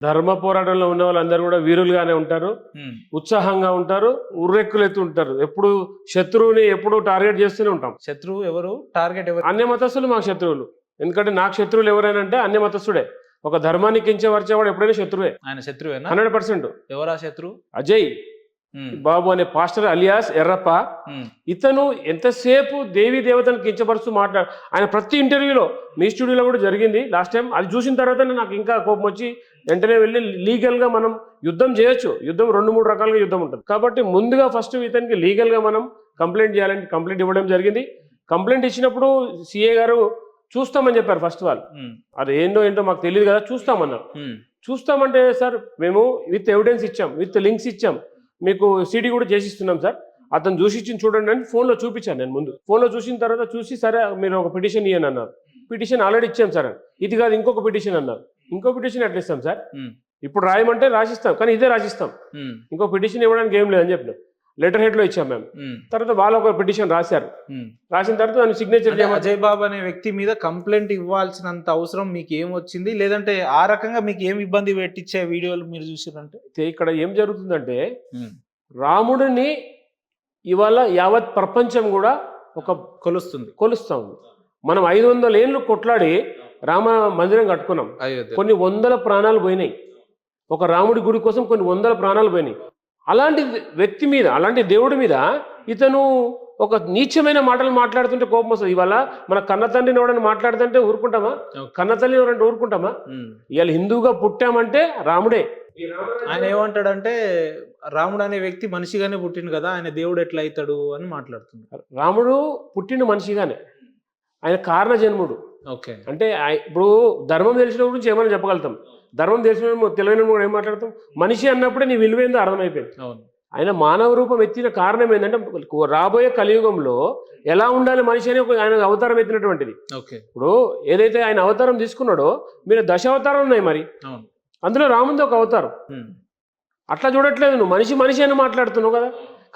ధర్మ పోరాటంలో ఉన్న వాళ్ళందరూ కూడా వీరులుగానే ఉంటారు, ఉత్సాహంగా ఉంటారు, ఉర్రెక్కులెత్తు ఉంటారు. ఎప్పుడు శత్రువుని ఎప్పుడు టార్గెట్ చేస్తూనే ఉంటాం. శత్రువు ఎవరు, టార్గెట్ ఎవరు? అన్య మతస్థులు మాకు శత్రువులు. ఎందుకంటే నాకు శత్రువులు ఎవరైనా అంటే అన్య మతస్థుడే. ఒక ధర్మాన్ని కించపరిచేవాడు ఎప్పుడైనా శత్రువే. ఆయన శత్రువేనా? 100%. ఎవరా శత్రువు? అజయ్ బాబు అనే పాస్టర్ అలియాస్ ఎర్రప్ప. ఇతను ఎంతసేపు దేవీ దేవతను కించపరుస్తూ ఆయన ప్రతి ఇంటర్వ్యూలో మీ స్టూడియోలో కూడా జరిగింది లాస్ట్ టైం. అది చూసిన తర్వాత నాకు ఇంకా కోపం వచ్చి వెంటనే వెళ్ళి లీగల్గా మనం యుద్ధం చేయొచ్చు. యుద్ధం 2-3 రకాలుగా యుద్ధం ఉంటుంది. కాబట్టి ముందుగా ఫస్ట్ ఇతనికి లీగల్గా మనం కంప్లైంట్ చేయాలని కంప్లైంట్ ఇవ్వడం జరిగింది. కంప్లైంట్ ఇచ్చినప్పుడు సిఏ గారు చూస్తామని చెప్పారు ఫస్ట్ వాళ్ళు. అది ఏంటో మాకు తెలియదు కదా, చూస్తామన్నారు. చూస్తామంటే సార్ మేము విత్ ఎవిడెన్స్ ఇచ్చాం, విత్ లింక్స్ ఇచ్చాం, మీకు సిడి కూడా చేసిస్తున్నాం సార్, అతను చూసి ఇచ్చింది చూడండి అని ఫోన్లో చూపించాను. నేను ముందు ఫోన్లో చూసిన తర్వాత చూసి సరే మీరు ఒక పిటిషన్ ఇవ్వని అన్నారు. పిటిషన్ ఆల్రెడీ ఇచ్చాం సార్. ఇది కాదు ఇంకొక పిటిషన్ అన్నారు. ఇంకో పిటిషన్ ఎట్లా ఇస్తాం సార్? ఇప్పుడు రాయమంటే రాసిస్తాం, కానీ ఇదే రాసిస్తాం, ఇంకో పిటిషన్ ఇవ్వడానికి ఏం లేదని చెప్పిన లెటర్ హెడ్ లో ఇచ్చాం మేము. తర్వాత వాళ్ళు ఒక పిటిషన్ రాశారు. రాసిన తర్వాత దాన్ని సిగ్నేచర్ అజయ్ బాబు అనే వ్యక్తి మీద కంప్లైంట్ ఇవ్వాల్సినంత అవసరం మీకు ఏం వచ్చింది? లేదంటే ఆ రకంగా మీకు ఏం ఇబ్బంది పెట్టించే వీడియోలు మీరు చూసారంటే ఇక్కడ ఏం జరుగుతుందంటే రాముడిని ఇవాళ యావత్ ప్రపంచం కూడా ఒక కొలుస్తా ఉంది. మనం 500 ఏళ్ళు కొట్లాడి రామ మందిరం కట్టుకున్నాం. కొన్ని వందల ప్రాణాలు పోయినాయి. ఒక రాముడి గుడి కోసం కొన్ని వందల ప్రాణాలు పోయినాయి. అలాంటి వ్యక్తి మీద, అలాంటి దేవుడి మీద ఇతను ఒక నీచమైన మాటలు మాట్లాడుతుంటే కోపం వస్తుంది. ఇవాళ మన కన్న తండ్రిని ఎవడని మాట్లాడుతుంటే ఊరుకుంటామా? కన్న తల్లిని ఎవరంటే ఊరుకుంటామా? ఇవాళ హిందువుగా పుట్టామంటే రాముడే. ఆయన ఏమంటాడంటే రాముడు అనే వ్యక్తి మనిషిగానే పుట్టిండు కదా, ఆయన దేవుడు ఎట్లా అవుతాడు అని మాట్లాడుతున్నాడు. రాముడు పుట్టిండు మనిషిగానే, ఆయన కారణ జన్ముడు. ఓకే, అంటే ఇప్పుడు ధర్మం తెలిసిన గురించి ఏమైనా చెప్పగలుగుతాం, ధర్మం తెలియని కూడా ఏం మాట్లాడతాం? మనిషి అన్నప్పుడే నీ విలువేందో అర్థమైపోయింది. ఆయన మానవ రూపం ఎత్తిన కారణం ఏంటంటే రాబోయే కలియుగంలో ఎలా ఉండాలి మనిషి అని ఆయన అవతారం ఎత్తినటువంటిది. ఇప్పుడు ఏదైతే ఆయన అవతారం తీసుకున్నాడో మీరు 10 అవతారాలు ఉన్నాయి, మరి అందులో రాముంది ఒక అవతారం. అట్లా చూడట్లేదు, నువ్వు మనిషి అని మాట్లాడుతున్నావు కదా,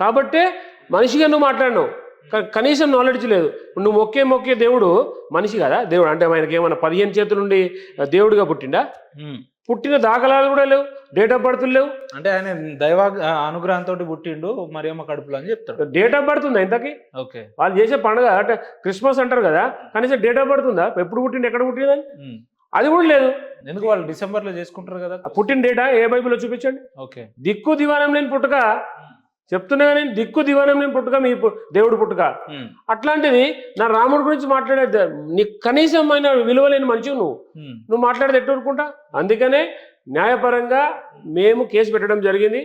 కాబట్టే మనిషిగా నువ్వు మాట్లాడినావు. కనీసం నాలెడ్జ్ లేదు. నువ్వు మొక్కే దేవుడు మనిషి కదా దేవుడు అంటే? ఆయనకి ఏమన్నా 15 చేతుల నుండి దేవుడిగా పుట్టిండా? పుట్టిన దాఖలాలు కూడా లేవు, డేట్ ఆఫ్ బర్త్ లేవు. అంటే ఆయన దైవ అనుగ్రహంతో పుట్టిండు మరియమ్మ కడుపులో అని చెప్తాడు. డేట్ ఆఫ్ బర్త్ ఉందా ఇంతకి? ఓకే, వాళ్ళు చేసే పండుగ అంటే క్రిస్మస్ అంటారు కదా, కనీసం డేట్ ఆఫ్ బర్త్ ఉందా? ఎప్పుడు పుట్టిండు, ఎక్కడ పుట్టిందని అది కూడా లేదు. ఎందుకు? వాళ్ళు డిసెంబర్లో చేసుకుంటారు కదా. పుట్టిన డేటా ఏ బైబిల్లో చూపించండి. ఓకే, దిక్కు దివానం లేని పుట్టుక చెప్తున్నా, నేను దిక్కు దివానం లేని పుట్టుక మీ దేవుడు పుట్టుక. అట్లాంటిది నా రాముడి గురించి మాట్లాడే నీ కనీసం అయిన విలువ లేని మనిషి నువ్వు మాట్లాడేది ఎట్టు ఊరుకుంటా? అందుకనే న్యాయపరంగా మేము కేసు పెట్టడం జరిగింది.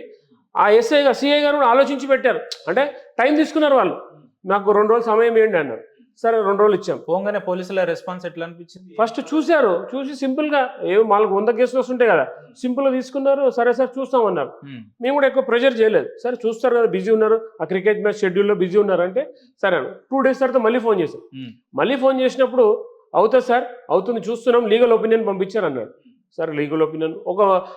ఆ సిఐ గారు కూడా ఆలోచించి పెట్టారు. అంటే టైం తీసుకున్నారు వాళ్ళు, నాకు 2 రోజులు సమయం ఏంటి అన్నారు. సరే 2 రోజులు ఇచ్చాం. పోగానే పోలీసుల రెస్పాన్స్ ఎట్లా అనిపించింది? ఫస్ట్ చూశారు, చూసి సింపుల్గా వాళ్ళకి 100 కేసులు వస్తుంటాయి కదా, సింపుల్గా తీసుకున్నారు. సరే సార్ చూస్తామన్నారు. మేము కూడా ఎక్కువ ప్రెషర్ చేయలేదు. సరే చూస్తారు కదా, బిజీ ఉన్నారు, ఆ క్రికెట్ మ్యాచ్ షెడ్యూల్లో బిజీ ఉన్నారు అంటే సరే 2 డేస్ తర్వాత మళ్ళీ ఫోన్ చేశాం. మళ్ళీ ఫోన్ చేసినప్పుడు అవుతుంది సార్, అవుతుంది, చూస్తున్నాం, లీగల్ ఒపీనియన్ పంపించారు అన్నాడు. సార్ లీగల్ ఒపీనియన్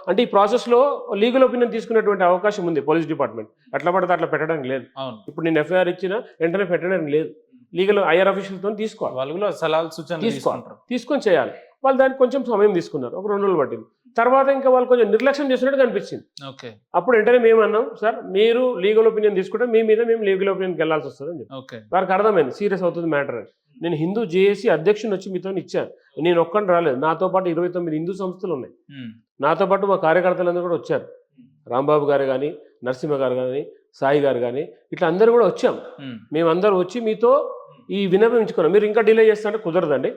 అంటే ఈ ప్రాసెస్లో లీగల్ ఒపీనియన్ తీసుకునేటువంటి అవకాశం ఉంది పోలీస్ డిపార్ట్మెంట్. అట్లా పడితే అట్లా పెట్టడానికి లేదు. ఇప్పుడు నేను ఎఫ్ఐఆర్ ఇచ్చినా వెంటనే పెట్టడానికి లేదు. లీగల్ ఐఆర్ ఆఫీషియల్తో తీసుకోవాలి, వాళ్ళు సలహాలు సూచనలు తీసుకొని చేయాలి. వాళ్ళు దానికి కొంచెం సమయం తీసుకున్నారు, ఒక 2 రోజులు పట్టింది. తర్వాత ఇంకా వాళ్ళు కొంచెం నిర్లక్ష్యం చేసినట్టు కనిపించింది. అప్పుడు వెంటనే మేము అన్నాం, సార్ మీరు లీగల్ ఒపీనియన్ తీసుకుంటే మీ మీద మేము లీగల్ ఒపీనియన్కి వెళ్ళాల్సి వస్తుంది అని చెప్పి వారికి అర్థమైంది సీరియస్ అవుతుంది మ్యాటర్ అని. నేను హిందూ జేఏసీ అధ్యక్షుని వచ్చి మీతో ఇచ్చాను. నేను ఒక్కడిని రాలేదు, నాతో పాటు 29 హిందూ సంస్థలు ఉన్నాయి. నాతో పాటు మా కార్యకర్తలందరూ కూడా వచ్చారు. రాంబాబు గారు కానీ, నరసింహ గారు కానీ, సాయి గారు కానీ, ఇట్లా అందరూ కూడా వచ్చాం. మేమందరూ వచ్చి మీతో ఈ విన్నవించుకున్నాం. మీరు ఇంకా డిలే చేస్తారంటే కుదరదండి,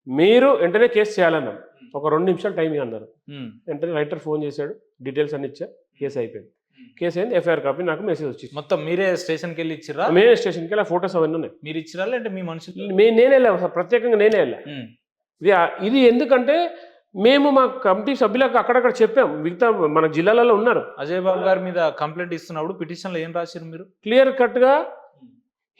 మీరు వెంటనే కేసు చేయాలన్నాం. ఒక 2 నిమిషాలు టైం అన్నారు. వెంటనే రైటర్ ఫోన్ చేశాడు, డీటెయిల్స్ అన్ని ఇచ్చా, కేసు అయిపోయింది. కేసు అయింది, ఎఫ్ఐఆర్ కాపీ నాకు మెసేజ్ వచ్చింది. మొత్తం మీరే స్టేషన్కి వెళ్ళి ఇచ్చిరా? మేమే స్టేషన్కి వెళ్ళి ఫోటోస్ అవన్నీ ఉన్నాయి. మీరు ఇచ్చిరా అంటే మీ మనుషులు? నేనే వెళ్ళా, ప్రత్యేకంగా నేనే వెళ్ళా. ఇది ఎందుకంటే మేము మా కమిటీ సభ్యులకు అక్కడక్కడ చెప్పాం, మిగతా మన జిల్లాలలో ఉన్నారు. అజయ్ బాబు గారి మీద కంప్లైంట్ ఇస్తున్నప్పుడు పిటిషన్లో ఏం రాశారు మీరు? క్లియర్ కట్గా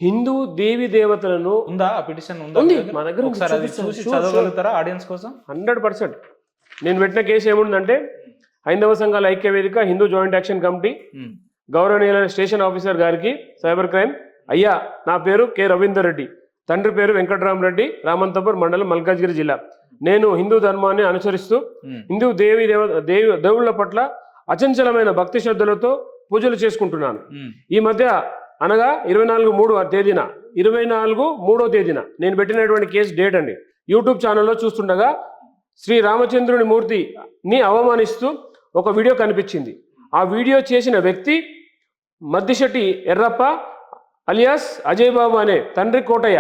హిందూ దేవి దేవతలను ఉందా? పిటిషన్ ఉందా మా దగ్గర? ఒకసారి అది చూసి చదవగలుగుతారా ఆడియన్స్ కోసం? 100%. నేను పెట్టిన కేసు ఏముందంటే హైందవ సంఘాల ఐక్య వేదిక, హిందూ జాయింట్ యాక్షన్ కమిటీ, గౌరవనీయులైన స్టేషన్ ఆఫీసర్ గారికి సైబర్ క్రైమ్, అయ్యా నా పేరు కె రవీందర్ రెడ్డి, తండ్రి పేరు వెంకటరామరెడ్డి, రామంతపూర్ మండలం, మల్కాజ్గిరి జిల్లా. నేను హిందూ ధర్మాన్ని అనుసరిస్తూ హిందూ దేవుళ్ళ పట్ల అచంచలమైన భక్తి శ్రద్ధలతో పూజలు చేసుకుంటున్నాను. ఈ మధ్య అనగా 24/3 తేదీన నేను పెట్టినటువంటి కేసు డేట్ అండి. యూట్యూబ్ ఛానల్లో చూస్తుండగా శ్రీ రామచంద్రుని మూర్తిని అవమానిస్తూ ఒక వీడియో కనిపించింది. ఆ వీడియో చేసిన వ్యక్తి మద్దిశెట్టి ఎర్రప్ప అలియాస్ అజయ్ బాబు అనే తండ్రి కోటయ్య,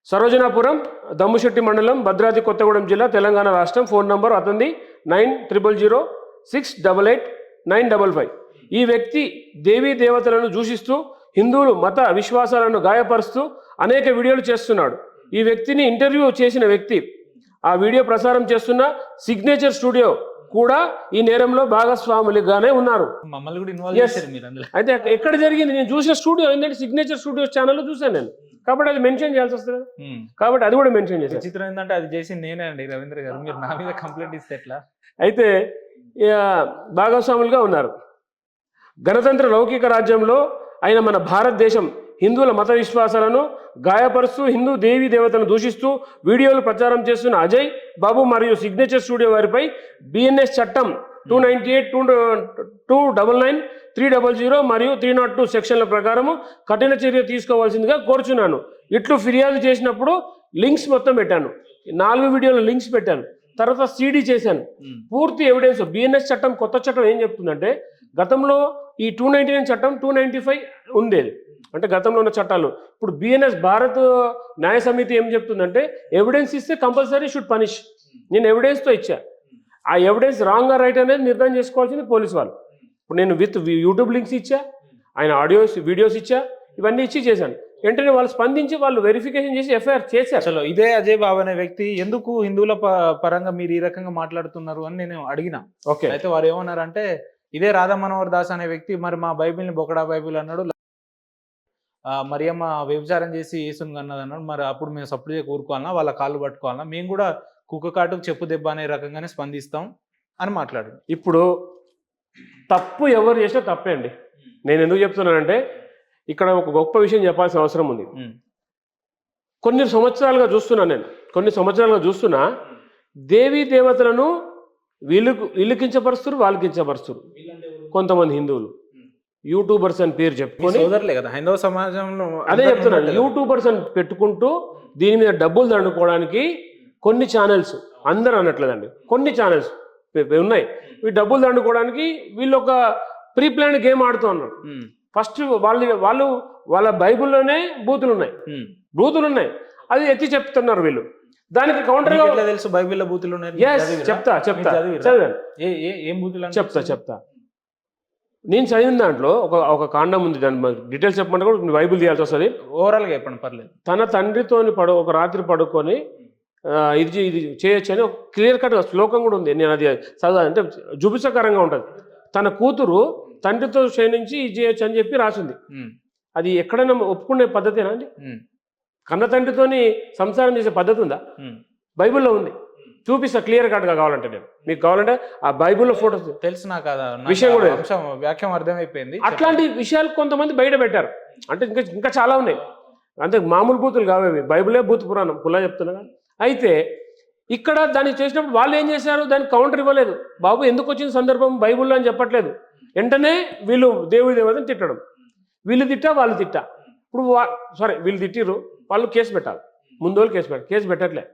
సరోజనాపురం, దమ్ముశెట్టి మండలం, భద్రాద్రి కొత్తగూడెం జిల్లా, తెలంగాణ రాష్ట్రం. ఫోన్ నంబర్ అతనిది 9006889555. ఈ వ్యక్తి దేవీ దేవతలను దూషిస్తూ హిందువులు మత విశ్వాసాలను గాయపరుస్తూ అనేక వీడియోలు చేస్తున్నాడు. ఈ వ్యక్తిని ఇంటర్వ్యూ చేసిన వ్యక్తి ఆ వీడియో ప్రసారం చేస్తున్న సిగ్నేచర్ స్టూడియో కూడా ఈ నేరంలో భాగస్వాములుగానే ఉన్నారు. మమ్మల్ని కూడా ఇన్వాల్వ్ చేశారు మీరు అందులో. అయితే ఎక్కడ జరిగింది? నేను చూసిన స్టూడియో ఏంటంటే సిగ్నేచర్ స్టూడియో ఛానల్లో చూశాను నేను, కాబట్టి అది మెన్షన్ చేయాల్సి వస్తుంది, కాబట్టి అది కూడా మెన్షన్ చేశాను. విచిత్రం ఏంటంటే అది చేసి నేనే అండి రవీంద్ర గారు, మీరు నా మీద కంప్లైంట్ ఇస్తే ఎట్లా? అయితే భాగస్వాములుగా ఉన్నారు. గణతంత్ర లౌకిక రాజ్యంలో అయిన మన భారతదేశం హిందువుల మత విశ్వాసాలను గాయపరుస్తూ హిందూ దేవీ దేవతలను దూషిస్తూ వీడియోలు ప్రచారం చేస్తున్న అజయ్ బాబు మరియు సిగ్నేచర్ స్టూడియో వారిపై BNS చట్టం 298, 299, 300 మరియు 302 సెక్షన్ల ప్రకారము కఠిన చర్య తీసుకోవాల్సిందిగా కోరుచున్నాను. ఇట్లు ఫిర్యాదు చేసినప్పుడు లింక్స్ మొత్తం పెట్టాను, 4 వీడియోల లింక్స్ పెట్టాను, తర్వాత CD చేశాను, పూర్తి ఎవిడెన్స్. BNS చట్టం కొత్త చట్టం ఏం చెప్తుందంటే గతంలో ఈ 299 చట్టం 295 ఉండేది, అంటే గతంలో ఉన్న చట్టాలు. ఇప్పుడు BNS భారత్ న్యాయ సమితి ఏం చెప్తుందంటే ఎవిడెన్స్ ఇస్తే కంపల్సరీ షుడ్ పనిష్. నేను ఎవిడెన్స్తో ఇచ్చా, ఆ ఎవిడెన్స్ రాంగ్ ఆ రైట్ అనేది నిర్ధారణ చేసుకోవాల్సింది పోలీసు వాళ్ళు. ఇప్పుడు నేను విత్ యూట్యూబ్ లింక్స్ ఇచ్చా, ఆయన ఆడియోస్ వీడియోస్ ఇచ్చా, ఇవన్నీ ఇచ్చి చేశాను. వెంటనే వాళ్ళు స్పందించి వాళ్ళు వెరిఫికేషన్ చేసి FIR చేశారు. అసలు ఇదే అజయ్ బాబు అనే వ్యక్తి ఎందుకు హిందువుల పరంగా మీరు ఈ రకంగా మాట్లాడుతున్నారు అని నేను అడిగిన. ఓకే, అయితే వారు ఏమన్నారంటే ఇదే రాధా మనోహర్ దాస్ అనే వ్యక్తి మరి మా బైబిల్ని బొకడా బైబిల్ అన్నాడు, మరియమ్మ వ్యభిచారం చేసి యేసుని అన్నది అన్నాడు. మరి అప్పుడు మేము సపోర్ట్ చేసి ఊరుకోవాలన్నా, వాళ్ళ కాళ్ళు పట్టుకోవాలన్నా, మేము కూడా కుక్క కాటుకు చెప్పు దెబ్బ అనే రకంగానే స్పందిస్తాం అని మాట్లాడు. ఇప్పుడు తప్పు ఎవరు చేసినా తప్పే అండి. నేను ఎందుకు చెప్తున్నానంటే ఇక్కడ ఒక గొప్ప విషయం చెప్పాల్సిన అవసరం ఉంది. కొన్ని సంవత్సరాలుగా చూస్తున్నా దేవీ దేవతలను వీళ్ళు కించపరుస్తారు, వాళ్ళు కించపరుస్తారు. కొంతమంది హిందువులు యూట్యూబర్స్ అని పేరు చెప్పుకొని, సోదరులే కదా హైందవ సమాజంలో, అదే చెప్తున్నాను, యూట్యూబర్స్ అని పెట్టుకుంటూ దీని మీద డబ్బులు దండుకోవడానికి కొన్ని ఛానల్స్, అందరూ అనట్లేదండి, కొన్ని ఛానల్స్ ఉన్నాయి. ఈ డబ్బులు దండుకోవడానికి వీళ్ళు ఒక ప్రీ ప్లాన్ గేమ్ ఆడుతూ ఉన్నారు. ఫస్ట్ వాళ్ళ బైబుల్లోనే బూతులు ఉన్నాయి, అది ఎత్తి చెప్తున్నారు వీళ్ళు. దానికి కౌంటర్ గా తెలుసు బైబిల్లో బూతులు ఉన్నాయి. చెప్తా ఏం బూతులు చెప్తా. నేను చదివిన దాంట్లో ఒక కాండం ఉంది, దాని డీటెయిల్స్ చెప్పమంటే కూడా బైబిల్ తీయాల్సి వస్తుంది. ఓవరాల్గా చెప్పండి పర్లేదు. ఒక రాత్రి పడుకొని ఇది చేయొచ్చు అని ఒక క్లియర్ కట్ శ్లోకం కూడా ఉంది. నేను అది చదువు అంటే జుబిసకరంగా ఉంటుంది. తన కూతురు తండ్రితో క్షయించి ఇది చేయొచ్చు అని చెప్పి రాసింది. అది ఎక్కడైనా ఒప్పుకునే పద్ధతేనా అండి? కన్న తండ్రితోని సంసారం చేసే పద్ధతి ఉందా? బైబిల్లో ఉంది, చూపిస్తా క్లియర్ కట్గా. కావాలంటే నేను మీకు కావాలంటే ఆ బైబిల్లో ఫోటోస్ తెలుసు నాకు, విషయం కూడా వ్యాఖ్యం అర్థమైపోయింది. అట్లాంటి విషయాలు కొంతమంది బయట పెట్టారు. అంటే ఇంకా చాలా ఉన్నాయి, అంతే మామూలు బూతులు కావేవి, బైబిలే బూత్ పురాణం కులా చెప్తున్నా. అయితే ఇక్కడ దాన్ని చేసినప్పుడు వాళ్ళు ఏం చేశారు, దానికి కౌంటర్ ఇవ్వలేదు. బాబు ఎందుకు వచ్చిన సందర్భం బైబిల్లో అని చెప్పట్లేదు. వెంటనే వీళ్ళు దేవుడి దేవతని తిట్టడం, వీళ్ళు తిట్టా వాళ్ళు తిట్టా. ఇప్పుడు సరే వీళ్ళు తిట్టిరు, వాళ్ళు కేసు పెట్టాలి, ముందు వాళ్ళు కేసు పెట్టట్లే,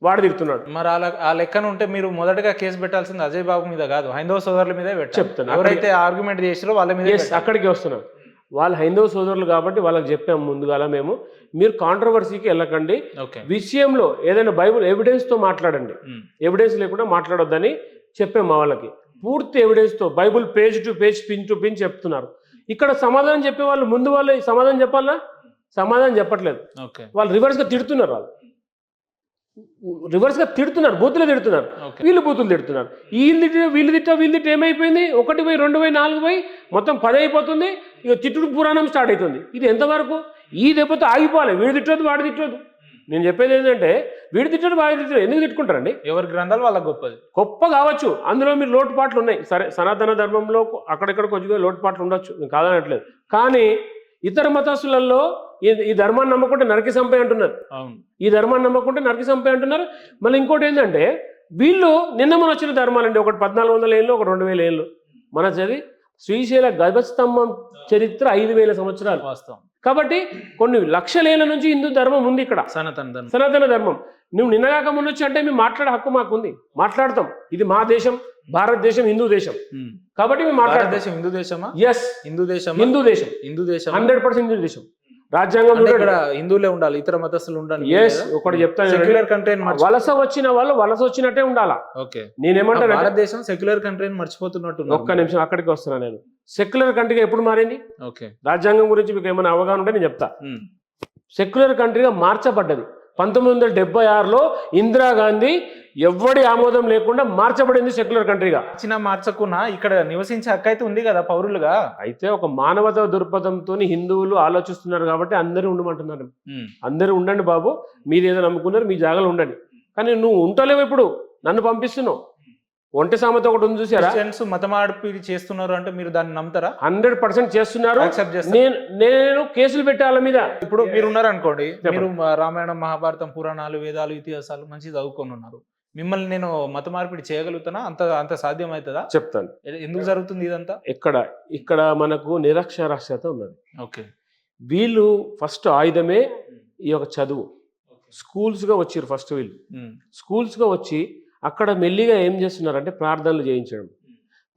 వాడు తిడుతున్నాడు. మరి ఆ లెక్కన ఉంటే మీరు మొదటగా కేసు పెట్టాల్సింది అజయ్ బాబు మీద కాదు, హైందవ సోదరుల మీదే చెప్తాను. ఎవరైతే ఆర్గ్యుమెంట్ చేసారో వాళ్ళ మీద. అక్కడికి వస్తున్నాం. వాళ్ళు హైందవ సోదరులు కాబట్టి వాళ్ళకి చెప్పాము ముందుగాల మేము, మీరు కాంట్రవర్సీకి వెళ్ళకండి, విషయంలో ఏదైనా బైబుల్ ఎవిడెన్స్తో మాట్లాడండి, ఎవిడెన్స్ లేకుండా మాట్లాడొద్దని చెప్పాము మా వాళ్ళకి. పూర్తి ఎవిడెన్స్తో Bible page to page, pin to pin చెప్తున్నారు. ఇక్కడ సమాధానం చెప్పే వాళ్ళు ముందు వాళ్ళు సమాధానం చెప్పాలా, సమాధానం చెప్పట్లేదు. వాళ్ళు రివర్స్గా తిడుతున్నారు, బూతులు తిడుతున్నారు, వీళ్ళు బూతులు తిడుతున్నారు. వీళ్ళు తిట్ట ఏమైపోయింది, 1 పోయి 2 పోయి 4 పోయి మొత్తం 10 అయిపోతుంది. ఇక తిట్టుడు పురాణం స్టార్ట్ అవుతుంది. ఇది ఎంతవరకు? ఈ దెబ్బతో ఆగిపోవాలి. వీడు తిట్టదు, వాడు తిట్టదు. నేను చెప్పేది ఏంటంటే వీడు తిట్టడు, వాడు తిట్టడు, ఎందుకు తిట్టుకుంటారండి? ఎవరి గ్రంథాలు వాళ్ళకి గొప్ప కావచ్చు, అందులో మీరు లోటుపాట్లు ఉన్నాయి. సరే, సనాతన ధర్మంలో అక్కడెక్కడ కొంచెం లోటుపాట్లు ఉండొచ్చు, నేను కాదనట్లేదు. కానీ ఇతర మతస్థులలో ఈ ధర్మాన్ని నమ్మకుంటే నరికి సంపే అంటున్నారు, అవును ఈ ధర్మాన్ని నమ్మకుంటే నరికి సంపే అంటున్నారు. మళ్ళీ ఇంకోటి ఏంటంటే వీళ్ళు నిన్న మన వచ్చిన ధర్మాలండి, ఒకటి 1400 ఏళ్ళు, ఒకటి 2000 ఏళ్ళు. మన చదివి శ్రీశైల గజస్తంభం చరిత్ర 5000 సంవత్సరాలు వాస్తవం. కాబట్టి కొన్ని లక్షలేళ్ల నుంచి హిందూ ధర్మం ఉంది ఇక్కడ, సనాతన ధర్మం. నువ్వు నిన్నగాక మొన్న వచ్చి అంటే మేము మాట్లాడే హక్కు మాకుంది, మాట్లాడతాం. ఇది మా దేశం, భారతదేశం హిందూ దేశం కాబట్టి మేము మాట్లాడేదేశం హిందూ దేశమా? ఎస్, హిందూ దేశం, హిందూ దేశం, హిందూ దేశం, 100% హిందూ దేశం. రాజ్యాంగం ఇక్కడ హిందువులే ఉండాలి, ఇతర మతస్థులు ఉండాలి. ఎస్, ఒకటి చెప్తాను, సెక్యులర్ కంట్రీ వలస వచ్చిన వాళ్ళు వలస వచ్చినట్టే ఉండాలా. ఓకే, నేనేమంటాను, భారతదేశం సెక్యులర్ కంట్రీ మర్చిపోతున్నట్టు. ఒక్క నిమిషం అక్కడికి వస్తున్నా. నేను సెక్యులర్ కంట్రీగా ఎప్పుడు మారింది? ఓకే, రాజ్యాంగం గురించి మీకు ఏమైనా అవగాహన ఉంటే నేను చెప్తా. సెక్యులర్ కంట్రీగా మార్చబడ్డది 1976లో ఇందిరాగాంధీ ఎవ్వడి ఆమోదం లేకుండా మార్చబడింది సెక్యులర్ కంట్రీగా. మార్చకున్నా ఇక్కడ నివసించే హక్కు అయితే ఉంది కదా పౌరులుగా. అయితే ఒక మానవతా దృక్పథంతో హిందువులు ఆలోచిస్తున్నారు కాబట్టి అందరూ ఉండమంటున్నారు. అందరూ ఉండండి బాబు, మీరు ఏదో నమ్ముకున్నారు మీ జాగాలో ఉండండి. కానీ నువ్వు ఉంటలేవు, ఇప్పుడు నన్ను పంపిస్తున్నావు. ఒంటి సామెత ఒకటి ఉంది చూసారా, మత మార్పిడి చేస్తున్నారు అంటే మీరు దాన్ని నమ్ముతారా? 100% చేస్తున్నారు. నేను కేసులు పెట్టే వాళ్ళ మీద. ఇప్పుడు మీరు ఉన్నారు అనుకోండి, మీరు రామాయణం, మహాభారతం, పురాణాలు, వేదాలు, ఇతిహాసాలు మంచి చదువుకొని ఉన్నారు. మిమ్మల్ని నేను మత మార్పిడి చేయగలుగుతానా? అంత సాధ్యం అవుతుందా? చెప్తాను. ఎందుకు జరుగుతుంది ఇదంతా? ఇక్కడ మనకు నిరక్షరాస్యత ఉన్నది. ఓకే, వీళ్ళు ఫస్ట్ ఆయుధమే ఈ యొక్క చదువు. స్కూల్స్గా వచ్చారు ఫస్ట్ వీళ్ళు. స్కూల్స్గా వచ్చి అక్కడ మెల్లిగా ఏం చేస్తున్నారంటే ప్రార్థనలు చేయించడం.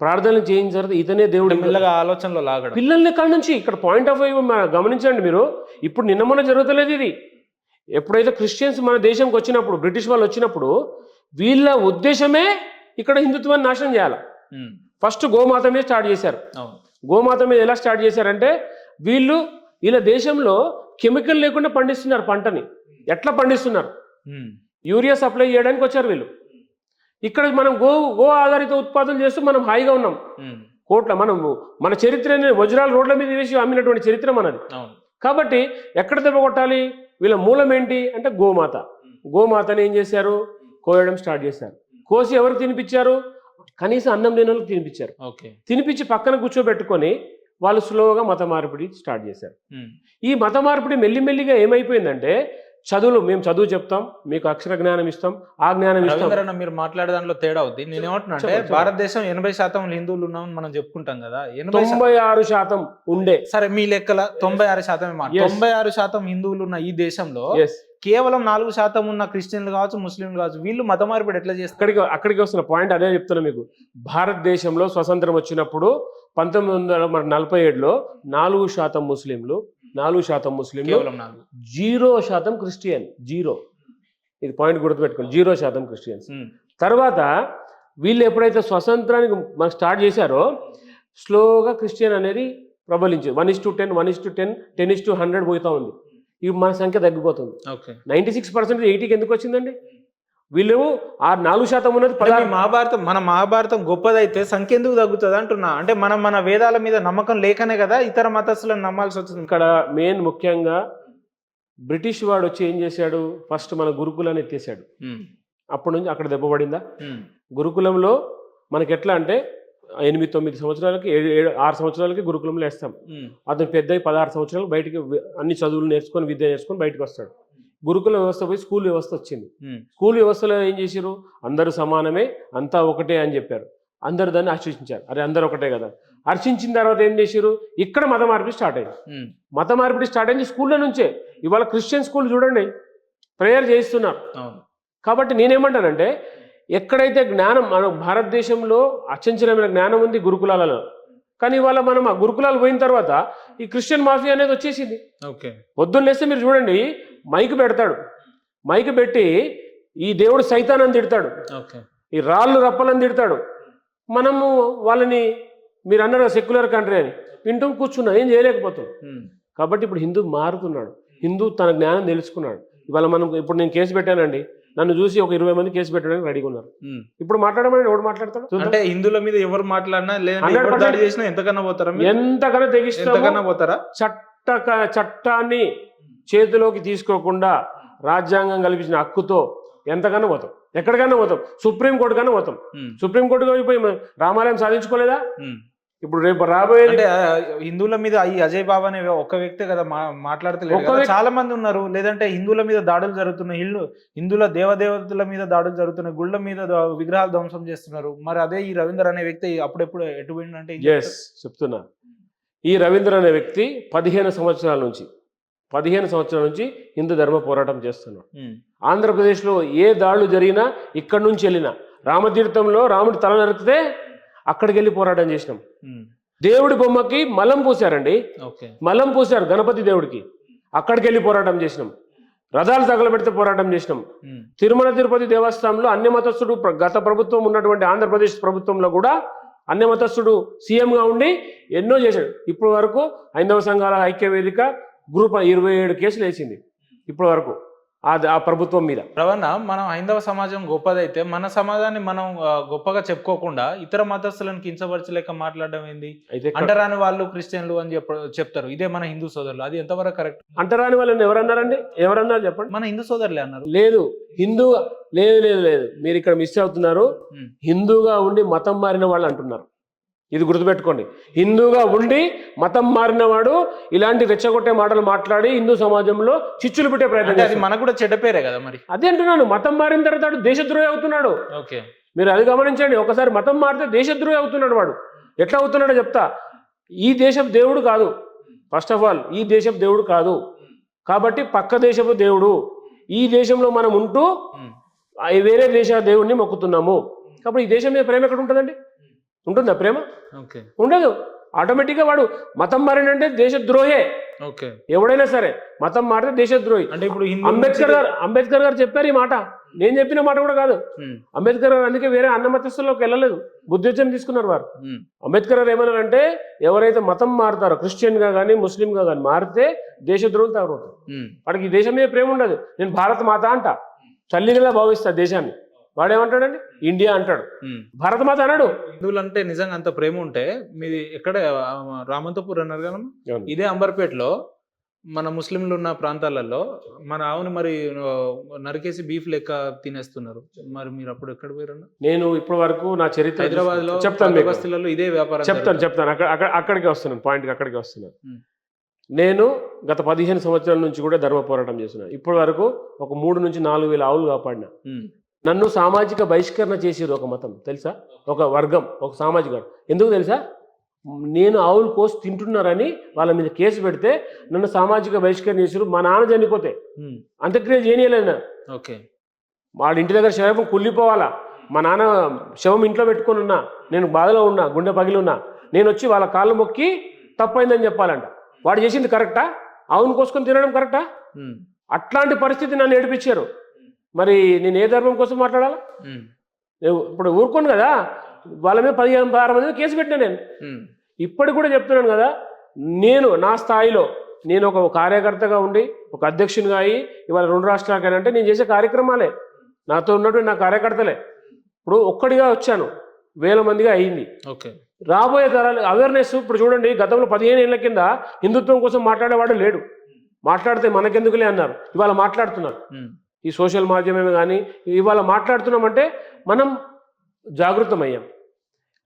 ప్రార్థనలు చేయించిన తర్వాత ఇతనే దేవుడు మెల్లగా ఆలోచనలో లాగడం పిల్లల్ని. ఇక్కడ నుంచి ఇక్కడ పాయింట్ ఆఫ్ వ్యూ గమనించండి మీరు. ఇప్పుడు నిన్న మొన్న జరుగుతలేదు ఇది. ఎప్పుడైతే క్రిస్టియన్స్ మన దేశంకి వచ్చినప్పుడు, బ్రిటిష్ వాళ్ళు వచ్చినప్పుడు, వీళ్ళ ఉద్దేశమే ఇక్కడ హిందుత్వాన్ని నాశనం చేయాలి. ఫస్ట్ గోమాత మీద స్టార్ట్ చేశారు. గోమాత మీద ఎలా స్టార్ట్ చేశారంటే వీళ్ళ దేశంలో కెమికల్ లేకుండా పండిస్తున్నారు పంటని. ఎట్లా పండిస్తున్నారు? యూరియా సప్లై చేయడానికి వచ్చారు వీళ్ళు. ఇక్కడ మనం గో ఆధారిత ఉత్పాదనలు చేస్తూ మనం హాయిగా ఉన్నాం. కోట్ల మన చరిత్రని వజ్రాలు రోడ్ల మీద వేసి అమ్మినటువంటి చరిత్ర మనది. కాబట్టి ఎక్కడ దెబ్బ కొట్టాలి? వీళ్ళ మూలం ఏంటి అంటే గోమాత. గోమాతని ఏం చేశారు? కోయడం స్టార్ట్ చేశారు. కోసి ఎవరు తినిపించారు? కనీసం అన్నం లేని వాళ్ళకి తినిపించారు. తినిపించి పక్కన కూర్చోబెట్టుకొని వాళ్ళు స్లోగా మత మార్పిడి స్టార్ట్ చేశారు. ఈ మత మార్పిడి మెల్లిమెల్లిగా ఏమైపోయిందంటే, మేము చదువు చెప్తాం, మీకు అక్షర జ్ఞానం ఇస్తాం, ఆ జ్ఞానం ఇస్తాం. మీరు మాట్లాడే దాంట్లో తేడా అవుతుంది. నేను ఏమంటున్నా అంటే, భారతదేశం 80% హిందువులు ఉన్నామని మనం చెప్పుకుంటాం కదా. 96% ఉండే. సరే, మీ లెక్కల 96%. 96% హిందువులు ఉన్న ఈ దేశంలో కేవలం 4% ఉన్న క్రిస్టియన్లు కావచ్చు, ముస్లింలు కావచ్చు, వీళ్ళు మత మార్పిడి ఎట్లా చేస్తారు? అక్కడికి వస్తున్న పాయింట్ అదే చెప్తున్నా మీకు. భారతదేశంలో స్వతంత్రం వచ్చినప్పుడు 1947లో 4% ముస్లింలు, 4% ముస్లింలు, 0% క్రిస్టియన్. 0. ఇది పాయింట్ గుర్తుపెట్టుకోండి, 0% క్రిస్టియన్స్. తర్వాత వీళ్ళు ఎప్పుడైతే స్వతంత్రానికి మనకు స్టార్ట్ చేశారో స్లోగా క్రిస్టియన్ అనేది ప్రబలించింది. 1:10, 1:10, 10:100 పోతా ఉంది. ఇవి మన సంఖ్య తగ్గిపోతుంది. 96% 80కి ఎందుకు వచ్చిందండి? వీళ్ళు 4% ఉన్నది. మహాభారతం గొప్పదైతే సంఖ్య ఎందుకు తగ్గుతుంది అంటున్నా. అంటే మన వేదాల మీద నమ్మకం లేకనే కదా ఇతర మతస్థులను నమ్మాల్సి వచ్చింది. ఇక్కడ మెయిన్ ముఖ్యంగా బ్రిటిష్ వాడు వచ్చి ఏం చేశాడు? ఫస్ట్ మన గురుకులాన్ని ఎత్తేసాడు. అప్పటి నుంచి అక్కడ దెబ్బపడిందా? గురుకులంలో మనకి ఎట్లా అంటే 8-9 సంవత్సరాలకి 6 సంవత్సరాలకి గురుకులంలో వేస్తాం. అతను పెద్ద 16 సంవత్సరాలు బయటికి అన్ని చదువులు నేర్చుకొని, విద్య నేర్చుకొని బయటకు వస్తాడు. గురుకుల వ్యవస్థ పోయి స్కూల్ వ్యవస్థ వచ్చింది. స్కూల్ వ్యవస్థలో ఏం చేశారు? అందరూ సమానమే, అంతా ఒకటే అని చెప్పారు. అందరు దాన్ని హర్షించారు. అరే అందరు ఒకటే కదా. హర్షించిన తర్వాత ఏం చేశారు? ఇక్కడ మత మార్పిడి స్టార్ట్ అయింది. మత మార్పిడి స్టార్ట్ అయింది స్కూళ్ళ నుంచే. ఇవాళ క్రిస్టియన్ స్కూల్ చూడండి, ప్రేయర్ చేయిస్తున్నారు. కాబట్టి నేనేమంటానంటే, ఎక్కడైతే జ్ఞానం మన భారతదేశంలో అచంచలమైన జ్ఞానం ఉంది గురుకులాలలో, కానీ ఇవాళ మనం ఆ గురుకులాలు పోయిన తర్వాత ఈ క్రిస్టియన్ మాఫియా అనేది వచ్చేసింది. పొద్దున్న లేస్తే మీరు చూడండి, మైక్ పెడతాడు, మైక్ పెట్టి ఈ దేవుడు సైతాన్ తిడతాడు, ఈ రాళ్ళు రప్పలని తిడతాడు. మనము వాళ్ళని మీరు అన్నారు సెక్యులర్ కంట్రీ అని వింటూ కూర్చున్నా, ఏం చేయలేకపోతాం. కాబట్టి ఇప్పుడు హిందూ మారుతున్నాడు, హిందూ తన జ్ఞానం తెలుసుకున్నాడు. ఇవాళ ఇప్పుడు నేను కేసు పెట్టానండి, నన్ను చూసి ఒక 20 మంది కేసు పెట్టడానికి రెడీగా ఉన్నారు. ఇప్పుడు మాట్లాడమని ఎవరు మాట్లాడతాడు? అంటే హిందువుల మీద ఎవరు మాట్లాడినా ఎంతకన్నా పోతారా? ఎంతకన్నా తెగిస్తారా? చట్టాన్ని చేతిలోకి తీసుకోకుండా రాజ్యాంగం కల్పించిన హక్కుతో ఎంతకన్నా పోతాం, ఎక్కడికన్నా పోతాం. సుప్రీంకోర్టు కన్నా పోతాం. సుప్రీంకోర్టుకు పోయి రామాలయం సాధించుకోలేదా? ఇప్పుడు రేపు రాబోయేది అంటే హిందువుల మీద ఈ అజయ్ బాబా అనే ఒక వ్యక్తే కదా మాట్లాడతలేదు కదా. చాలా మంది ఉన్నారు. లేదంటే హిందువుల మీద దాడులు జరుగుతున్నాయి, హిందువుల దేవదేవతల మీద దాడులు జరుగుతున్నాయి, గుళ్ళ మీద విగ్రహాలు ధ్వంసం చేస్తున్నారు. మరి అదే ఈ రవీందర్ అనే వ్యక్తి అప్పుడెప్పుడు ఎటు పోయిందంటే చెప్తున్నా. ఈ రవీంద్ర అనే వ్యక్తి 15 సంవత్సరాల నుంచి హిందూ ధర్మ పోరాటం చేస్తున్నాడు. ఆంధ్రప్రదేశ్లో ఏ దాడులు జరిగినా ఇక్కడి నుంచి వెళ్ళినా, రామతీర్థంలో రాముడి తల నరికితే అక్కడికి వెళ్ళి పోరాటం చేసినాం. దేవుడి బొమ్మకి మలం పూసారండి, మలం పూసారు గణపతి దేవుడికి, అక్కడికి వెళ్ళి పోరాటం చేసినాం. రథాలు తగలబెడితే పోరాటం చేసినాం. తిరుమల తిరుపతి దేవస్థానంలో అన్యమతస్థుడు గత ప్రభుత్వం ఉన్నటువంటి ఆంధ్రప్రదేశ్ ప్రభుత్వంలో కూడా అన్యమతస్థుడు సీఎంగా ఉండి ఎన్నో చేశాడు. ఇప్పటి వరకు హైందవ సంఘాల ఐక్య వేదిక గ్రూప్ 27 కేసులు వేసింది ఇప్పటి వరకు ఆ ప్రభుత్వం మీద. రవణ, మనం హైందవ సమాజం గొప్పదైతే మన సమాజాన్ని మనం గొప్పగా చెప్పుకోకుండా ఇతర మతస్థులను కించపరచలేక మాట్లాడడం ఏంది? అంటరాని వాళ్ళు క్రిస్టియన్లు అని చెప్తారు, ఇదే మన హిందూ సోదరులు. అది ఎంతవరకు కరెక్ట్? అంటరాని వాళ్ళని ఎవరన్నారండి? ఎవరన్నారు చెప్పండి? మన హిందూ సోదరులే అన్నారు. లేదు, హిందూ లేదు, మీరు ఇక్కడ మిస్ అవుతున్నారు. హిందూగా ఉండి మతం మారిన వాళ్ళు అంటున్నారు. ఇది గుర్తుపెట్టుకోండి. హిందూగా ఉండి మతం మారినవాడు ఇలాంటి రెచ్చగొట్టే మాటలు మాట్లాడి హిందూ సమాజంలో చిచ్చులు పెట్టే ప్రయత్నం. అది మనకు కూడా చెడ్డ పేరే కదా మరి. అదే అంటున్నాను, మతం మారిన తర్వాత దేశద్రోహి అవుతున్నాడు. మీరు అది గమనించండి. ఒకసారి మతం మారితే దేశద్రోహి అవుతున్నాడు వాడు. ఎట్లా అవుతున్నాడో చెప్తా. ఈ దేశం దేవుడు కాదు, ఫస్ట్ ఆఫ్ ఆల్ ఈ దేశం దేవుడు కాదు. కాబట్టి పక్క దేశపు దేవుడు. ఈ దేశంలో మనం ఉంటూ వేరే దేశ దేవుడిని మొక్కుతున్నాము. కాబట్టి ఈ దేశం మీద ప్రేమ ఎక్కడ ఉంటుందండి? ఉంటుందా ప్రేమ? ఉండదు. ఆటోమేటిక్గా వాడు మతం మారినంటే దేశద్రోహే. ఎవడైనా సరే మతం మారితే దేశద్రోహి. అంటే ఇప్పుడు అంబేద్కర్ గారు చెప్పారు ఈ మాట, నేను చెప్పిన మాట కూడా కాదు. అంబేద్కర్ గారు అందుకే వేరే అన్న మతస్థుల్లోకి వెళ్ళలేదు, బుద్ధిజం తీసుకున్నారు వారు. అంబేద్కర్ గారు ఏమన్నారంటే ఎవరైతే మతం మారుతారో క్రిస్టియన్ గా కానీ ముస్లిం గా కానీ మారితే దేశద్రోహులు తయారవుతారు. వాడికి ఈ దేశం మీద ప్రేమ ఉండదు. నేను భారత మాత అంట, తల్లిగా భావిస్తా దేశాన్ని. వాడేమంటాడండి? ఇండియా అంటాడు, భారత మాత అన్నాడు. హిందువులు అంటే నిజంగా అంత ప్రేమ ఉంటే మీది ఎక్కడ రామంతపూర్ అన్నారు కదా, ఇదే అంబర్పేటలో మన ముస్లింలు ఉన్న ప్రాంతాలలో మన ఆవుని మరి నరికేసి బీఫ్ లెక్క తినేస్తున్నారు. మరి మీరు అప్పుడు ఎక్కడ పోయారన్న? నేను ఇప్పటి వరకు నా చరిత్ర హైదరాబాద్ లో చెప్తాను, బస్తీలలో ఇదే వ్యాపారం చెప్తాను. అక్కడికి వస్తున్నాను, పాయింట్కి అక్కడికి వస్తున్నాను. నేను గత 15 సంవత్సరాల నుంచి కూడా ధర్మ పోరాటం చేస్తున్నాను. ఇప్పటి వరకు ఒక 3 నుంచి 4 వేల ఆవులు కాపాడినా. నన్ను సామాజిక బహిష్కరణ చేసేది ఒక మతం తెలుసా, ఒక వర్గం, ఒక సామాజిక. ఎందుకు తెలుసా? నేను ఆవులు కోసి తింటున్నారని వాళ్ళ మీద కేసు పెడితే నన్ను సామాజిక బహిష్కరణ చేసారు. మా నాన్న చనిపోతే అంత్యక్రియ చేయలేను. వాడి ఇంటి దగ్గర శవం కుళ్ళిపోవాలా, మా నాన్న శవం ఇంట్లో పెట్టుకొని ఉన్నా, నేను బాధలో ఉన్నా, గుండె పగిలి ఉన్నా, నేను వచ్చి వాళ్ళ కాళ్ళు మొక్కి తప్పైందని చెప్పాలంట. వాడు చేసింది కరెక్టా? ఆవును కోసుకొని తినడం కరెక్టా? అట్లాంటి పరిస్థితి నన్ను ఏడిపించారు. మరి నేను ఏ ధర్మం కోసం మాట్లాడాలా? ఇప్పుడు ఊరుకోను కదా, వాళ్ళ మీద 15-16 మంది కేసు పెట్టినా. నేను ఇప్పటికి కూడా చెప్తున్నాను కదా, నేను నా స్థాయిలో నేను ఒక కార్యకర్తగా ఉండి ఒక అధ్యక్షునిగా అయ్యి ఇవాళ 2 రాష్ట్రాలకైనా నేను చేసే కార్యక్రమాలే, నాతో ఉన్నటువంటి నా కార్యకర్తలే. ఇప్పుడు ఒక్కడిగా వచ్చాను, 1000 మందిగా అయ్యింది. రాబోయే తరాలు అవేర్నెస్. ఇప్పుడు చూడండి, గతంలో 15 ఏళ్ల కింద హిందుత్వం కోసం మాట్లాడేవాడు లేడు. మాట్లాడితే మనకెందుకులే అన్నారు. ఇవాళ మాట్లాడుతున్నారు. ఈ సోషల్ మాధ్యమమే కానీ ఇవాళ మాట్లాడుతున్నామంటే మనం జాగృతమయ్యాం.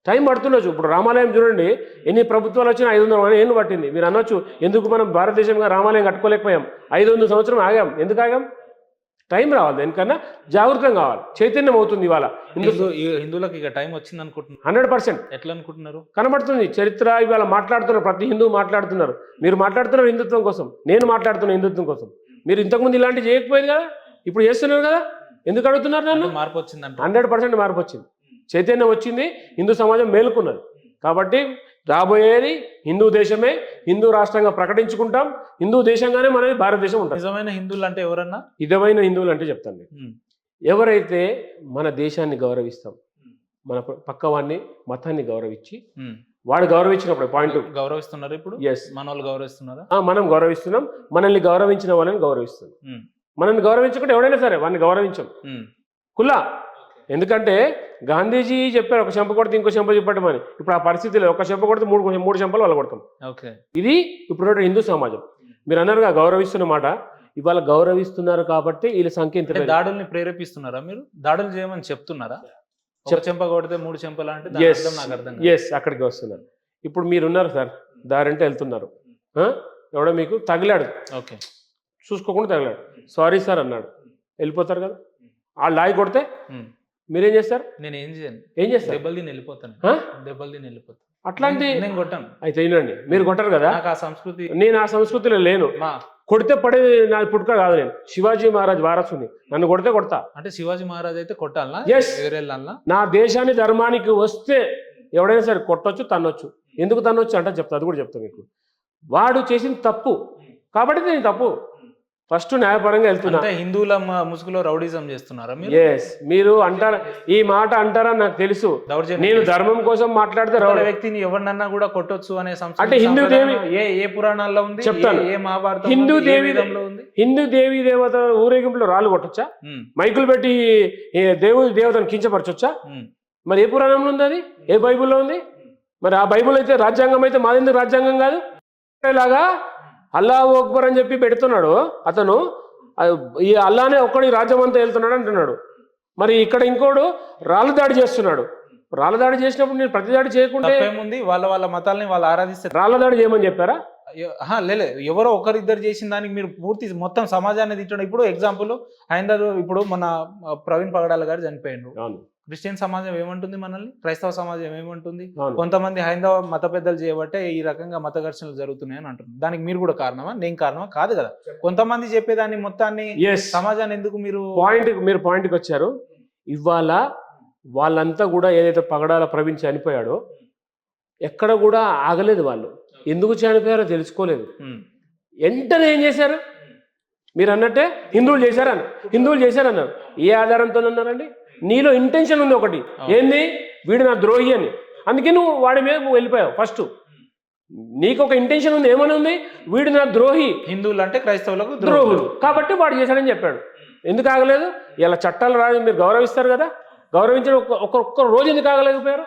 టైం పడుతుండొచ్చు. ఇప్పుడు రామాలయం చూడండి, ఎన్ని ప్రభుత్వాలు వచ్చినా 500 ఏళ్ళు పట్టింది. మీరు అనొచ్చు ఎందుకు మనం భారతదేశంగా రామాలయం కట్టుకోలేకపోయాం, 500 సంవత్సరం ఆగాం. ఎందుకు ఆగాం? టైం రావాలి, దానికన్నా జాగృతం కావాలి, చైతన్యం అవుతుంది. ఇవాళ హిందువులకు ఇక టైం వచ్చింది అనుకుంటున్నారు. 100%. ఎట్లా అనుకుంటున్నారు? కనబడుతుంది చరిత్ర. ఇవాళ మాట్లాడుతున్నారు, ప్రతి హిందువు మాట్లాడుతున్నారు. మీరు మాట్లాడుతున్నారు హిందుత్వం కోసం, నేను మాట్లాడుతున్నా హిందుత్వం కోసం. మీరు ఇంతకుముందు ఇలాంటివి చేయకపోయేది కదా, ఇప్పుడు చేస్తున్నారు కదా. ఎందుకు అడుగుతున్నారు నన్ను? మార్పు వచ్చిందంట. 100% మార్పు వచ్చింది, చైతన్యం వచ్చింది, హిందూ సమాజం మేలుకున్నది. కాబట్టి రాబోయేది హిందూ దేశమే, హిందూ రాష్ట్రంగా ప్రకటించుకుంటాం, హిందూ దేశంగానే మనది భారతదేశం ఉంటుంది. నిజమైన హిందువులు అంటే ఎవరన్నా? నిజమైన హిందువులు అంటే చెప్తాను, ఎవరైతే మన దేశాన్ని గౌరవిస్తాం, మన పక్కవాడిని మతాన్ని గౌరవించి వాడు గౌరవించినప్పుడు పాయింట్ గౌరవిస్తున్నారు. ఇప్పుడు మన వాళ్ళు గౌరవిస్తున్నారా? మనం గౌరవిస్తున్నాం. మనల్ని గౌరవించిన వాళ్ళని గౌరవిస్తున్నాం. మనల్ని గౌరవించకుండా ఎవడైనా సరే వాడిని గౌరవించం కుల్లా. ఎందుకంటే గాంధీజీ చెప్పారు, ఒక చెంప కొడితే ఇంకో చెంప చెప్పటమని. ఇప్పుడు ఆ పరిస్థితిలో ఒక చెంప కొడితే మూడు చెంపలు వాళ్ళు కొడతాం. ఇది ఇప్పుడు హిందూ సమాజం. మీరు అన్నారుగా గౌరవిస్తున్న మాట, ఇవాళ గౌరవిస్తున్నారు కాబట్టి వీళ్ళ సంఖ్య ఇంత. దాడుల్ని ప్రేరేపిస్తున్నారా మీరు? దాడులు చేయమని చెప్తున్నారా? చెంప కొడితే 3 చెంపలు అంటే అక్కడికి వస్తున్నారు. ఇప్పుడు మీరున్నారు సార్, దారంటే వెళ్తున్నారు, ఎవడో మీకు తగిలాడు, ఓకే, చూసుకోకుండా తగిలాడు, సారీ సార్ అన్నాడు, వెళ్ళిపోతారు కదా. ఆ లాయి కొడితే మీరేం చేస్తారు? నేను ఏం చేయను, ఏం చేస్తారు? దెబ్బలు తిని వెళ్ళిపోతాను, దెబ్బలు తిని వెళ్ళిపోతాను. అట్లాంటి నేను కొట్టాను. అయితే వినండి, మీరు కొట్టరు కదా, నాకు ఆ సంస్కృతి, నేను ఆ సంస్కృతిలో లేను. కొడితే పడే నా పుట్టుక కాదు, నేను శివాజీ మహారాజ్ వారసుని, నన్ను కొడితే కొడతా. అంటే శివాజీ మహారాజ్ అయితే కొట్టాలనా? ఎదురెళ్ళాలనా? నా దేశాన్ని ధర్మానికి వస్తే ఎవడైనా సరే కొట్టొచ్చు, తన్నొచ్చు. ఎందుకు తన్నొచ్చు అంటే చెప్తా, అది కూడా చెప్తా మీకు. వాడు చేసింది తప్పు కాబట్టి నేను తప్పు, ఫస్ట్ న్యాయపరంగా వెళ్తున్నా. హిందువుల ముసుగులో రౌడిజం చేస్తున్నారా మీరు? ఎస్, మీరు అంటారా, ఈ మాట అంటారని నాకు తెలుసు. నేను ధర్మం కోసం మాట్లాడితే వ్యక్తిని ఎవరినన్నా కూడా కొట్టొచ్చు అనే అంటే హిందూ దేవి ఏ పురాణాల్లో ఉంది చెప్తాను, ఏ మహాభారతం హిందూ దేవి దేవత ఊరేగింపులో రాళ్ళు కొట్టొచ్చా? మైకులు పెట్టి దేవతను కించపరచొచ్చా? మరి ఏ పురాణంలో ఉంది అది? ఏ బైబుల్లో ఉంది? మరి ఆ బైబుల్ అయితే రాజ్యాంగం అయితే మాదెందుకు రాజ్యాంగం కాదు? లాగా అల్లాహు అక్బర్ అని చెప్పి పెడుతున్నాడు అతను, ఈ అల్లానే ఒక్కడి రాజ్యం అంతా వెళ్తున్నాడు అంటున్నాడు. మరి ఇక్కడ ఇంకోడు రాళ్ళ దాడి చేస్తున్నాడు. రాళ్ళ దాడి చేసినప్పుడు నేను ప్రతి దాడి చేయకుండా ఏముంది? వాళ్ళ మతాలని వాళ్ళు ఆరాధిస్తారు. రాళ్ళ దాడి చేయమని చెప్పారా? లేదు, ఎవరో ఒకరిద్దరు చేసిన దానికి మీరు పూర్తి మొత్తం సమాజాన్ని తిట్టడం. ఇప్పుడు ఎగ్జాంపుల్ హైందవ, ఇప్పుడు మన ప్రవీణ్ పగడాల గారు చనిపోయిండు, క్రిస్టియన్ సమాజం ఏమంటుంది మనల్ని, క్రైస్తవ సమాజం ఏమంటుంది, కొంతమంది హైందవ మత పెద్దలు చేయబట్టే ఈ రకంగా మత ఘర్షణలు జరుగుతున్నాయని అంటున్నారు. దానికి మీరు కూడా కారణమా? నేను కారణమా? కాదు కదా. కొంతమంది చెప్పేదాన్ని మొత్తాన్ని సమాజాన్ని ఎందుకు మీరు పాయింట్కి వచ్చారు. ఇవాళ వాళ్ళంతా కూడా ఏదైతే పగడాల ప్రవీణ్ చనిపోయాడో ఎక్కడ కూడా ఆగలేదు. వాళ్ళు ఎందుకు చనిపోయారో తెలుసుకోలేదు. వెంటనే ఏం చేశారు? మీరు అన్నట్టే హిందువులు చేశారన్నారు. ఏ ఆధారంతో అన్నారండి? నీలో ఇంటెన్షన్ ఉంది ఒకటి, ఏంది? వీడు నా ద్రోహి అని, అందుకే నువ్వు వాడి మీద వెళ్ళిపోయావు. ఫస్ట్ నీకు ఒక ఇంటెన్షన్ ఉంది, ఏమని ఉంది? వీడు నా ద్రోహి, హిందువులు అంటే క్రైస్తవులకు ద్రోహులు కాబట్టి వాడు చేశాడని చెప్పాడు. ఎందుకు ఆగలేదు? ఇలా చట్టాలు రాజు మీరు గౌరవిస్తారు కదా, గౌరవించడం ఒక్క రోజు ఎందుకు ఆగలేకపోయారు?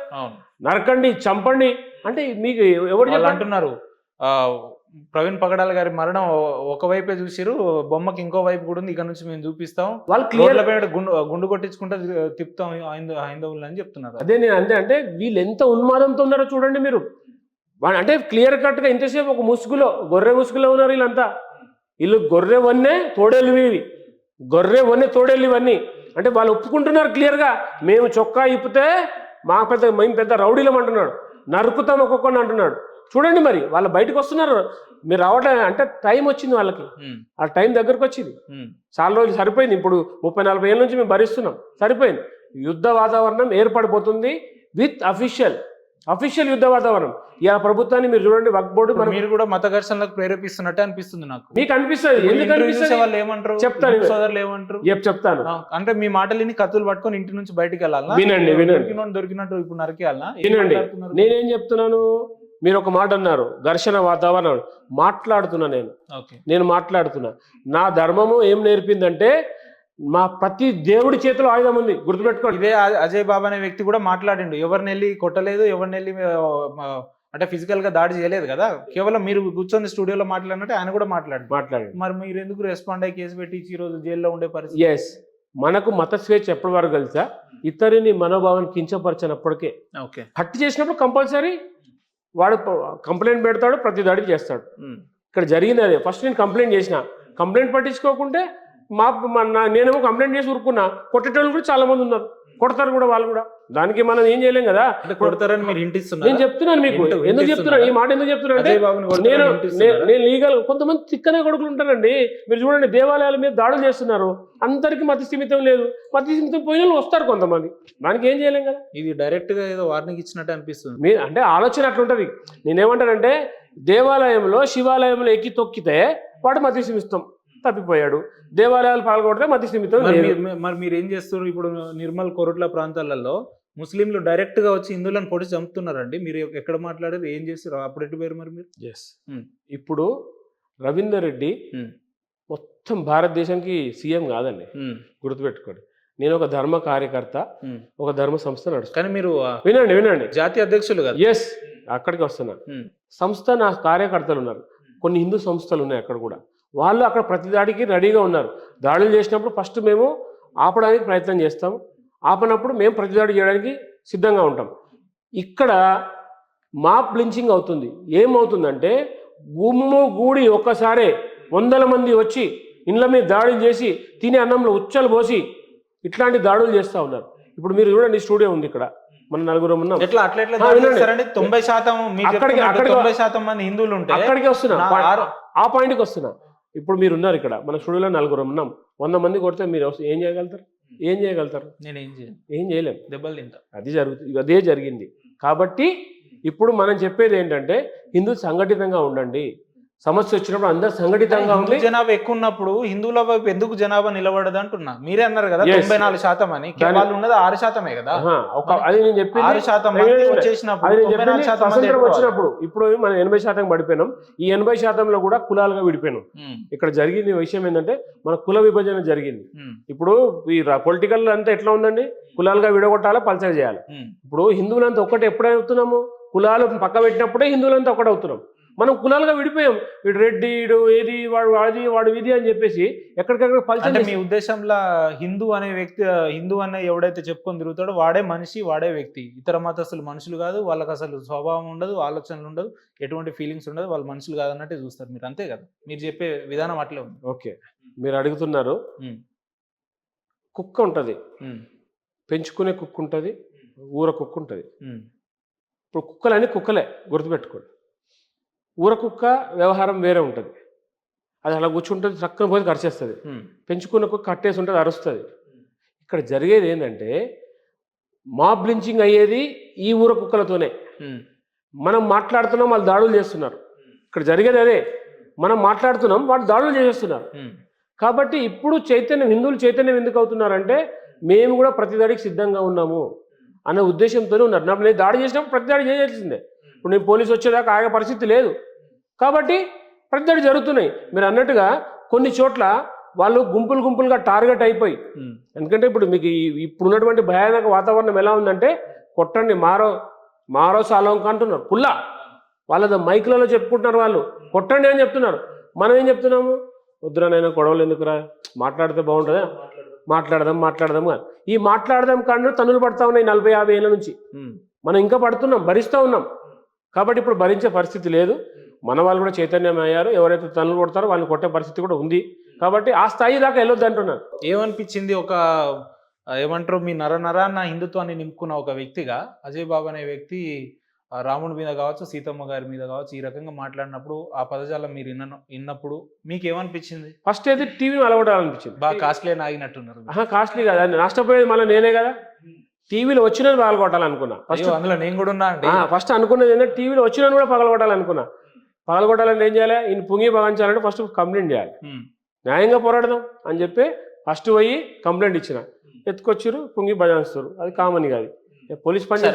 నరకండి, చంపండి అంటే మీకు ఎవరు అంటున్నారు? ప్రవీణ్ పగడాల గారి మరణం ఒకవైపే చూసిరు, బొమ్మకి ఇంకో వైపు కూడా ఉంది, ఇక్కడ నుంచి మేము చూపిస్తాం, వాళ్ళు క్లియర్ గుండు కొట్టించుకుంటా తిప్పుతాం హైందవులు అని చెప్తున్నారు. అదే నేను అంటే వీళ్ళు ఎంత ఉన్మాదంతో ఉన్నారో చూడండి మీరు. అంటే క్లియర్ కట్ గా ఇంతసేపు ఒక ముసుగులో, గొర్రె ముసుగులో ఉన్నారు వీళ్ళంతా. వీళ్ళు గొర్రె వన్నే తోడేళ్ళు, ఇవి గొర్రె వన్నే తోడేళ్ళు ఇవన్నీ. అంటే వాళ్ళు ఒప్పుకుంటున్నారు క్లియర్ గా, మేము చొక్కా ఇప్పితే మేము పెద్ద రౌడీలం అంటున్నాడు, నరుకుతాం ఒక్కొక్కడిని అంటున్నాడు. చూడండి మరి వాళ్ళు బయటకు వస్తున్నారు. మీరు రావట్లేదు అంటే టైం వచ్చింది వాళ్ళకి, ఆ టైం దగ్గరకు వచ్చింది. చాలా రోజులు సరిపోయింది. ఇప్పుడు 30-40 ఏళ్ళ నుంచి మేము భరిస్తున్నాం, సరిపోయింది. యుద్ధ వాతావరణం ఏర్పడిపోతుంది విత్ అఫీషియల్ యుద్ధ వాతావరణం. ఇలా ప్రభుత్వాన్ని మీరు చూడండి, వక్ఫ్ బోర్డు మీరు కూడా మత ఘర్షణలకు ప్రేరేపిస్తున్నట్టే అనిపిస్తుంది నాకు. మీకు అనిపిస్తుంది? ఎందుకు అనిపిస్తుంది? వాళ్ళు ఏమంటారు? చెప్తాను, సోదరులు ఏమంటారు చెప్తాను. అంటే మీ మాటలని కత్తులు పట్టుకొని ఇంటి నుంచి బయటికి వెళ్ళాలా? వినండి, దొరికినట్టు ఇప్పుడు నరికేయాలనా? వినండి, నేనేం చెప్తున్నాను. మీరు ఒక మాట అన్నారు, ఘర్షణ వాతావరణం. నేను మాట్లాడుతున్నా. నా ధర్మము ఏం నేర్పిందంటే, మా ప్రతి దేవుడి చేతిలో ఆయుధం ఉంది, గుర్తుపెట్టుకోండి. ఇదే అజయ్ బాబా అనే వ్యక్తి కూడా మాట్లాడిండు, ఎవరిని వెళ్ళి కొట్టలేదు, ఎవరిని వెళ్ళి అంటే ఫిజికల్ గా దాడి చేయలేదు కదా, కేవలం మీరు కూర్చొని స్టూడియోలో మాట్లాడినట్టు ఆయన కూడా మాట్లాడి మరి మీరు ఎందుకు రెస్పాండ్ అయ్యి కేసు పెట్టి ఈ రోజు జైల్లో ఉండే పరిస్థితి? ఎస్, మనకు మత స్వేచ్ఛ ఎప్పటి వరకు తెలుసా? ఇతరుని మనోభావాన్ని కించపరిచినప్పటికే. హత్య చేసినప్పుడు కంపల్సరీ వాడు కంప్లైంట్ పెడతాడు, ప్రతి దాడికి చేస్తాడు. ఇక్కడ జరిగింది అదే. ఫస్ట్ నేను కంప్లైంట్ పట్టించుకోకుంటే నేనేమో కంప్లైంట్ చేసి ఊరుకున్నా. కొట్టేటోళ్ళు కూడా చాలా మంది ఉన్నారు, కొడతారు కూడా వాళ్ళు కూడా. దానికి మనం ఏం చేయలేం కదా. కొడతారని మీరు హింటిస్తున్నారు. నేను చెప్తున్నాను మీకు, ఎందుకు చెప్తున్నా ఈ మాట, ఎందుకు చెప్తున్నా అంటే నేను లీగల్. కొంతమంది తిక్కనే కొడుకులు ఉంటారండి. మీరు చూడండి, దేవాలయాల మీద దాడులు చేస్తున్నారు. అందరికి మత స్థిమితం లేదు, మత స్థిమితం పోయిన వాళ్ళు వస్తారు కొంతమంది. దానికి ఏం చేయలేం కదా. ఇది డైరెక్ట్ గా ఏదో వార్నింగ్ ఇచ్చినట్టు అనిపిస్తుంది. మీరు అంటే ఆలోచన అట్లుంటది. నేనేమంటానంటే, దేవాలయంలో శివాలయంలో ఎక్కి తొక్కితే వాడు మత స్థిమితం తప్పిపోయాడు, దేవాలయాలు పాల్గొడితే మత స్థిమితం. మరి మీరు ఏం చేస్తున్నారు? ఇప్పుడు నిర్మల్ కొరుట్ల ప్రాంతాలలో ముస్లింలు డైరెక్ట్ గా వచ్చి హిందువులను పొడి చంపుతున్నారండి. మీరు ఎక్కడ మాట్లాడారు, ఏం చేస్తారు? అప్పుడు ఎటు పేరు మరి మీరు? ఇప్పుడు రవీందర్ రెడ్డి మొత్తం భారతదేశానికి సీఎం కాదండి, గుర్తుపెట్టుకోండి. నేను ఒక ధర్మ కార్యకర్త, ఒక ధర్మ సంస్థ నడుస్తాను. కానీ మీరు వినండి, జాతీయ అధ్యక్షులు కదా. ఎస్, అక్కడికి వస్తున్నా. సంస్థ నా కార్యకర్తలు ఉన్నారు, కొన్ని హిందూ సంస్థలు ఉన్నాయి అక్కడ కూడా. వాళ్ళు అక్కడ ప్రతి దాడికి రెడీగా ఉన్నారు. దాడులు చేసినప్పుడు ఫస్ట్ మేము ఆపడానికి ప్రయత్నం చేస్తాం, ఆపనప్పుడు మేము ప్రతిదాడి చేయడానికి సిద్ధంగా ఉంటాం. ఇక్కడ మాప్ బ్లించింగ్ అవుతుంది. ఏమవుతుందంటే గుమ్ము గూడి ఒక్కసారే 100 మంది వచ్చి ఇండ్ల మీద దాడులు చేసి తినే అన్నంలో ఉచ్చలు పోసి ఇట్లాంటి దాడులు చేస్తూ ఉన్నారు. ఇప్పుడు మీరు చూడండి, స్టూడియో ఉంది ఇక్కడ, మన నలుగురం ఉన్నాం. ఎట్లా 90% మంది హిందువులు ఉంటే అక్కడికి వస్తున్నా, ఆ పాయింట్కి వస్తున్నా. ఇప్పుడు మీరు ఉన్నారు ఇక్కడ, మన స్టూడియోలో నలుగురం ఉన్నాం. 100 మంది కొడితే మీరు ఏం చేయగలుగుతారు? నేను ఏం చేయలేము, దెబ్బలు తింటా. అది జరుగుతుంది, అదే జరిగింది. కాబట్టి ఇప్పుడు మనం చెప్పేది ఏంటంటే హిందువులు సంఘటితంగా ఉండండి. సమస్య వచ్చినప్పుడు అందరు సంఘటితంగా ఉండి, జనాభా ఎక్కువ ఉన్నప్పుడు హిందువుల వైపు ఎందుకు జనాభా నిలబడదు అంటున్నా. మీరే అన్నారు కదా 94% అని, వాళ్ళు ఉన్నది 6% కదా. అది నేను చెప్పి 6% వచ్చినప్పుడు ఇప్పుడు మనం 80% పడిపోయినాం. ఈ 80%లో కూడా కులాలుగా విడిపోయినాం. ఇక్కడ జరిగింది విషయం ఏంటంటే మన కుల విభజన జరిగింది. ఇప్పుడు ఈ పొలిటికల్ అంతా ఎట్లా ఉందండి, కులాలుగా విడగొట్టాలి, పల్చగా చేయాలి. ఇప్పుడు హిందువులంతా ఒక్కటే ఎప్పుడవుతున్నాము, కులాలు పక్క పెట్టినప్పుడే హిందువులంతా ఒకటి అవుతున్నాం. మనం కులాలుగా విడిపోయాం. వీడు రెడ్డి, వీడు ఏది, వాడు అది, వాడు ఇది అని చెప్పేసి ఎక్కడికక్కడ పల్చగా. మీ ఉద్దేశంలో హిందూ అనే ఎవడైతే చెప్పుకొని తిరుగుతాడో వాడే మనిషి, వాడే వ్యక్తి. ఇతర మతస్థులు మనుషులు కాదు, వాళ్ళకి అసలు స్వభావం ఉండదు, ఆలోచనలు ఉండదు, ఎటువంటి ఫీలింగ్స్ ఉండదు, వాళ్ళు మనుషులు కాదన్నట్టే చూస్తారు మీరు. అంతే కదా మీరు చెప్పే విధానం అట్లే ఉంది. ఓకే, మీరు అడుగుతున్నారు. కుక్క ఉంటుంది, పెంచుకునే కుక్క ఉంటుంది, ఊర కుక్క ఉంటుంది. ఇప్పుడు కుక్కలన్నీ కుక్కలే, గుర్తుపెట్టుకోండి. ఊర కుక్క వ్యవహారం వేరే ఉంటుంది. అది అలా కూర్చుంటుంది, చక్కన పోయి కరిచేస్తుంది. పెంచుకున్న కుక్క కట్టేసి ఉంటుంది, అరుస్తుంది. ఇక్కడ జరిగేది ఏంటంటే మాబ్ బ్లించింగ్ అయ్యేది ఈ ఊర కుక్కలతోనే. మనం మాట్లాడుతున్నాం, వాళ్ళు దాడులు చేస్తున్నారు. ఇక్కడ జరిగేది అదే, మనం మాట్లాడుతున్నాం, వాళ్ళు దాడులు చేసేస్తున్నారు. కాబట్టి ఇప్పుడు హిందువులు చైతన్యం ఎందుకు అవుతున్నారంటే మేము కూడా ప్రతి దాడికి సిద్ధంగా ఉన్నాము అనే ఉద్దేశంతోనే ఉన్నారు. నేను దాడి చేసినప్పుడు ప్రతి దాడి చేయాల్సిందే. ఇప్పుడు నేను పోలీసు వచ్చేదాకా ఆగే పరిస్థితి లేదు. కాబట్టి ప్రతి దాడి జరుగుతున్నాయి. మీరు అన్నట్టుగా కొన్ని చోట్ల వాళ్ళు గుంపులుగా టార్గెట్ అయిపోయి, ఎందుకంటే ఇప్పుడు మీకు ఇప్పుడు ఉన్నటువంటి భయానక వాతావరణం ఎలా ఉందంటే కొట్టండి, మారో సాలోంక అంటున్నారు. పుల్లా వాళ్ళ మైకులలో చెప్పుకుంటున్నారు, వాళ్ళు కొట్టండి అని చెప్తున్నారు. మనం ఏం చెప్తున్నాము, వద్దురానైనా గొడవలు ఎందుకురా, మాట్లాడితే బాగుంటుందా, మాట్లాడదాం. ఈ మాట్లాడదాం కానీ తన్నులు పడతా ఉన్నాయి 40-50 ఏళ్ళ నుంచి. మనం ఇంకా పడుతున్నాం, భరిస్తూ ఉన్నాం. కాబట్టి ఇప్పుడు భరించే పరిస్థితి లేదు. మన వాళ్ళు కూడా చైతన్యం అయ్యారు. ఎవరైతే తన్నులు కొడతారో వాళ్ళని కొట్టే పరిస్థితి కూడా ఉంది. కాబట్టి ఆ స్థాయి దాకా వెళ్ళొద్దు అంటున్నాను. ఏమనిపించింది, ఏమంటారు, మీ నరాన్న హిందుత్వాన్ని నింపుకున్న ఒక వ్యక్తిగా అజయ్ బాబు అనే వ్యక్తి రాముడి మీద కావచ్చు, సీతమ్మ గారి మీద కావచ్చు, ఈ రకంగా మాట్లాడినప్పుడు ఆ పదజాలం మీరు విన్నప్పుడు మీకు ఏమనిపించింది? ఫస్ట్ అయితే టీవీ అలవడాలనిపించింది. బాగా కాస్ట్లీ ఆగినట్టున్నారు. కాస్ట్లీ కదా, నష్టపోయేది మళ్ళీ నేనే కదా. టీవీలో వచ్చినది పగలగొట్టాలనుకున్నా. ఫస్ట్ అందులో నేను కూడా ఉన్నా అండి. ఫస్ట్ అనుకున్నది ఏంటంటే టీవీలో వచ్చినది కూడా పగలగొట్టాలనుకున్నా. పగలగొట్టాలంటే ఏం చేయాలి, ఈయన పుంగి పగంచాలంటే ఫస్ట్ కంప్లైంట్ చేయాలి, న్యాయంగా పోరాడదాం అని చెప్పి ఫస్ట్ పోయి కంప్లైంట్ ఇచ్చిన. ఎత్తుకొచ్చారు, పుంగి బజాయిస్తారు. అది కామన్ కాదు, పోలీస్ పని.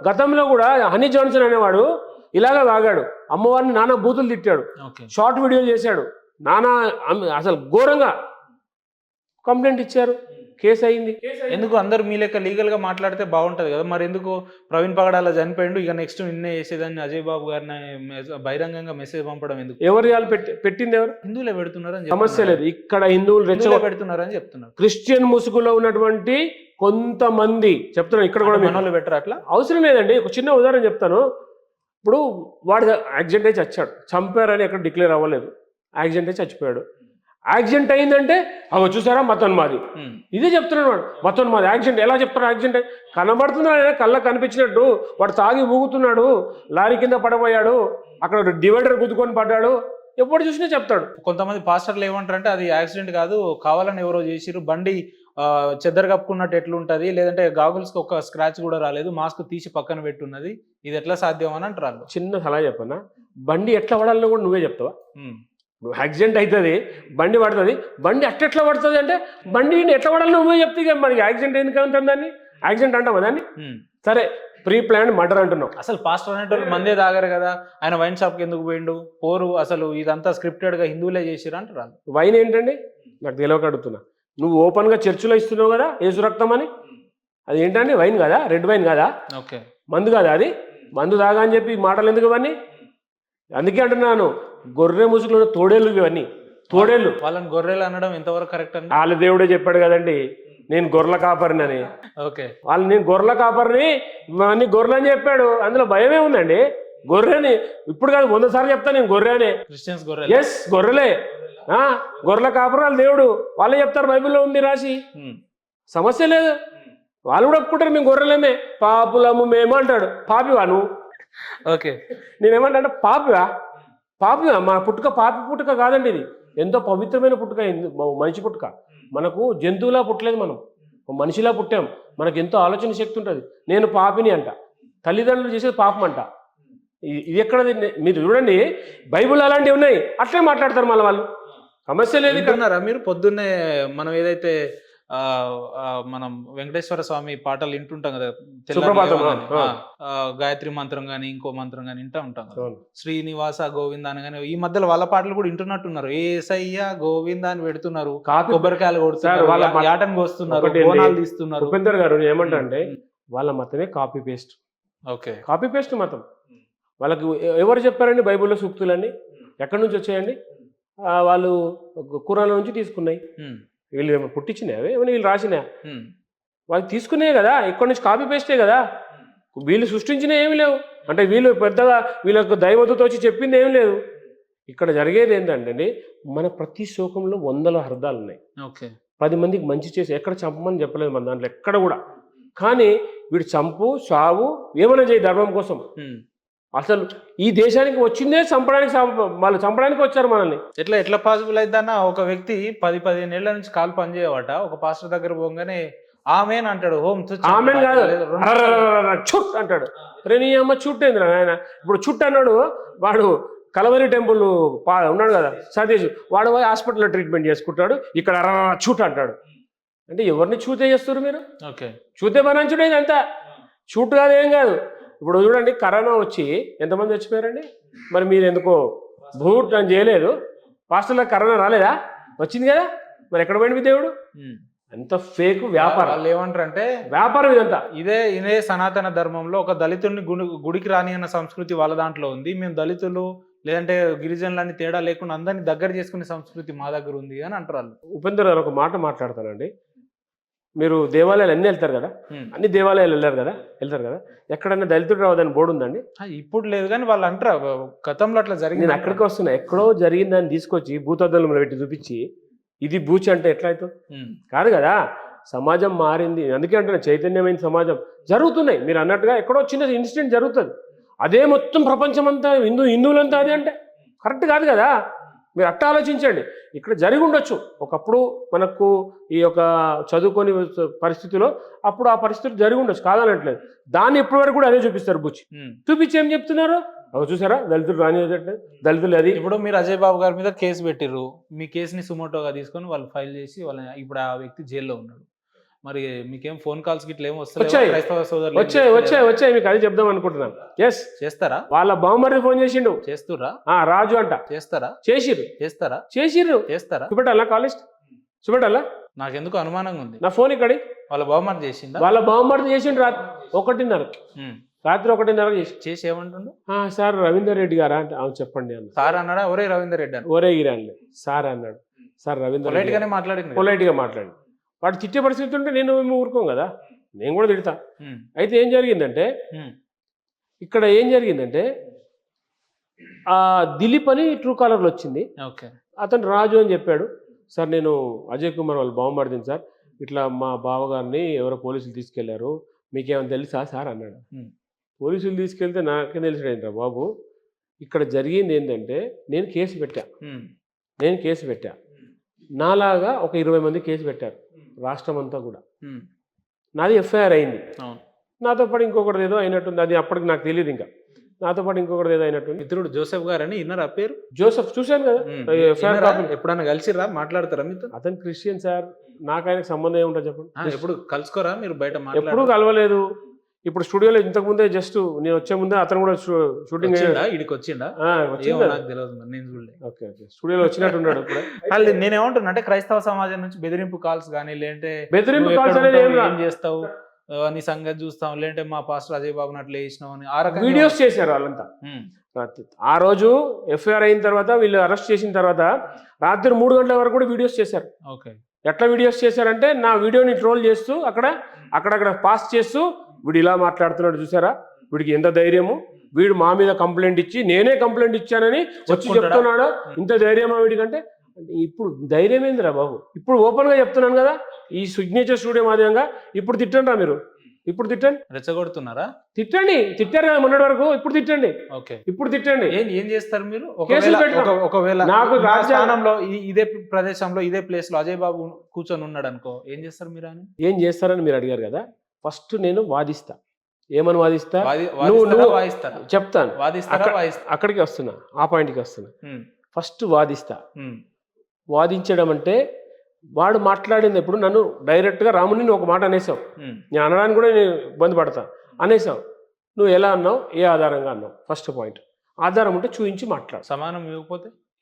గతంలో కూడా హనీ జాన్సన్ అనేవాడు ఇలాగా వాగాడు, అమ్మవారిని నానా బూతులు తిట్టాడు, షార్ట్ వీడియో చేశాడు, నానా అసలు ఘోరంగా కంప్లైంట్ ఇచ్చారు, కేసు అయింది. ఎందుకు అందరు మీ లెక్క లీగల్ గా మాట్లాడితే బాగుంటది కదా, మరి ఎందుకు ప్రవీణ్ పగడాల చనిపోయిండు, ఇక నెక్స్ట్ నిన్నే చేసేదాన్ని అజయ్ బాబు గారిని బహిరంగంగా మెసేజ్ పంపడం ఎందుకు? ఎవరు పెట్టింది, ఎవరు? హిందువులే పెడుతున్నారని సమస్య లేదు. ఇక్కడ హిందువులు పెడుతున్నారని చెప్తున్నారు. క్రిస్టియన్ ముసుగులో ఉన్నటువంటి కొంతమంది చెప్తున్నారు. ఇక్కడ కూడా మనోళ్ళు పెట్టరు, అట్లా అవసరం లేదండి. ఒక చిన్న ఉదాహరణ చెప్తాను. ఇప్పుడు వాడు యాక్సిడెంట్ అయి చచ్చాడు, చంపారని ఎక్కడ డిక్లేర్ అవ్వలేదు, యాక్సిడెంట్ అయి చచ్చిపోయాడు. యాక్సిడెంట్ అయిందంటే అవి చూసారా మతోన్మాది, ఇదే చెప్తున్నాడు వాడు, మతోన్మాది. యాక్సిడెంట్ ఎలా చెప్తారు? యాక్సిడెంట్ కనబడుతున్నాడు, కళ్ళకు కనిపించినట్టు. వాడు తాగి ఊగుతున్నాడు, లారీ కింద పడబోయాడు, అక్కడ డివైడర్ గుద్దుకొని పడ్డాడు, ఎప్పుడు చూసినా చెప్తాడు. కొంతమంది పాస్టర్లు ఏమంటారంటే అది యాక్సిడెంట్ కాదు, కావాలని ఎవరో చేసిరు, బండి చెద్దరు కప్పుకున్నట్టు ఎట్లుంటది, లేదంటే గాగుల్స్ కి ఒక స్క్రాచ్ కూడా రాలేదు, మాస్క్ తీసి పక్కన పెట్టున్నది, ఇది ఎట్లా సాధ్యం అని అంటారు. చిన్న సలహా చెప్పనా, బండి ఎట్లా పడాలో కూడా నువ్వే చెప్తావా? నువ్వు యాక్సిడెంట్ అవుతుంది, బండి పడుతుంది, బండి అట్టెట్లా పడుతుంది అంటే బండిని ఎట్లా పడాలో నువ్వే చెప్తే మనకి యాక్సిడెంట్ ఎందుకు ఉంటుంది? దాన్ని యాక్సిడెంట్ అంటామా దాన్ని? సరే, ప్రీ ప్లాన్ మర్డర్ అంటున్నావు. అసలు పాస్టర్ అనేటోళ్ళు మందే తాగారు కదా, ఆయన వైన్ షాప్కి ఎందుకు పోయిండు, పోరు, అసలు ఇదంతా స్క్రిప్టెడ్ గా హిందువులే చేసిరు అంటారు. వైన్ ఏంటండి నాకు తెలియక అడుగుతున్నా. నువ్వు ఓపెన్ గా చర్చిలో ఇస్తున్నావు కదా యేసు రక్తం అని, అది ఏంటండి? వైన్ కదా, రెడ్ వైన్ కదా, ఓకే, మందు కదా, అది మందు తాగా అని చెప్పి మాటలు ఎందుకు ఇవన్నీ? అందుకే అంటున్నాను, గొర్రె ముసుగులో తోడేళ్ళు ఇవన్నీ. తోడేళ్ళు. వాళ్ళని గొర్రెలు అనడం ఎంతవరకు కరెక్ట్ అండి? వాళ్ళ దేవుడే చెప్పాడు కదండి, నేను గొర్రెల కాపరిని అని. ఓకే, వాళ్ళు నేను గొర్రెల కాపరిని, అన్ని గొర్రెలు అని చెప్పాడు. అందులో భయమే ఉందండి. గొర్రెని ఇప్పుడు కాదు 100 సార్లు చెప్తా నేను గొర్రె అని. క్రిస్టియన్స్ గొర్రెలు. ఎస్, గొర్రెలే. గొర్రెల కాపరి వాళ్ళ దేవుడు, వాళ్ళే చెప్తారు, బైబిల్లో ఉంది రాసి. సమస్య లేదు, వాళ్ళు కూడా ఒప్పుకుంటారు మేము గొర్రెలేమే, పాపులము మేము అంటాడు. పాపివా నువ్వు? ఓకే, నేనేమంటా పాపివా? మన పుట్టుక పాపి పుట్టుక కాదండి, ఇది ఎంతో పవిత్రమైన పుట్టుక, మనిషి పుట్టుక. మనకు జంతువులా పుట్టలేదు, మనం మనిషిలా పుట్టాం. మనకు ఎంతో ఆలోచన శక్తి ఉంటుంది. నేను పాపిని అంట, తల్లిదండ్రులు చేసేది పాపం అంట. ఇది ఎక్కడ? మీరు చూడండి, బైబుల్ అలాంటివి ఉన్నాయి, అట్లే మాట్లాడతారు మళ్ళీ వాళ్ళు. సమస్య లేదు. ఇక్కడ మీరు పొద్దున్నే మనం ఏదైతే మనం వెంకటేశ్వర స్వామి పాటలు వింటుంటాం కదా, గాయత్రి మంత్రం గాని ఇంకో మంత్రం గాని వింటూ ఉంటాం కదా, శ్రీనివాస గోవింద అని కానీ. ఈ మధ్యలో వాళ్ళ పాటలు కూడా వింటున్నట్టున్నారు. ఏసయ్య గోవింద అని పెడుతున్నారు, కొబ్బరికాయలు కొడుతున్నారు, యాటను కోస్తున్నారు, బోనాలు తీస్తున్నారు. ఉపేందర్ గారు ఏమంటా అంటే వాళ్ళ మతమే copy paste. Okay, copy paste మతం. వాళ్ళకి ఎవరు చెప్పారండి బైబిల్లో సూక్తులన్నీ? ఎక్కడి నుంచి వచ్చాయండి? వాళ్ళు ఖురాన్ నుంచి తీసుకున్నాయి. వీళ్ళు ఏమైనా పుట్టించినాయి ఏమైనా వీళ్ళు రాసినా? వాళ్ళు తీసుకునే కదా, ఎక్కడి నుంచి కాపీ పేస్టే కదా. వీళ్ళు సృష్టించిన ఏమి లేవు. అంటే వీళ్ళు పెద్దగా వీళ్ళకు దైవతతో వచ్చి చెప్పింది ఏమి లేదు. ఇక్కడ జరిగేది ఏంటంటే మన ప్రతి శ్లోకంలో 100 అర్థాలు ఉన్నాయి. ఓకే, 10 మందికి మంచి చేసి ఎక్కడ చంపమని చెప్పలేదు మన దాంట్లో ఎక్కడ కూడా. కానీ వీడు చంపు చావు ఏమైనా చేయి ధర్మం కోసం. అసలు ఈ దేశానికి వచ్చిందే చంపడానికి, వాళ్ళు చంపడానికి వచ్చారు మనల్ని. ఎట్లా పాసిబుల్ అయిద్దన్న? ఒక వ్యక్తి 10-15 ఏళ్ల నుంచి కాలు పనిచేయవట, ఒక పాస్టర్ దగ్గర పోగానే ఆమెన్ అంటాడు. హోమ్ ఆమెన్ కాదు, చుట్ అంటాడు. రే నీ అమ్మ చుట్ ఏంది ఆయన? ఇప్పుడు చుట్ అన్నాడు వాడు, కలవరి టెంపుల్ ఉన్నాడు కదా సతీష్, వాడు పోయి హాస్పిటల్లో ట్రీట్మెంట్ చేసుకుంటాడు, ఇక్కడ చుట్ అంటాడు. అంటే ఎవరిని చూతే చేస్తారు మీరు? ఓకే, చూతే మనంచుడే అంతా, చూట్ కాదు, ఏం కాదు. ఇప్పుడు చూడండి, కరోనా వచ్చి ఎంతమంది చచ్చిపోయారండి? మరి మీరు ఎందుకో భూట్ అని చేయలేదు? పాస్టర్లకు కరోనా రాలేదా? వచ్చింది కదా, మరి ఎక్కడ పోయింది మీ దేవుడు? ఎంత ఫేక్ వ్యాపారం. వాళ్ళు ఏమంటారు అంటే వ్యాపారం ఇదంతా. ఇదే సనాతన ధర్మంలో ఒక దళితుడిని గుడికి రాని అన్న సంస్కృతి వాళ్ళ దాంట్లో ఉంది. మేము దళితులు లేదంటే గిరిజనులని తేడా లేకుండా అందరినీ దగ్గర చేసుకునే సంస్కృతి మా దగ్గర ఉంది అని అంటారు వాళ్ళు. ఉపేందర్ గారు ఒక మాట మాట్లాడతానండి. మీరు దేవాలయాలు అన్నీ వెళ్తారు కదా, అన్ని దేవాలయాలు వెళ్తారు కదా, ఎక్కడన్నా దళితుడు రావదని బోర్డు ఉందండి? ఇప్పుడు లేదు, కానీ వాళ్ళు అంటారు గతంలో అట్లా జరిగింది. నేను అక్కడికి వస్తున్నా, ఎక్కడో జరిగిందని తీసుకొచ్చి భూతద్దంలో పెట్టి చూపించి ఇది బూచి అంటే ఎట్లా అవుతుంది? కాదు కదా. సమాజం మారింది, అందుకే అంటే చైతన్యమైన సమాజం జరుగుతున్నాయి. మీరు అన్నట్టుగా ఎక్కడో చిన్న ఇన్సిడెంట్ జరుగుతుంది, అదే మొత్తం ప్రపంచం అంతా హిందువులంతా అదే అంటే కరెక్ట్ కాదు కదా. మీరు అట్ట ఆలోచించండి. ఇక్కడ జరిగి ఉండొచ్చు ఒకప్పుడు, మనకు ఈ యొక్క చదువుకొని పరిస్థితిలో అప్పుడు ఆ పరిస్థితులు జరిగి ఉండొచ్చు, కాదనట్లేదు. దాన్ని ఇప్పటి వరకు కూడా అదే చూపిస్తారు. బుచ్చి చూపించి ఏం చెప్తున్నారు? చూసారా, దళితులు రాని దళితులు. అది ఇప్పుడు మీరు అజయ్ బాబు గారి మీద కేసు పెట్టిర్రు, మీ కేసుని సుమోటోగా తీసుకొని వాళ్ళు ఫైల్ చేసి ఇప్పుడు ఆ వ్యక్తి జైల్లో ఉన్నాడు. మరి మీకేం ఫోన్ కాల్స్ గిట్ల ఏమో వచ్చాయి? మీకు అది చెప్దాం అనుకుంటున్నాను. ఎస్, చేస్తారా? వాళ్ళ బావమరిది ఫోన్ చేసిండు. చేస్తురా? రాజు అంట. చేస్తారా? చేసిర్రు. చూపెట్టాలా? కాలేజ్ చూపెట్టాలా? నాకెందుకు అనుమానంగా ఉంది. నా ఫోన్ ఇక్కడ. వాళ్ళ బావమరిది చేసిందా? వాళ్ళ బావమరిది చేసిండు. రాత్రి 1:30 చేసి ఏమంటుండు? సార్ రవీందర్ రెడ్డి గారా అంటే చెప్పండి అన్న. సార్ అన్నాడా? ఒరే రవీందర్ రెడ్డి అని. ఒరే గిరాన్లే సార్ అన్నాడు. సార్ రవీందర్ రెడ్డి గానే పొలైట్ గా మాట్లాడి వాడు తిట్టే పరిస్థితి ఉంటే నేను ఊరుకోం కదా, నేను కూడా తిడతా. అయితే ఏం జరిగిందంటే ఇక్కడ దిలీప్ అని ట్రూ కాలర్లో వచ్చింది. అతను రాజు అని చెప్పాడు. సార్ నేను అజయ్ కుమార్ వాళ్ళు బావమరిదిని సార్, ఇట్లా మా బావగారిని ఎవరో పోలీసులు తీసుకెళ్లారు, మీకేమైనా తెలుసా సార్ అన్నాడు. పోలీసులు తీసుకెళ్తే నాకేం తెలిసాడేంట్రా బాబు, ఇక్కడ జరిగింది ఏంటంటే నేను కేసు పెట్టా. నాలాగా ఒక 20 మంది కేసు పెట్టారు రాష్ట్రం అంతా కూడా. నాది ఎఫ్ఐఆర్ అయింది. నాతో పాటు ఇంకొకటి ఏదో అయినట్టుంది, అది అప్పటికి నాకు తెలియదు. ఇంకా నాతో పాటు ఇంకొకటి ఏదో అయినట్టుంది. మిత్రుడు జోసెఫ్ గారు అని ఇన్నర్ పేరు? జోసెఫ్ చూశాను కదా. ఎప్పుడన్నా కలిసిరా, మాట్లాడతారా మీతో? అతను క్రిస్టియన్ సార్, నాకు ఆయనకు సంబంధం ఏముంటుంది చెప్పండి. ఎప్పుడు కలుసుకోరా మీరు? బయట ఎప్పుడు కలవలేదు. ఇప్పుడు స్టూడియోలో ఇంతకు ముందే జస్ట్ నేను వచ్చే ముందే అతను కూడా షూటింగ్ ఇడికి వచ్చిండా? నాకు తెలియదు, నేను చూడలేదు. ఓకే, స్టూడియోలో వచ్చినట్టున్నాడు. నేనేమంటున్నా అంటే క్రైస్తవ సమాజం నుంచి బెదిరింపు కాల్స్ కానీ లేదంటే బెదిరింపు కాల్స్ అనేది ఏం చేస్తావు, నీ సంగతి చూస్తాం లేదంటే మా పాస్టర్ అజయ్ బాబుని అట్లా వేసినాం అని ఆ రకంగా వీడియోస్ చేశారు వాళ్ళంతా. ఆ రోజు ఎఫ్ఐఆర్ అయిన తర్వాత వీళ్ళు అరెస్ట్ చేసిన తర్వాత రాత్రి 3 గంటల వరకు కూడా వీడియోస్ చేశారు. ఓకే, ఎట్లా వీడియోస్ చేశారంటే నా వీడియోని ట్రోల్ చేస్తూ అక్కడక్కడ పాస్ చేస్తూ వీడు ఇలా మాట్లాడుతున్నాడు చూసారా, వీడికి ఎంత ధైర్యము, వీడు మా మీద కంప్లైంట్ ఇచ్చి నేనే కంప్లైంట్ ఇచ్చానని వచ్చి చెప్తున్నాడు, ఇంత ధైర్యమా వీడికంటే. ఇప్పుడు ధైర్యం ఏందిరా బాబు, ఇప్పుడు ఓపెన్గా చెప్తున్నాను కదా ఈ సిగ్నేచర్ స్టూడియో మాధ్యమంగా. ఇప్పుడు తిట్టండి మీరు, ఇప్పుడు తిట్టండి, రెచ్చగొడుతున్నారా? తిట్టారు కదా మొన్నటి వరకు, ఇప్పుడు తిట్టండి. ఓకే, ఇప్పుడు తిట్టండి. ఏం చేస్తారు మీరు? ఒకవేళ నాకు రాజస్థానంలో ఇదే ప్రదేశంలో ఇదే ప్లేస్ లో అజయ్ బాబు కూర్చొని ఉన్నాడు అనుకో, ఏం చేస్తారు మీరు? అని ఏం చేస్తారని మీరు అడిగారు కదా. ఫస్ట్ నేను వాదిస్తా. ఏమని వాదిస్తా? చెప్తాను. అక్కడికి వస్తున్నా, ఆ పాయింట్కి వస్తున్నా. ఫస్ట్ వాదిస్తా. వాదించడం అంటే వాడు మాట్లాడింది ఎప్పుడు నన్ను డైరెక్ట్గా రాముని ఒక మాట అనేసావు, నేను అనడానికి కూడా నేను ఇబ్బంది పడతా, అనేసావు. నువ్వు ఎలా అన్నావు, ఏ ఆధారంగా అన్నావు? First point. ఆధారం ఉంటే చూపించి మాట్లాడు. సమానం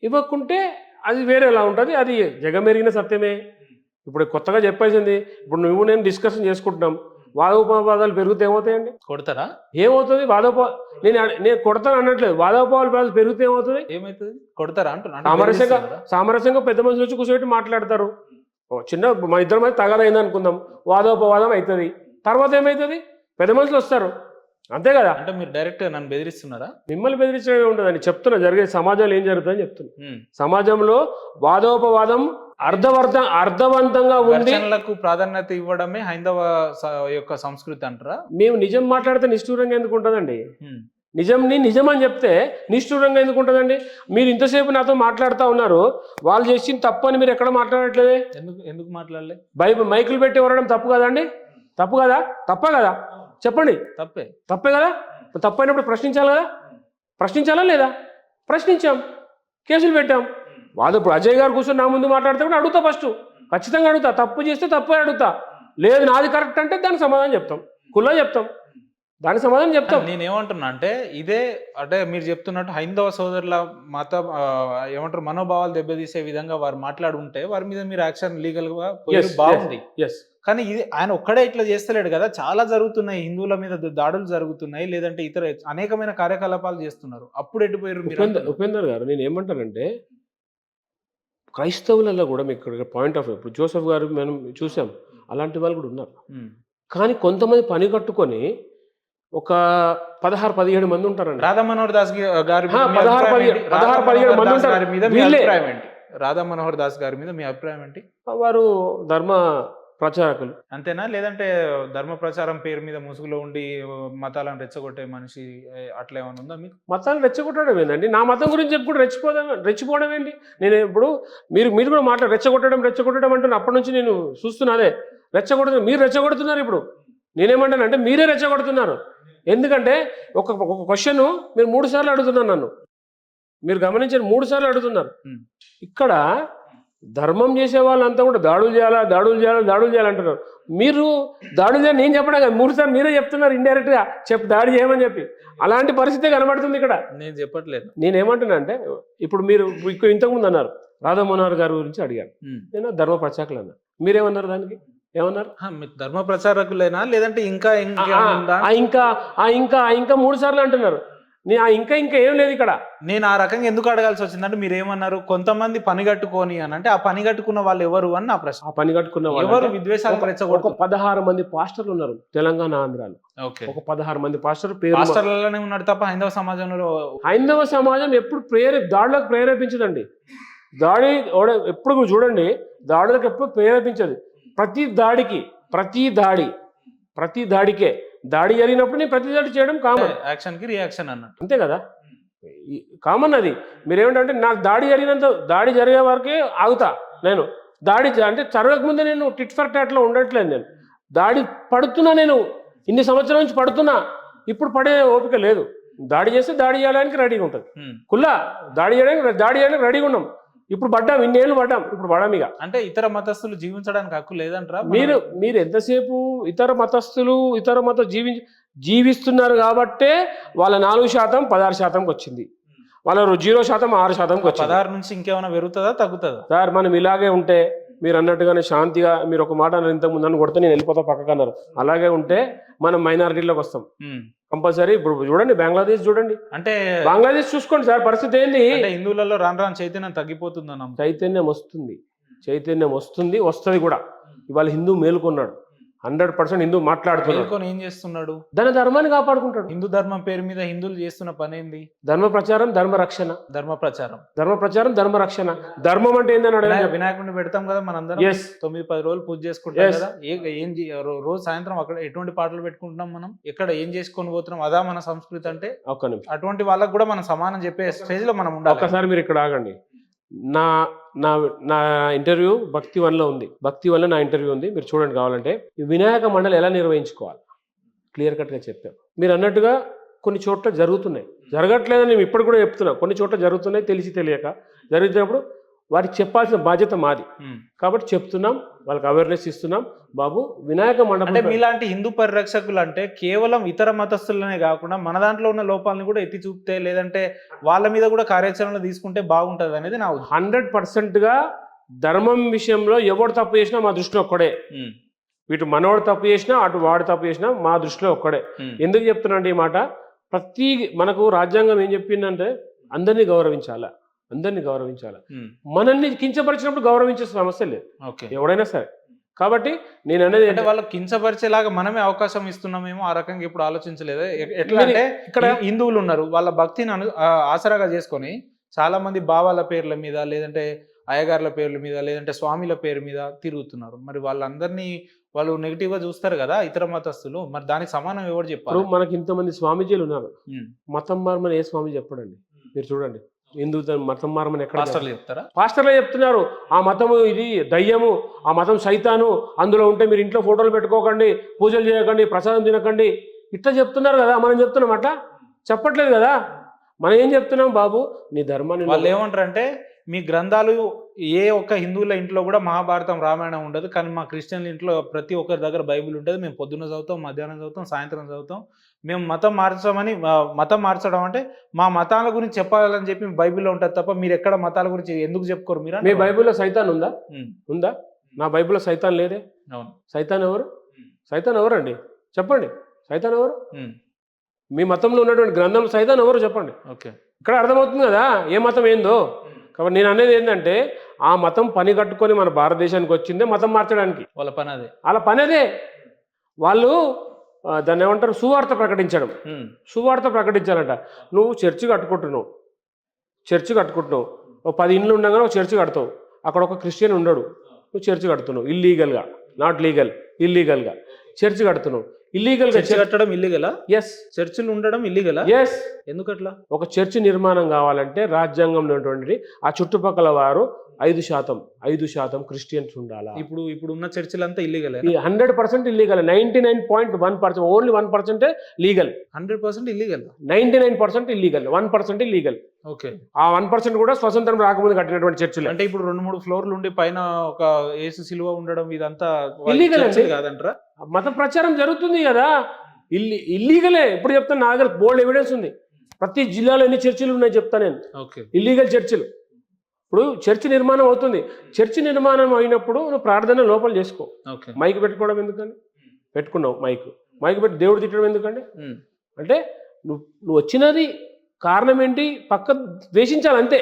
ఇవ్వకుంటే అది వేరేలా ఉంటుంది, అది జగమెరిగిన సత్యమే. ఇప్పుడు కొత్తగా చెప్పేసింది, ఇప్పుడు నువ్వు నేను డిస్కషన్ చేసుకుంటున్నాం, వాదోపవాదాలు పెరిగితే ఏమవుతాయండి? కొడతారా? ఏమవుతుంది? నేను కొడతాను అనట్లేదు, వాదోపవాదాలు పెరిగితే ఏమవుతుంది? కొడతారా అంటున్నా. సామరస్యంగా పెద్ద మనుషులు వచ్చి కూర్చోబెట్టి మాట్లాడతారు. చిన్న మా ఇద్దరి మధ్య తగదైంది అనుకుందాం, వాదోపవాదం అవుతుంది. తర్వాత ఏమవుతుంది? పెద్ద మనుషులు వస్తారు, అంతే కదా. అంటే మీరు డైరెక్ట్ నన్ను బెదిరిస్తున్నారా? మిమ్మల్ని బెదిరించడం ఉంటుందని చెప్తున్నా. జరిగే సమాజంలో ఏం జరుగుతుందని చెప్తున్నా. సమాజంలో వాదోపవాదం అర్థవంతంగా ఉంది, ప్రాధాన్యత ఇవ్వడమే హైందవ యొక్క సంస్కృతి అంటారా? మేము నిజం మాట్లాడితే నిష్ఠూరంగా ఎందుకు ఉంటుందండి? నిజం అని చెప్తే నిష్ఠూరంగా ఎందుకు ఉంటుందండి? మీరు ఇంతసేపు నాతో మాట్లాడుతూ ఉన్నారు, వాళ్ళు చేసిన తప్పు అని మీరు ఎక్కడ మాట్లాడట్లేదే? ఎందుకు మాట్లాడలే? మైకులు పెట్టి వరడం తప్పు కదండి? తప్పు కదా? తప్పే కదా? చెప్పండి. తప్పే కదా? తప్పైనప్పుడు ప్రశ్నించాలా లేదా? ప్రశ్నించాం, కేసులు పెట్టాం. ఇప్పుడు అజయ్ గారు కూర్చొని నా ముందు మాట్లాడితే కూడా అడుగుతా, ఫస్ట్ ఖచ్చితంగా అడుగుతా. తప్పు చేస్తే తప్పే అడుగుతా, లేదు నాది కరెక్ట్ అంటే దానికి సమాధానం చెప్తాం, కుల్లా చెప్తాం, దానికి సమాధానం చెప్తాం. నేనేమంటున్నా అంటే ఇదే అంటే మీరు చెప్తున్నట్టు హైందవ సోదరుల ఏమంటారు మనోభావాలు దెబ్బతీసే విధంగా వారు మాట్లాడుంటే వారి మీద మీరు యాక్షన్ లీగల్ గా బాగుంది. కానీ ఇది ఆయన ఒక్కడే ఇట్లా చేస్తలేడు కదా, చాలా జరుగుతున్నాయి, హిందువుల మీద దాడులు జరుగుతున్నాయి, లేదంటే ఇతర అనేకమైన కార్యకలాపాలు చేస్తున్నారు. అప్పుడు ఎటుపోయారు? ఉపేందర్ గారు, నేను ఏమంటానంటే క్రైస్తవులలో కూడా మీకు పాయింట్ ఆఫ్ వ్యూ, ఇప్పుడు జోసెఫ్ గారు మనం చూసాం, అలాంటి వాళ్ళు కూడా ఉన్నారు. కానీ కొంతమంది పని కట్టుకొని ఒక 16-17 మంది ఉంటారండి. రాధా మనోహర్ దాస్ గారి 16-17 మంది ఉంటారు. రాధా మనోహర్ దాస్ గారి మీద మీ అభిప్రాయం ఏంటి? వారు ధర్మ ప్రచారకులు అంతేనా, లేదంటే ధర్మ ప్రచారం పేరు మీద ముసుగులో ఉండి మతాలను రెచ్చగొట్టే మనిషి అట్లా ఏమైనా ఉందా మీకు? మతాలను రెచ్చగొట్టడం ఏంటండి? నా మతం గురించి చెప్పి కూడా రెచ్చిపోవడం ఏంటి? నేను ఇప్పుడు మీరు కూడా రెచ్చగొట్టడం అంటున్నా. అప్పటి నుంచి నేను చూస్తున్నా, మీరు రెచ్చగొడుతున్నారు. ఇప్పుడు నేనేమంటానంటే మీరే రెచ్చగొడుతున్నారు. ఎందుకంటే ఒక క్వశ్చన్ మీరు 3 సార్లు అడుగుతున్నారు నన్ను, మీరు గమనించండి, 3 సార్లు అడుగుతున్నారు. ఇక్కడ ధర్మం చేసే వాళ్ళంతా కూడా దాడులు చేయాలంటున్నారు. మీరు దాడులు చేయాలి నేను చెప్పడం కదా, 3 సార్లు మీరే చెప్తున్నారు ఇండైరెక్ట్ గా, దాడి చేయమని చెప్పి. అలాంటి పరిస్థితి కనబడుతుంది ఇక్కడ. నేను చెప్పట్లేదు. నేనేమంటున్నా అంటే ఇప్పుడు మీరు ఇంతకుముందు అన్నారు రాధా మనోహర్ గారి గురించి అడిగారు, నేను ధర్మ ప్రచారకులు అన్నా, మీరేమన్నారు? దానికి ఏమన్నారు? ధర్మ ప్రచారకులేనా, లేదంటే ఇంకా 3 సార్లు అంటున్నారు. ఇంకా ఏం లేదు ఇక్కడ. నేను ఆ రకంగా ఎందుకు అడగాల్సి వచ్చిందంటే మీరు ఏమన్నారు, కొంతమంది పని కట్టుకొని అని, అంటే ఆ పని కట్టుకున్న వాళ్ళు ఎవరు అని నా ప్రశ్న. ఆ పని కట్టుకున్న ఎవరు? విద్వేషాలు ఒక 16 మంది పాస్టర్లు ఉన్నారు తెలంగాణ ఆంధ్రాలో. ఒక 16 మంది పాస్టర్లలోనే ఉన్నాడు తప్ప హైందవ సమాజం ఎప్పుడు దాడులకు ప్రేరేపించదండి. ఎప్పుడు చూడండి, దాడులకు ఎప్పుడు ప్రేరేపించదు. ప్రతి దాడికే దాడి జరిగినప్పుడు నేను ప్రతి దాడి చేయడం కామన్, యాక్షన్ కి రియాక్షన్ అన్నట్టు, అంతే కదా, కామన్ అది. మీరేమిటంటే నాకు దాడి జరిగే వరకే ఆగుతా. నేను దాడి అంటే జరగక ముందే నేను టిట్ ఫర్ టాట్లో ఉండట్లేదు. నేను దాడి పడుతున్నా, నేను ఇన్ని సంవత్సరాల నుంచి పడుతున్నా, ఇప్పుడు పడే ఓపిక లేదు. దాడి చేస్తే దాడి చేయడానికి రెడీగా ఉంటుంది, కుల్లా దాడి చేయడానికి రెడీగా ఉన్నాం. ఇప్పుడు పడ్డాం, ఇన్నేళ్ళు పడ్డాం, ఇప్పుడు పడాం. ఇక అంటే ఇతర మతస్థులు జీవించడానికి హక్కు లేదంటారా? మీరు ఎంతసేపు ఇతర మతస్థులు జీవిస్తున్నారు కాబట్టే వాళ్ళ 4% 16%కి వచ్చింది, వాళ్ళ 0% 6%కి వచ్చింది. 16 నుంచి ఇంకేమైనా పెరుగుతుందా తగ్గుతుందా? సార్ మనం ఇలాగే ఉంటే మీరు అన్నట్టుగానే శాంతిగా మీరు ఒక మాట అన్నారు ఇంతకు ముందు నన్ను కొడితే నేను వెళ్ళిపోతా పక్కకు అన్నారు. అలాగే ఉంటే మనం మైనారిటీలోకి వస్తాం కంపల్సరీ. ఇప్పుడు చూడండి బంగ్లాదేశ్ చూడండి, అంటే బంగ్లాదేశ్ చూసుకోండి సార్ పరిస్థితి ఏంది. హిందువులలో రాను రాను చైతన్యం తగ్గిపోతుందన్న. చైతన్యం వస్తుంది కూడా. ఇవాళ హిందూ మేలుకున్నాడు, 100% హిందూ మాట్లాడుతున్నాడు. ఏం చేస్తున్నాడు? దాని ధర్మాన్ని కాపాడుకుంటాడు. హిందూ ధర్మం పేరు మీద హిందువులు చేస్తున్న పని ఏంది? ధర్మ ప్రచారం, ధర్మ రక్షణ. ధర్మ రక్షణ. ధర్మం అంటే ఏంటన్నాడు? వినాయకుడిని పెడతాం కదా మనందరం, 9-10 రోజులు పూజ చేసుకుంటాం కదా. ఏం రోజు సాయంత్రం అక్కడ ఎటువంటి పాటలు పెట్టుకుంటున్నాం మనం, ఎక్కడ ఏం చేసుకొని పోతున్నాం, అదా మన సంస్కృతి అంటే. ఒక్క నిమిషం, అటువంటి వాళ్ళకు కూడా మనం సమానం చెప్పే స్టేజ్ లో మనం ఉండాలి. ఒక్కసారి మీరు ఇక్కడ ఆగండి. నా నా నా ఇంటర్వ్యూ భక్తి వన్లో ఉంది, భక్తి వన్లో నా ఇంటర్వ్యూ ఉంది, మీరు చూడండి కావాలంటే. ఈ వినాయక మండలి ఎలా నిర్వహించుకోవాలి క్లియర్ కట్గా చెప్పాం. మీరు అన్నట్టుగా కొన్ని చోట్ల జరుగుతున్నాయి, జరగట్లేదని నేను ఇప్పుడు కూడా చెప్తున్నా. కొన్ని చోట్ల జరుగుతున్నాయి తెలిసి తెలియక. జరుగుతున్నప్పుడు వారికి చెప్పాల్సిన బాధ్యత మాది కాబట్టి చెప్తున్నాం, వాళ్ళకి అవేర్నెస్ ఇస్తున్నాం. బాబు వినాయక మండపం అంటే మీలాంటి హిందూ పరిరక్షకులు అంటే కేవలం ఇతర మతస్థులనే కాకుండా మన దాంట్లో ఉన్న లోపాలను కూడా ఎత్తి చూపితే, లేదంటే వాళ్ళ మీద కూడా కార్యాచరణ తీసుకుంటే బాగుంటది అనేది నా 100%గా ధర్మం విషయంలో ఎవడు తప్పు చేసినా మా దృష్టిలో ఒక్కడే. ఇటు మనవాడు తప్పు చేసినా అటు వాడు తప్పు చేసినా మా దృష్టిలో ఒక్కడే. ఎందుకు చెప్తున్నాండి ఈ మాట? మనకు రాజ్యాంగం ఏం చెప్పిందంటే అందరినీ గౌరవించాలా, మనల్ని కించపరిచినప్పుడు గౌరవించే సమస్య లేదు ఎవడైనా సరే. కాబట్టి నేను అనేది అంటే వాళ్ళకి కించపరిచేలాగా మనమే అవకాశం ఇస్తున్నామేమో ఆ రకంగా ఇప్పుడు ఆలోచించలేదు. ఎట్లా అంటే ఇక్కడ హిందువులు ఉన్నారు, వాళ్ళ భక్తిని ఆసరాగా చేసుకొని చాలా మంది బావాల పేర్ల మీద, లేదంటే అయ్యగారుల పేర్ల మీద, లేదంటే స్వామిల పేరు మీద తిరుగుతున్నారు. మరి వాళ్ళందరినీ వాళ్ళు నెగిటివ్ గా చూస్తారు కదా ఇతర మతస్థులు. మరి దానికి సమానం ఎవరు చెప్పారు? మనకి ఇంతమంది స్వామీజీలు ఉన్నారు, మతం మార్మని ఏ స్వామి చెప్పడండి. మీరు చూడండి, హిందూ మతం మారమని ఎక్కడ చెప్తారా? పాస్టర్లే చెప్తున్నారు. ఆ మతము ఇది దయ్యము, ఆ మతం సైతాను, అందులో ఉంటే మీరు ఇంట్లో ఫోటోలు పెట్టుకోకండి, పూజలు చేయకండి, ప్రసాదం తినకండి, ఇట్లా చెప్తున్నారు కదా. మనం చెప్తున్నాం అట్లా చెప్పట్లేదు కదా. మనం ఏం చెప్తున్నాం బాబు, నీ ధర్మాన్ని. వాళ్ళు ఏమంటారంటే మీ గ్రంథాలు ఏ ఒక్క హిందువుల ఇంట్లో కూడా మహాభారతం రామాయణం ఉండదు, కానీ మా క్రిస్టియన్ల ఇంట్లో ప్రతి ఒక్కరి దగ్గర బైబిల్ ఉంటుంది. మేము పొద్దున్న చదువుతాం, మధ్యాహ్నం చదువుతాం, సాయంత్రం చదువుతాం. మేము మతం మార్చడం అంటే మా మతాల గురించి చెప్పాలని చెప్పి బైబిల్లో ఉంటుంది తప్ప మీరు ఎక్కడ మతాల గురించి ఎందుకు చెప్పుకోరు? మీరు మీ బైబిల్లో సైతాన్ ఉందా? నా బైబిల్లో సైతాన్ లేదే. సైతాన్ ఎవరండి చెప్పండి? సైతాన్ ఎవరు? మీ మతంలో ఉన్నటువంటి గ్రంథంలో సైతాన్ ఎవరు చెప్పండి? ఇక్కడ అర్థమవుతుంది కదా ఏ మతం ఏందో. కాబట్టి నేను అనేది ఏంటంటే ఆ మతం పని కట్టుకొని మన భారతదేశానికి వచ్చిందే మతం మార్చడానికి. వాళ్ళ పని అదే. వాళ్ళు దాన్ని ఏమంటారు, సువార్త ప్రకటించాలంట. నువ్వు చర్చి కట్టుకుంటున్నావు, ఒక 10 ఇండ్లు ఉండగానే ఒక చర్చి కడతావు, అక్కడ ఒక క్రిస్టియన్ ఉండడు, నువ్వు చర్చి కడుతున్నావు ఇల్లీగల్గా, నాట్ లీగల్, ఇల్లీగల్గా చర్చి కడుతున్నావు. ఇల్లీగల్గా కట్టడం ఇల్లీగలా? ఎస్. చర్చిలు ఉండడం ఇల్లీగలా? ఎస్. ఎందుకట్లా? ఒక చర్చి నిర్మాణం కావాలంటే రాజ్యాంగంలో ఉన్నటువంటి ఆ చుట్టుపక్కల వారు 5% క్రిస్టియన్స్ ఉండాలా. ఇప్పుడు ఉన్న చర్చిలంతా illegal. 100% illegal. 99.1%, only 1% legal. 100% illegal. 99% illegal, 1% illegal. Okay. ఆ 1% కూడా స్వతంత్రం రాకముందు కట్టినటువంటి చర్చిలు. అంటే ఇప్పుడు 2-3 ఫ్లోర్లు ఉండి పైన ఒక యేసు సిలువ ఉండడం ఇదంతా ఇల్లీగల్ కాదంటారా? మత ప్రచారం జరుగుతుంది కదా, ఇల్లీగలే. ఇప్పుడు చెప్తాను, నా దగ్గర బోల్డ్ ఎవిడెన్స్ ఉంది. ప్రతి జిల్లాలో ఎన్ని చర్చిలు ఉన్నాయి చెప్తా నేను. ఇల్లీగల్ చర్చిలు. ఇప్పుడు చర్చి నిర్మాణం అవుతుంది, చర్చి నిర్మాణం అయినప్పుడు నువ్వు ప్రార్థన లోపల చేసుకో. మైక్ పెట్టుకోవడం ఎందుకండి? పెట్టుకున్నావు మైక్ పెట్టి దేవుడు తిట్టడం ఎందుకండి? అంటే నువ్వు వచ్చినది కారణం ఏంటి? పక్క ద్వేషించాలి అంతే.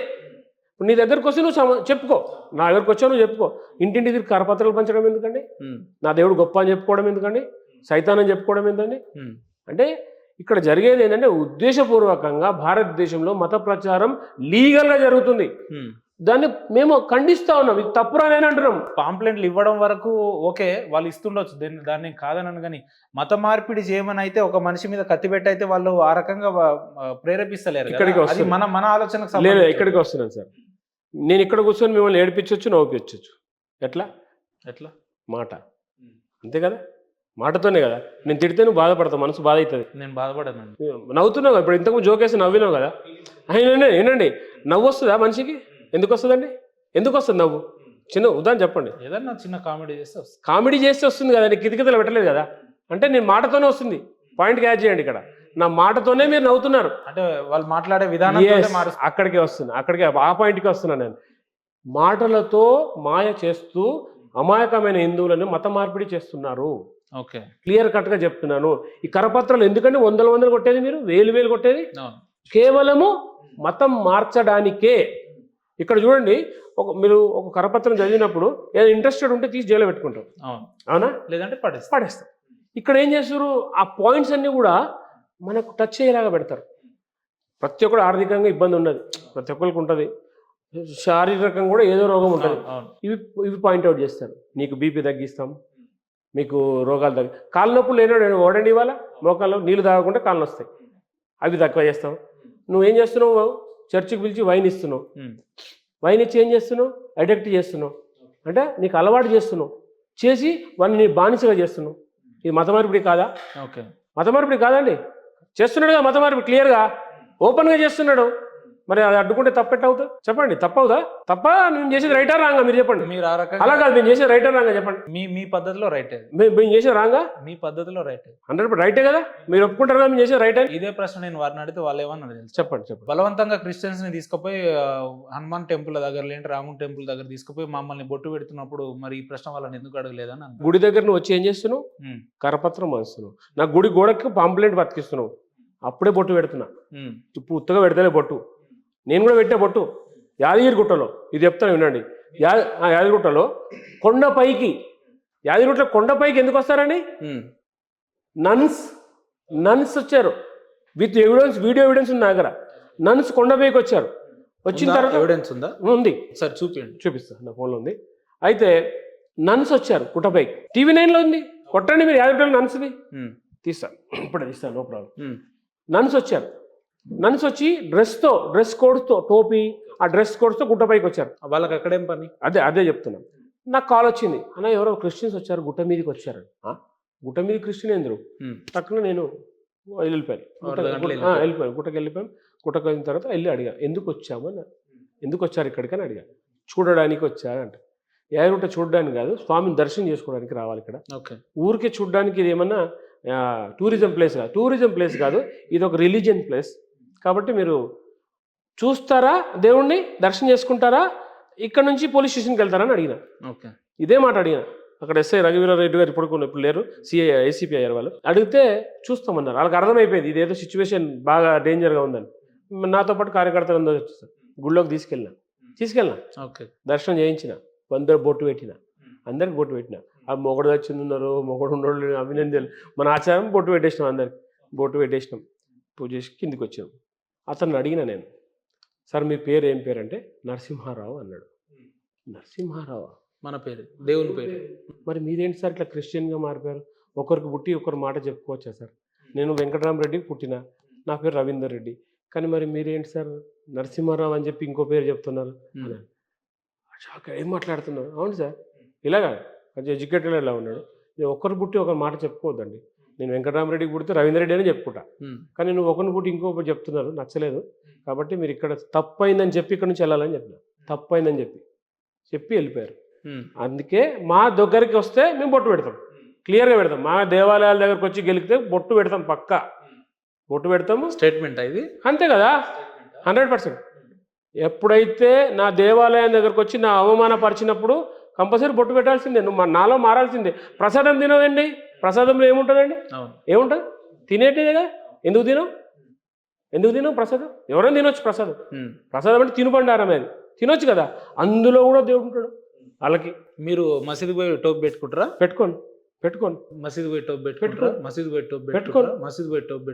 నీ దగ్గరకు వస్తే నువ్వు చెప్పుకో, నా దగ్గరకు వచ్చావు నువ్వు చెప్పుకో. ఇంటింటి తిరిగి కరపత్రాలు పంచడం ఎందుకండి? నా దేవుడు గొప్ప అని చెప్పుకోవడం ఎందుకండి? సైతాన్ చెప్పుకోవడం ఏంటండి? అంటే ఇక్కడ జరిగేది ఏంటంటే ఉద్దేశపూర్వకంగా భారతదేశంలో మత ప్రచారం లీగల్గా జరుగుతుంది. దాన్ని మేము ఖండిస్తా ఉన్నాం. ఇది తప్పురాని అంటున్నాం. పాంప్లెంట్లు ఇవ్వడం వరకు ఓకే, వాళ్ళు ఇస్తుండొచ్చు, దాన్ని కాదనను. కానీ మత మార్పిడి చేయమని అయితే ఒక మనిషి మీద కత్తి పెట్టి అయితే వాళ్ళు ఆ రకంగా ప్రేరేపిస్తలేరు. ఇక్కడికి మన ఆలోచనకు లేదు. ఇక్కడికి వస్తున్నాను సార్. నేను ఇక్కడ కూర్చొని మిమ్మల్ని ఏడిపించవచ్చు, నవ్వుపించవచ్చు. ఎట్లా మాట, అంతే కదా. మాటతోనే కదా. నేను తిడితే నువ్వు బాధపడతావు, మనసు బాధ అవుతుంది. నేను బాధపడను. నవ్వుతున్నావు. ఇప్పుడు ఇంతకు జోకేసి నవ్వినావు కదా. ఏంటండి నవ్వు వస్తుందా మనిషికి? ఎందుకు వస్తుందండి? ఎందుకు వస్తుంది నవ్వు? చిన్న ఉదాహరణ చెప్పండి. ఏదన్నా చిన్న కామెడీ చేస్తే వస్తుంది కదా. నేను కితకితలు పెట్టలేదు కదా. అంటే నేను మాటతోనే వస్తుంది. పాయింట్ క్యాచ్ చేయండి. ఇక్కడ నా మాటతోనే మీరు నవ్వుతున్నారు. అంటే వాళ్ళు మాట్లాడే విధానం అక్కడికే వస్తున్నా, ఆ పాయింట్కి వస్తున్నాను నేను. మాటలతో మాయ చేస్తూ అమాయకమైన హిందువులను మత మార్పిడి చేస్తున్నారు. ఓకే, క్లియర్ కట్గా చెప్తున్నాను. ఈ కరపత్రాలు ఎందుకంటే వందలు కొట్టేది, మీరు వేలు కొట్టేది కేవలము మతం మార్చడానికే. ఇక్కడ చూడండి, మీరు ఒక కరపత్రం చదివినప్పుడు ఏదైనా ఇంట్రెస్టెడ్ ఉంటే తీసి జైల్లో పెట్టుకుంటారు, అవునా? లేదంటే పడేస్తారు. ఇక్కడ ఏం చేస్తారు, ఆ పాయింట్స్ అన్నీ కూడా మనకు టచ్ అయ్యేలాగా పెడతారు. ప్రతి ఒక్కరు ఆర్థికంగా ఇబ్బంది ఉన్నది, ప్రతి ఒక్కరికి ఉంటుంది, శారీరకంగా కూడా ఏదో రోగం ఉంటుంది. ఇవి పాయింట్అవుట్ చేస్తారు. నీకు బీపీ తగ్గిస్తాం, మీకు రోగాలు కాళ్ళ నొప్పులు లేనాడు ఓడండి, ఇవాళ మోకాళ్ళు నీళ్ళు తాగకుండా కాళ్ళు వస్తాయి, అవి తక్కువ చేస్తాం. నువ్వేం చేస్తున్నావు, చర్చికి పిలిచి వైన్ ఇస్తున్నావు, వైన్ ఇచ్చి ఏం చేస్తున్నావు, అడిక్ట్ చేస్తున్నావు, అంటే నీకు అలవాటు చేస్తున్నావు, చేసి వాడిని నీ బానిసగా చేస్తున్నావు. ఇది మత మార్పిడి కాదా? ఓకే, మత మార్పిడి కాదండి, చేస్తున్నాడు కదా మత మార్పిడి, క్లియర్గా ఓపెన్గా చేస్తున్నాడు. మరి అది అడ్డుకుంటే తప్పెట్టవుతుంది చెప్పండి, తప్పవుదా? తప్ప నేను చేసేది రైటా రాంగా మీరు చెప్పండి. మీరు ఆ రకంగా అలా కాదు, మేము చేసేది రైటా రాంగా చెప్పండి. మీ పద్ధతిలో రైట్, మేము చేసేది రాంగా, మీ పద్ధతిలో రైట్ 100% రైటే కదా, మీరు ఒప్పుకుంటారు కదా మేము చేసేది రైట్ అని. ఇదే ప్రశ్న నేను వారిని అడిగితే వాళ్ళు ఏమన్నా చెప్పండి. బలవంతంగా క్రిస్టియన్స్ ని తీసుకుపోయి హనుమాన్ టెంపుల్ దగ్గర లేంటి రామున్ టెంపుల్ దగ్గర తీసుకుపోయి మమ్మల్ని బొట్టు పెడుతున్నప్పుడు మరి ఈ ప్రశ్న వాళ్ళని ఎందుకు అడగలేదని. గుడి దగ్గర నువ్వు వచ్చి ఏం చేస్తున్నావు, కరపత్రం వస్తున్నావు, నా గుడి గోడకి పాంప్లెంట్ బతికిస్తున్నావు, అప్పుడే బొట్టు పెడుతున్నా. ఇప్పుడు ఉత్తగా పెడతలే బొట్టు, నేను కూడా పెట్టే బొట్టు యాదగిరిగుట్టలో. ఇది చెప్తాను వినండి, యాదగిరిగుట్టలో కొండపైకి, యాదగిరిగుట్టలో కొండపైకి ఎందుకు వస్తారండి, నన్స్ వచ్చారు విత్ ఎవిడెన్స్, వీడియో ఎవిడెన్స్ ఉంది నా దగ్గర. నన్స్ కొండపైకి వచ్చారు, వచ్చిన తర్వాత ఎవిడెన్స్ ఉందా? ఉంది సార్ చూపించండి. చూపిస్తాను, నా ఫోన్లో ఉంది. అయితే నన్స్ వచ్చారు గుట్టపైకి, TV9లో ఉంది, కొట్టండి మీరు యాదగిరిగుట్టలో నన్స్ది తీస్తాను, ఇప్పుడే తీస్తాను, నో ప్రాబ్లం. నన్స్ వచ్చారు, నన్స్ వచ్చి డ్రెస్ కోడ్స్తో టోపీ, ఆ డ్రెస్ కోడ్స్తో గుట్టపైకి వచ్చారు. వాళ్ళకి అక్కడేం పని? అదే చెప్తున్నాను. నాకు కాల్ వచ్చింది, అన్న ఎవరో క్రిస్టియన్స్ వచ్చారు గుట్ట మీదకి వచ్చారు. గుట్ట మీద క్రిస్టియన్ ఎందుకు తక్కువ, నేను వెళ్ళిపోయాను, గుట్టకి వెళ్ళిపోయాను. గుట్టకు వెళ్ళిన తర్వాత వెళ్ళి అడిగా, ఎందుకు వచ్చామని, ఎందుకు వచ్చారు ఇక్కడికని అడిగా. చూడడానికి వచ్చారంట. యాదగిరిగుట్ట చూడడానికి కాదు, స్వామిని దర్శనం చేసుకోవడానికి రావాలి ఇక్కడ. ఊరికే చూడడానికి ఇది ఏమన్నా టూరిజం ప్లేస్ కాదు, ఇది ఒక రిలీజియన్ ప్లేస్. కాబట్టి మీరు చూస్తారా, దేవుణ్ణి దర్శనం చేసుకుంటారా, ఇక్కడ నుంచి పోలీస్ స్టేషన్కి వెళ్తారా అని అడిగిన. ఇదే మాట అడిగిన. అక్కడ ఎస్ఐ రఘువీరారెడ్డి గారు ఇప్పుడు లేరు, ఏసీపీ అయ్యారు. వాళ్ళు అడిగితే చూస్తామన్నారు. వాళ్ళకి అర్థమైపోయింది ఇదేదో సిచ్యువేషన్ బాగా డేంజర్గా ఉందని. నాతో పాటు కార్యకర్తలు అందరూ వచ్చేసారు. గుళ్ళోకి తీసుకెళ్ళినా దర్శనం చేయించిన, అందరూ బొట్టు పెట్టిన, అందరికి బొట్టు పెట్టిన. ఆ మొగడు వచ్చింది ఉన్నారు, మొగడు ఉండోళ్ళు అభినందనలు, మన ఆచారం బొట్టు పెట్టేసినాం, అందరికి బొట్టు పెట్టేసినాం, పూజ చేసి కిందికి వచ్చాం. అతన్ని అడిగిన నేను, సార్ మీ పేరు ఏం పేరు అంటే నరసింహారావు అన్నాడు. నరసింహారావు మన పేరు, దేవుని పేరు. మరి మీరేంటి సార్ ఇట్లా క్రిస్టియన్గా మారిపోయారు, ఒకరికి పుట్టి ఒకరు మాట చెప్పుకోవచ్చా సార్? నేను వెంకటరామరెడ్డికి పుట్టిన, నా పేరు రవీందర్ రెడ్డి, కానీ మరి మీరేంటి సార్ నరసింహారావు అని చెప్పి ఇంకో పేరు చెప్తున్నారు అని. ఏం మాట్లాడుతున్నారు? అవును సార్, ఇలాగా కొంచెం ఎడ్యుకేటెడ్ ఎలా ఉన్నాడు, నేను ఒకరు పుట్టి ఒకరు మాట చెప్పుకోవద్దండి, నేను వెంకటరామరెడ్డికి పుడితే రవీందర్ రెడ్డి అని చెప్పుకుంటా, కానీ నువ్వు ఒకరిని పుట్టి ఇంకొకటి చెప్తున్నారు, నచ్చలేదు, కాబట్టి మీరు ఇక్కడ తప్పు అయిందని చెప్పి ఇక్కడ నుంచి వెళ్ళాలని చెప్పిన. తప్పు అయిందని చెప్పి వెళ్ళిపోయారు. అందుకే మా దగ్గరికి వస్తే మేము బొట్టు పెడతాం, క్లియర్గా పెడతాం. మా దేవాలయాల దగ్గరకు వచ్చి గెలిగితే బొట్టు పెడతాం, పక్కా బొట్టు పెడతాము. స్టేట్మెంట్ ఇది, అంతే కదా, 100%. ఎప్పుడైతే నా దేవాలయం దగ్గరకు వచ్చి నా అవమానపరిచినప్పుడు కంపల్సరీ బొట్టు పెట్టాల్సిందే, నువ్వు నాలో మారాల్సిందే. ప్రసాదం తినవండి, ప్రసాదంలో ఏముంటుందండి, ఏముంటుంది, తినేటిదేగా. ఎందుకు తినవు ప్రసాదం? ఎవరైనా తినొచ్చు ప్రసాదం అంటే తినుబండారం, అది తినొచ్చు కదా, అందులో కూడా దేవుడు ఉంటాడు. వాళ్ళకి మీరు మసీదు పోయి టోప్ పెట్టుకుంటారా? పెట్టుకోను. మసీదు పోయి టోప్ పెట్టుకుంటారా? మసీదు పోయి టోప్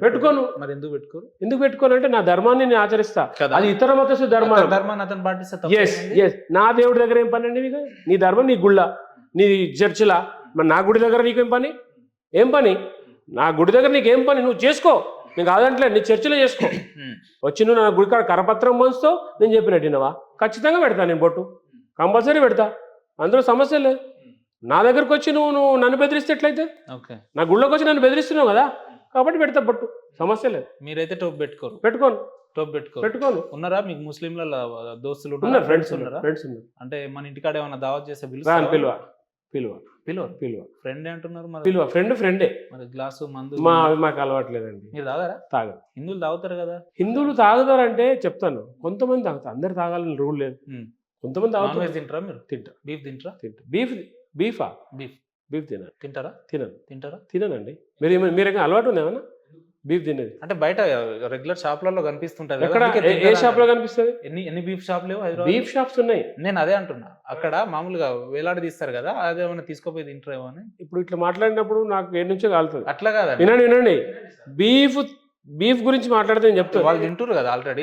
పెట్టుకోను. మరి ఎందుకు పెట్టుకోను అంటే నా ధర్మాన్ని నేను ఆచరిస్తా, అది ఇతర మతస్థుల ధర్మాన్ని అతను పాటిస్తా. నా దేవుడి దగ్గర ఏం పని అండి మీకు? నీ ధర్మం నీ గుళ్ళ, నీ చర్చిలా, మరి నా గుడి దగ్గర నీకేం పని? నా గుడి దగ్గర నీకేం పని? నువ్వు చేసుకో, నేను కాదంటలే, నీ చర్చిలో చేసుకో. వచ్చి నువ్వు నా గుడి కాడ కరపత్రం మోస్తావు, నేను చెప్పినట్టున్నావా? ఖచ్చితంగా పెడతా, నేను బొట్టు కంపల్సరీ పెడతా, అందులో సమస్య లేదు. నా దగ్గరకు వచ్చి నువ్వు నన్ను బెదిరిస్తే ఎట్లయితే? నా గుళ్ళోకి వచ్చి నన్ను బెదిరిస్తున్నావు కదా, కాబట్టి పెడతా బొట్టు, సమస్య లేదు. మీరైతే టోప్ పెట్టుకోను. ఉన్నారా మీకు ముస్లింల దోస్తులు, ఫ్రెండ్స్ ఉన్నారా? అంటే మన ఇంటికాడ ఏమన్నా దావత్ చేస్తే పిలువ ఫ్రెండ్ అంటున్నారు, ఫ్రెండే. మరి గ్లాసు మందు మాకు అలవాట్లేదండి. మీరు తాగరు? హిందువులు తాగుతారు కదా. హిందువులు తాగుతారంటే చెప్తాను, కొంతమంది తాగుతారు, అందరు తాగాలని రూల్ లేదు. కొంతమంది నాన్ వెజ్ తింటారా మీరు? తింటా బీఫ్ తింటారా? బీఫా బీఫ్ బీఫ్ తినను. తింటారా? తింటారా? తిననండి. మీరు అలవాటు ఉంది ఏమన్నా బీఫ్ తినేది? అంటే బయట రెగ్యులర్ షాప్లలో కనిపిస్తుంటది. ఎక్కడ ఏ షాప్ లో కనిపిస్తుంది? ఎన్ని బీఫ్ షాప్ లేవు హైదరాబాద్? బీఫ్ షాప్స్ ఉన్నాయి. నేను అదే అంటున్నా, అక్కడ మామూలుగా వేలాడి తీస్తారు కదా, అదేమన్నా తీసుకోపోయి తింటారేమో అని. ఇప్పుడు ఇట్లా మాట్లాడినప్పుడు నాకు ఏడు నుంచో కాలుతుంది. అట్లా కాదు, వినండి. బీఫ్ గురించి మాట్లాడితే నేను చెప్తాను. వాళ్ళు తింటారు కదా ఆల్రెడీ.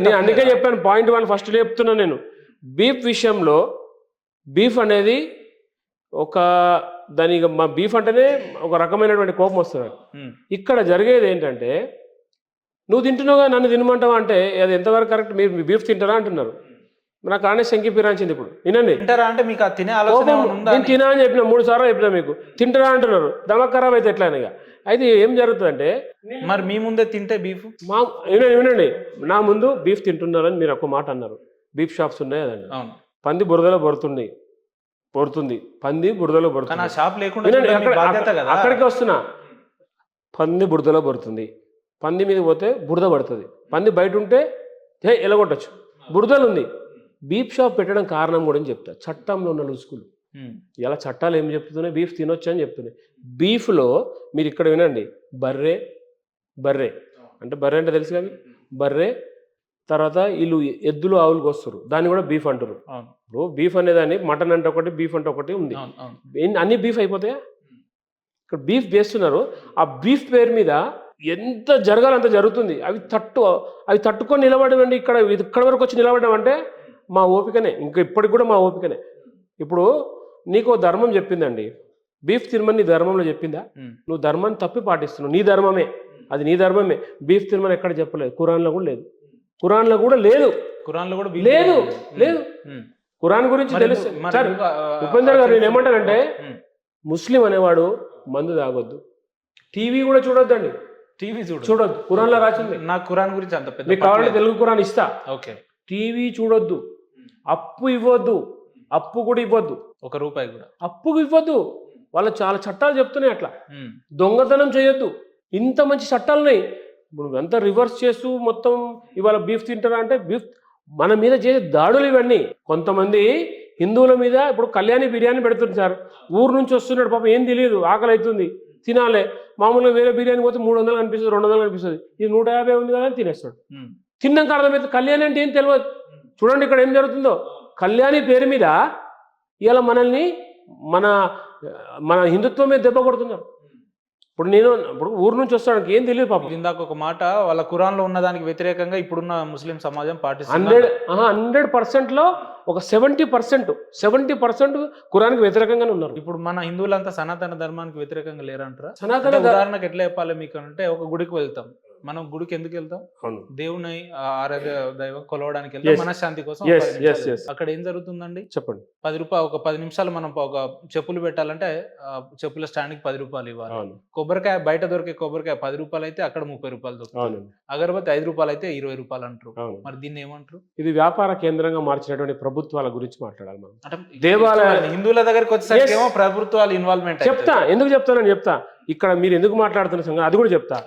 నేను అందుకే చెప్పాను, పాయింట్ 1 ఫస్ట్ చెప్తున్నా నేను. బీఫ్ విషయంలో బీఫ్ అనేది మా బీఫ్ అంటేనే ఒక రకమైనటువంటి కోపం వస్తుంది. ఇక్కడ జరిగేది ఏంటంటే, నువ్వు తింటున్నావుగా నన్ను తినమంటావా అంటే అది ఎంతవరకు కరెక్ట్? మీరు బీఫ్ తింటారా అంటున్నారు. నాకు ఆనే శంకి పిరాంచింది. ఇప్పుడు వినండి, తింటారా అంటే మీకు తినే ఆలోచన ఉందా? నేను తినా అని చెప్పిన 3 సార్లు చెప్పినా, మీకు తింటారా అంటున్నారు. దమక్ ఖరాబ్ అయితే ఎట్లా ఇక. అయితే ఏం జరుగుతుందంటే, మరి మీ ముందే తింటే బీఫ్ వినండి, నా ముందు బీఫ్ తింటున్నారని మీరు ఒక మాట అన్నారు. బీఫ్ షాప్స్ ఉన్నాయి అదండి. పంది బురదలో పడుతుంది, పంది బురదలో పడుతుంది. అక్కడికి వస్తున్నా, పంది బురదలో పడుతుంది. పంది మీద పోతే బురద పడుతుంది. పంది బయట ఉంటే ఎలగొట్టచ్చు, బురదలు ఉంది. బీఫ్ షాప్ పెట్టడం కారణం కూడా చెప్తా. చట్టంలో ఉన్న లూసుకులు ఇలా చట్టాలు ఏం చెప్తున్నాయి, బీఫ్ తినొచ్చు అని చెప్తున్నాయి. బీఫ్లో మీరు ఇక్కడ వినండి, బర్రె అంటే తెలుసు కదా, బర్రె తర్వాత వీళ్ళు ఎద్దులు ఆవులకు వస్తారు, దాన్ని కూడా బీఫ్ అంటారు. ఇప్పుడు బీఫ్ అనేదాన్ని మటన్ అంటే ఒకటి, బీఫ్ అంటే ఒకటి ఉంది. అన్ని బీఫ్ అయిపోతాయా? ఇక్కడ బీఫ్ వేస్తున్నారు. ఆ బీఫ్ పేరు మీద ఎంత జరగాలంత జరుగుతుంది. అవి తట్టుకొని నిలబడమండి. ఇక్కడ వరకు వచ్చి నిలబడ్డామంటే మా ఓపికనే, ఇంకా ఇప్పటికి కూడా మా ఓపికనే. ఇప్పుడు నీకు ధర్మం చెప్పిందండి, బీఫ్ తినమని నీ ధర్మంలో చెప్పిందా? నువ్వు ధర్మాన్ని తప్పి పాటిస్తున్నావు. నీ ధర్మమే అది, నీ ధర్మమే. బీఫ్ తినమని ఎక్కడ చెప్పలేదు, ఖురాన్లో కూడా లేదు. లేదు. ఖురాన్ గురించి తెలుసు. ఉపేందర్ గారు, నేను ఏమంటానంటే, ముస్లిం అనేవాడు మందు తాగొద్దు, టీవీ కూడా చూడొద్దండి. టీవీ చూడొద్దు, ఖురాన్లో రాసింది. నాకు ఖురాన్ గురించి అంత పెద్ద, మీకు కావాలంటే తెలుగు ఖురాన్ ఇస్తా. ఓకే. టీవీ చూడొద్దు, అప్పు ఇవ్వద్దు, అప్పు కూడా ఇవ్వద్దు, ₹1 కూడా అప్పుకు ఇవ్వద్దు. వాళ్ళు చాలా చట్టాలు చెప్తున్నాయి అట్లా. దొంగతనం చేయొద్దు, ఇంత మంచి చట్టాలున్నాయి. ఇప్పుడు అంతా రివర్స్ చేస్తూ మొత్తం ఇవాళ బీఫ్ తింటారా అంటే, బీఫ్ మన మీద చేసే దాడులు ఇవన్నీ. కొంతమంది హిందువుల మీద ఇప్పుడు కళ్యాణి బిర్యానీ పెడుతుంది సార్, ఊరు నుంచి వస్తున్నాడు పాపం, ఏం తెలియదు, ఆకలి అవుతుంది, తినాలి. మామూలుగా వేరే బిర్యానీ పోతే 300 కనిపిస్తుంది, 200 కనిపిస్తుంది, ఇది 150 ఉంది కదా అని తినేస్తాడు. తిన్నాక అర్థమైతే కళ్యాణి అంటే ఏం తెలియదు. చూడండి ఇక్కడ ఏం జరుగుతుందో. కళ్యాణి పేరు మీద ఇలా మనల్ని మన హిందుత్వం మీద దెబ్బ కొడుతున్నారు. ఇప్పుడు ఊరు నుంచి వస్తాడానికి ఏం తెలియదు పాపం. ఇందాక ఒక మాట, వాళ్ళ ఖురాన్లో ఉన్న దానికి వ్యతిరేకంగా ఇప్పుడున్న ముస్లిం సమాజం పాటిస్తుంది. 100%లో ఒక 70% ఖురాన్కి వ్యతిరేకంగానే ఉన్నారు. ఇప్పుడు మన హిందువులంతా సనాతన ధర్మానికి వ్యతిరేకంగా లేరంటారా? సనాతన ఉదాహరణకు ఎట్లా చెప్పాలి మీకు అంటే, ఒక గుడికి వెళ్తాం. మనం గుడికి ఎందుకు వెళ్తాం? దేవుని ఆరాధ్య దైవం కొలవడానికి వెళ్తాం, మనశ్శాంతి కోసం. అక్కడ ఏం జరుగుతుందండి చెప్పండి. ₹10 ఒక 10 నిమిషాలు మనం ఒక చెప్పులు పెట్టాలంటే చెప్పుల స్టాండ్ కి ₹10 ఇవ్వాలి. కొబ్బరికాయ బయట దొరికే కొబ్బరికాయ ₹10 అయితే అక్కడ ₹30 దొరుకుతుంది. అగరబత్తి ₹5 అయితే ₹20 అంటారు. మరి దీన్ని ఏమంటారు? ఇది వ్యాపార కేంద్రంగా మార్చినటువంటి ప్రభుత్వాల గురించి మాట్లాడాలి మనం. అంటే దేవాలయాలు హిందువుల దగ్గరికి వచ్చేసరికి ఏమో ప్రభుత్వాలు ఇన్వాల్వ్మెంట్. ఎందుకు చెప్తా. ఇక్కడ మీరు ఎందుకు మాట్లాడుతున్న సంగతి అది కూడా చెప్తా.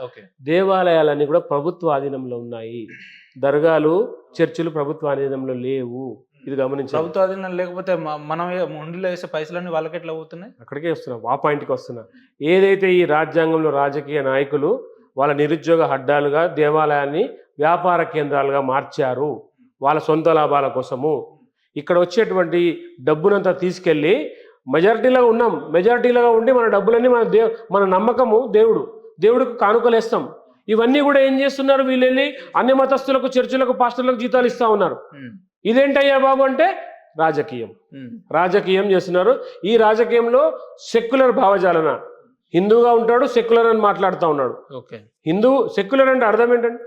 దేవాలయాలన్నీ కూడా ప్రభుత్వ ఆధీనంలో ఉన్నాయి. దర్గాలు, చర్చిలు ప్రభుత్వ ఆధీనంలో లేవు. ఇది గమనించాలి. ప్రభుత్వ ఆధీనం లేకపోతే మనం ఉండిలో వేసే పైసలన్నీ వాళ్ళకి ఎట్లా పోతున్నాయి? అక్కడికే వస్తున్నా, ఆ పాయింట్కి వస్తున్నా. ఏదైతే ఈ రాజ్యాంగంలో రాజకీయ నాయకులు వాళ్ళ నిరుద్యోగ అడ్డాలుగా దేవాలయాన్ని వ్యాపార కేంద్రాలుగా మార్చారు వాళ్ళ సొంత లాభాల కోసము. ఇక్కడ వచ్చేటువంటి డబ్బునంతా తీసుకెళ్ళి మెజారిటీలాగా ఉండి మన డబ్బులన్నీ మన నమ్మకము దేవుడికి కానుకలేస్తాం. ఇవన్నీ కూడా ఏం చేస్తున్నారు, వీళ్ళు వెళ్ళి అన్ని మతస్థులకు, చర్చిలకు, పాస్టర్లకు జీతాలు ఇస్తా ఉన్నారు. ఇదేంటయ్యా బాబు అంటే రాజకీయం చేస్తున్నారు. ఈ రాజకీయంలో సెక్యులర్ భావజాలన, హిందూగా ఉంటాడు, సెక్యులర్ అని మాట్లాడుతూ ఉన్నాడు. సెక్యులర్ అంటే అర్థం ఏంటండి?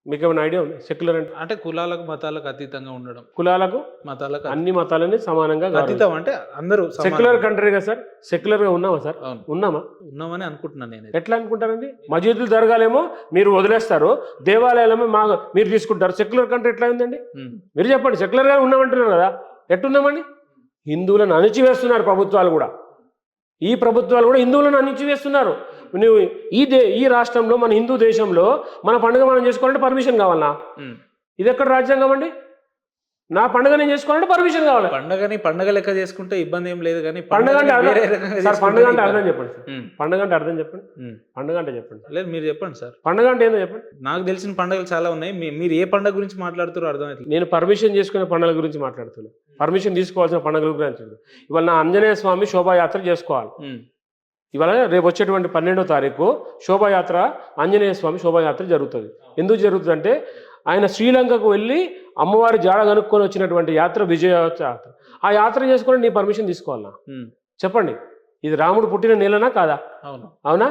మీకు ఏమైనా ఐడియా ఉంది? సెక్యులర్ అంటే కులాలకు మతాలకు అతీతంగా ఉండడం. కులాలకు మతాలకు అన్ని మతాలని సమానంగా అతీతం అంటే అందరూ సెక్యులర్ కంట్రీగా సార్. సెక్యులర్ గా ఉన్నామా సార్? ఉన్నామని అనుకుంటున్నాను నేను. ఎట్లా అనుకుంటారండి? మసీదులు జరగాలేమో మీరు వదిలేస్తారు, దేవాలయాలేమో మీరు తీసుకుంటారు. సెక్యులర్ కంట్రీ ఎట్లా ఉందండి? మీరు చెప్పండి. సెక్యులర్ గా ఉన్నామంటున్నారు కదా, ఎట్టున్నామండి? హిందువులను అణిచివేస్తున్నారు ప్రభుత్వాలు కూడా. ఈ ప్రభుత్వాలు కూడా హిందువులను అణిచివేస్తున్నారు. నువ్వు ఈ రాష్ట్రంలో, మన హిందూ దేశంలో మన పండుగ మనం చేసుకోవాలంటే పర్మిషన్ కావాలన్నా? ఇది ఎక్కడ రాజ్యాంగం అండి? నా పండుగ నేను చేసుకోవాలంటే పర్మిషన్ కావాలి. పండగ లెక్క చేసుకుంటే ఇబ్బంది ఏం లేదు కానీ పండుగ అంటే వేరే రకంగా సార్ పండుగ అంటే చేసుకుంటే అర్థం చెప్పండి సార్. పండుగ అంటే అర్థం చెప్పండి. పండుగ అంటే చెప్పండి. లేదు మీరు చెప్పండి సార్. పండుగ అంటే ఏందో చెప్పండి. నాకు తెలిసిన పండుగలు చాలా ఉన్నాయి. మీరు ఏ పండుగ గురించి మాట్లాడుతారో అర్థమవుతుంది. నేను పర్మిషన్ చేసుకునే పండుగల గురించి మాట్లాడుతున్నాను. పర్మిషన్ తీసుకోవాల్సిన పండుగల గురించి. ఇవాళ నా ఆంజనేయ స్వామి శోభాయాత్ర చేసుకోవాలి. ఇవాళ రేపు వచ్చేటువంటి 12వ తారీఖు శోభాయాత్ర, ఆంజనేయ స్వామి శోభాయాత్ర జరుగుతుంది. ఎందుకు జరుగుతుంది అంటే ఆయన శ్రీలంకకు వెళ్ళి అమ్మవారి జాడ కనుక్కొని వచ్చినటువంటి యాత్ర విజయ యాత్ర. ఆ యాత్ర చేసుకొని నీ పర్మిషన్ తీసుకోవాలన్నా చెప్పండి. ఇది రాముడు పుట్టిన నెలనా కాదా? అవునా?